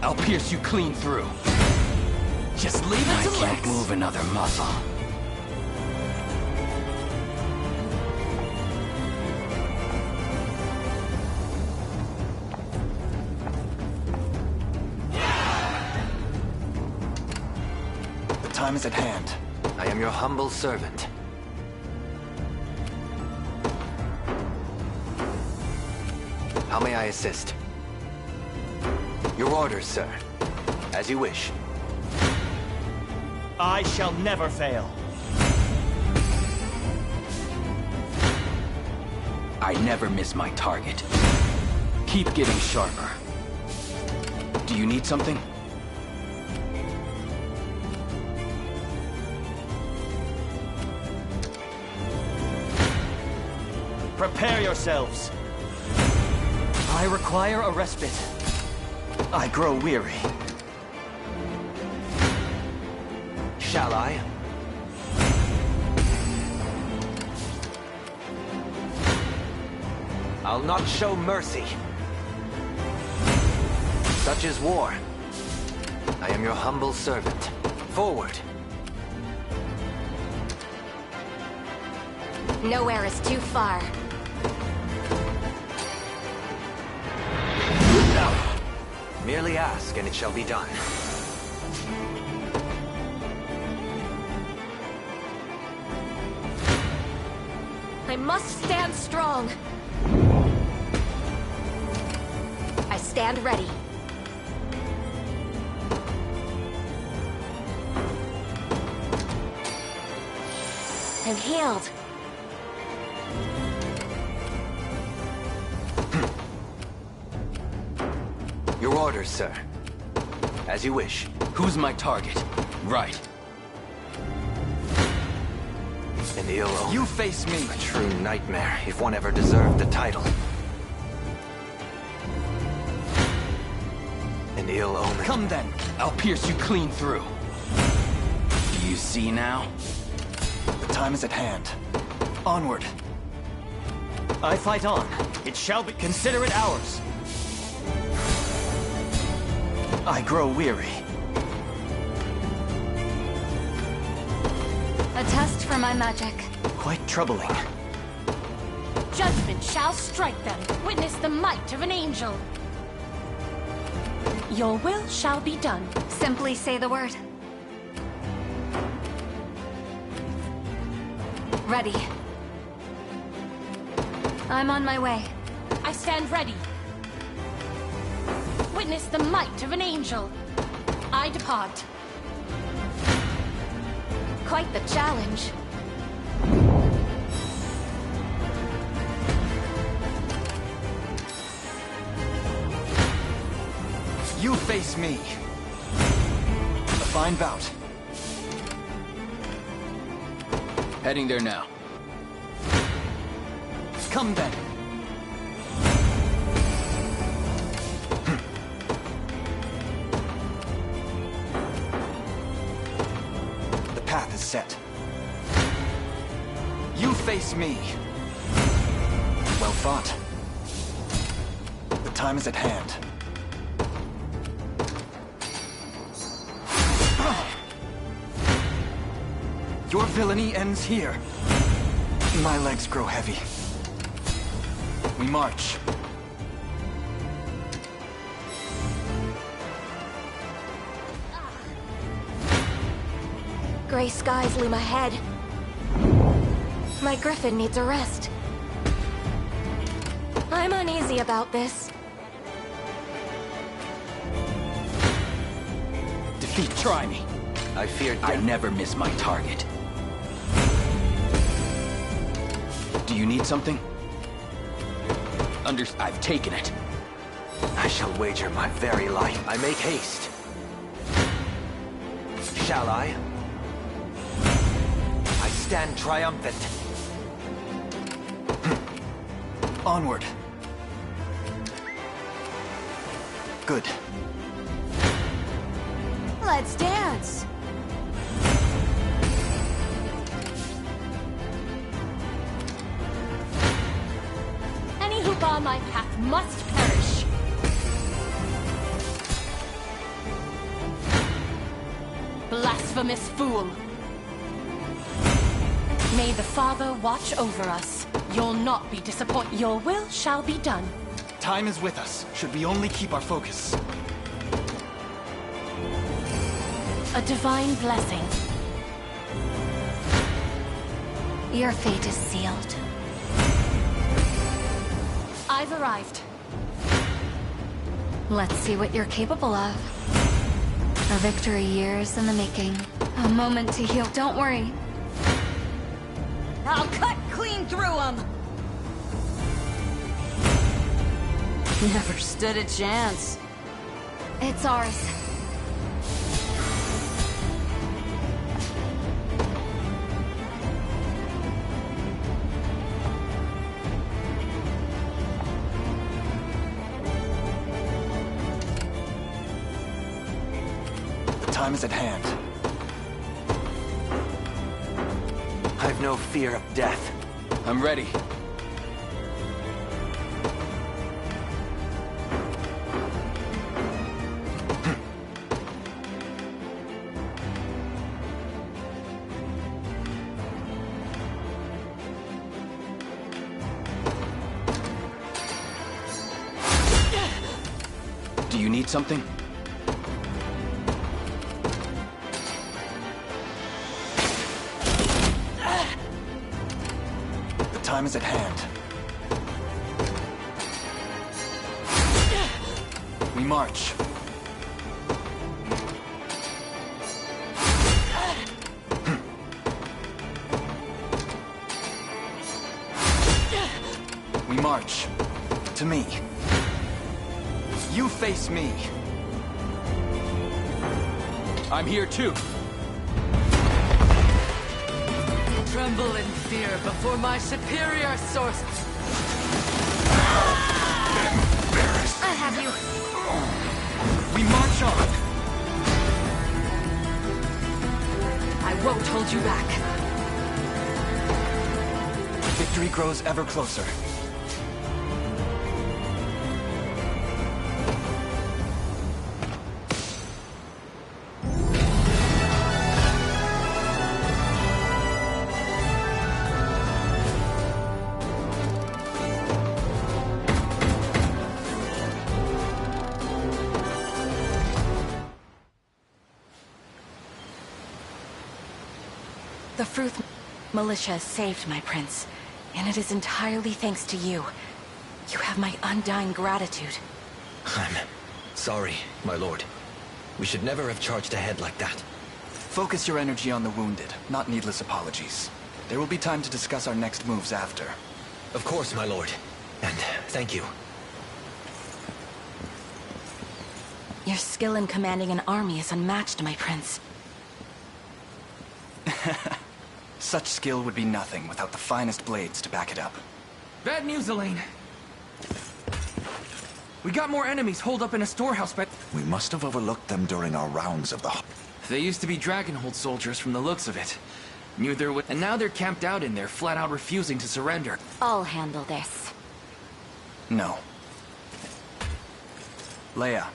I'll pierce you clean through. Just leave it to Lex. I can't move another muscle. The time is at hand. I am your humble servant. How may I assist? Your orders, sir. As you wish. I shall never fail. I never miss my target. Keep getting sharper. Do you need something? Prepare yourselves. I require a respite. I grow weary. Shall I? I'll not show mercy. Such is war. I am your humble servant. Forward. Nowhere is too far. Merely ask, and it shall be done. I must stand strong. I stand ready. I'm healed. Your orders, sir. As you wish. Who's my target? Right. An ill omen. You face me! A true nightmare, if one ever deserved the title. An ill omen. Come then! I'll pierce you clean through. Do you see now? The time is at hand. Onward. I fight on. It shall be. Consider it ours. I grow weary. A test for my magic. Quite troubling. Judgment shall strike them. Witness the might of an angel. Your will shall be done. Simply say the word. Ready. I'm on my way. I stand ready. Witness the might of an angel. I depart. Quite the challenge. You face me. A fine bout. Heading there now. Come then. The path is set. You face me. Well fought. The time is at hand. Your villainy ends here. My legs grow heavy. We march. Gray skies loom ahead. My griffin needs a rest. I'm uneasy about this. Defeat, try me. I feared I never miss my target. Do you need something? I've taken it. I shall wager my very life. I make haste. Shall I? I stand triumphant. Onward. Good. Let's dance. Any who bar my path must perish. Blasphemous fool. May the Father watch over us. You'll not be disappointed. Your will shall be done. Time is with us, should we only keep our focus. A divine blessing. Your fate is sealed. I've arrived. Let's see what you're capable of. A victory years in the making. A moment to heal. Don't worry. I'll cut clean through them. Never stood a chance. It's ours. The time is at hand. I've no fear of death. I'm ready. Need something? The time is at hand. We march. We march. To me. You face me. I'm here too. Tremble in fear before my superior source. I have you. We march on. I won't hold you back. Victory grows ever closer. The Fruth militia has saved my prince, and it is entirely thanks to you. You have my undying gratitude. I'm sorry, my lord. We should never have charged ahead like that. Focus your energy on the wounded, not needless apologies. There will be time to discuss our next moves after. Of course, my lord. And thank you. Your skill in commanding an army is unmatched, my prince. Such skill would be nothing without the finest blades to back it up. Bad news, Elaine. We got more enemies holed up in a storehouse, but... We must have overlooked them during our rounds of the... They used to be Dragonhold soldiers from the looks of it. Knew there would... And now they're camped out in there, flat out refusing to surrender. I'll handle this. No. Leia.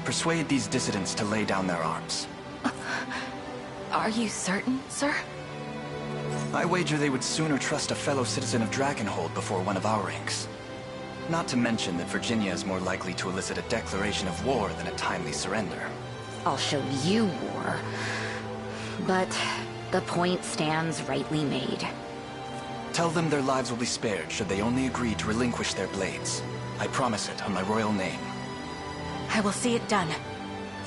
Persuade these dissidents to lay down their arms. Are you certain, sir? I wager they would sooner trust a fellow citizen of Dragonhold before one of our ranks. Not to mention that Virginia is more likely to elicit a declaration of war than a timely surrender. I'll show you war. But the point stands rightly made. Tell them their lives will be spared should they only agree to relinquish their blades. I promise it on my royal name. I will see it done.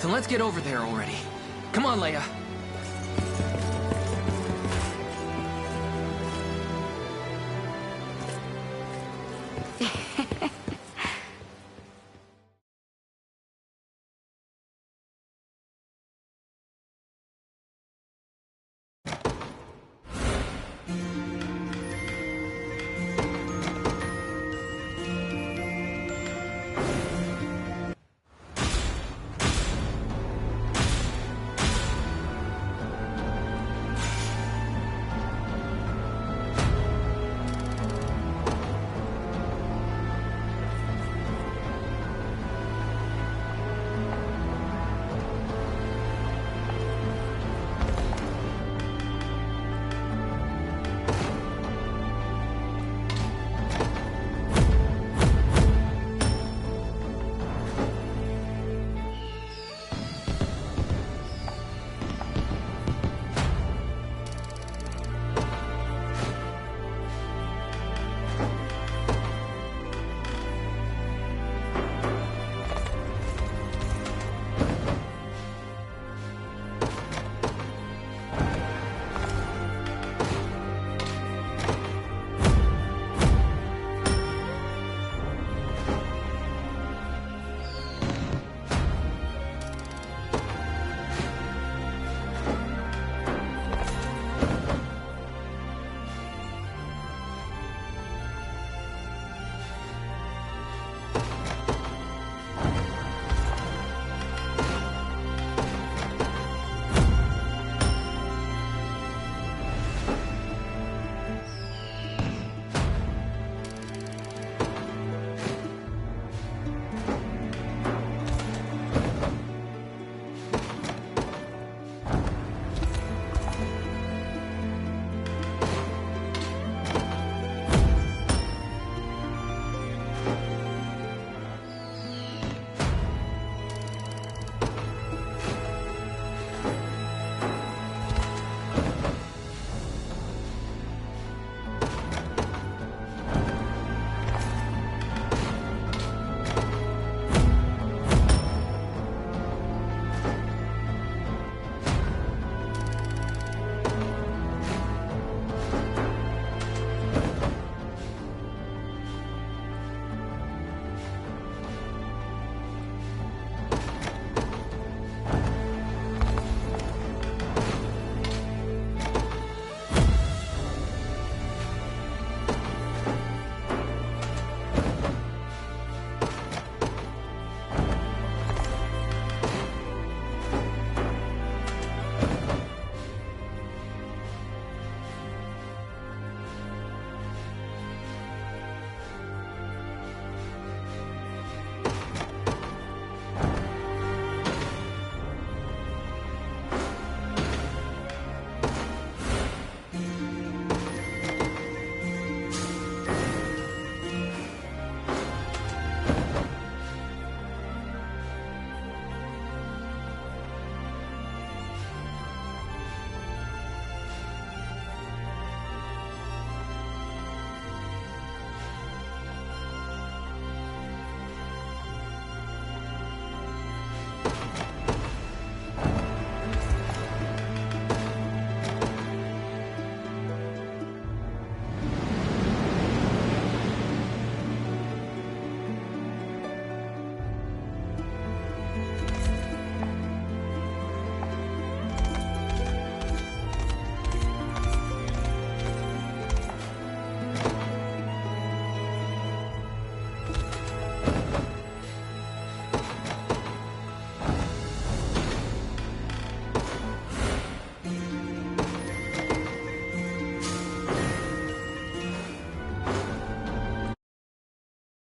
Then let's get over there already. Come on, Leia.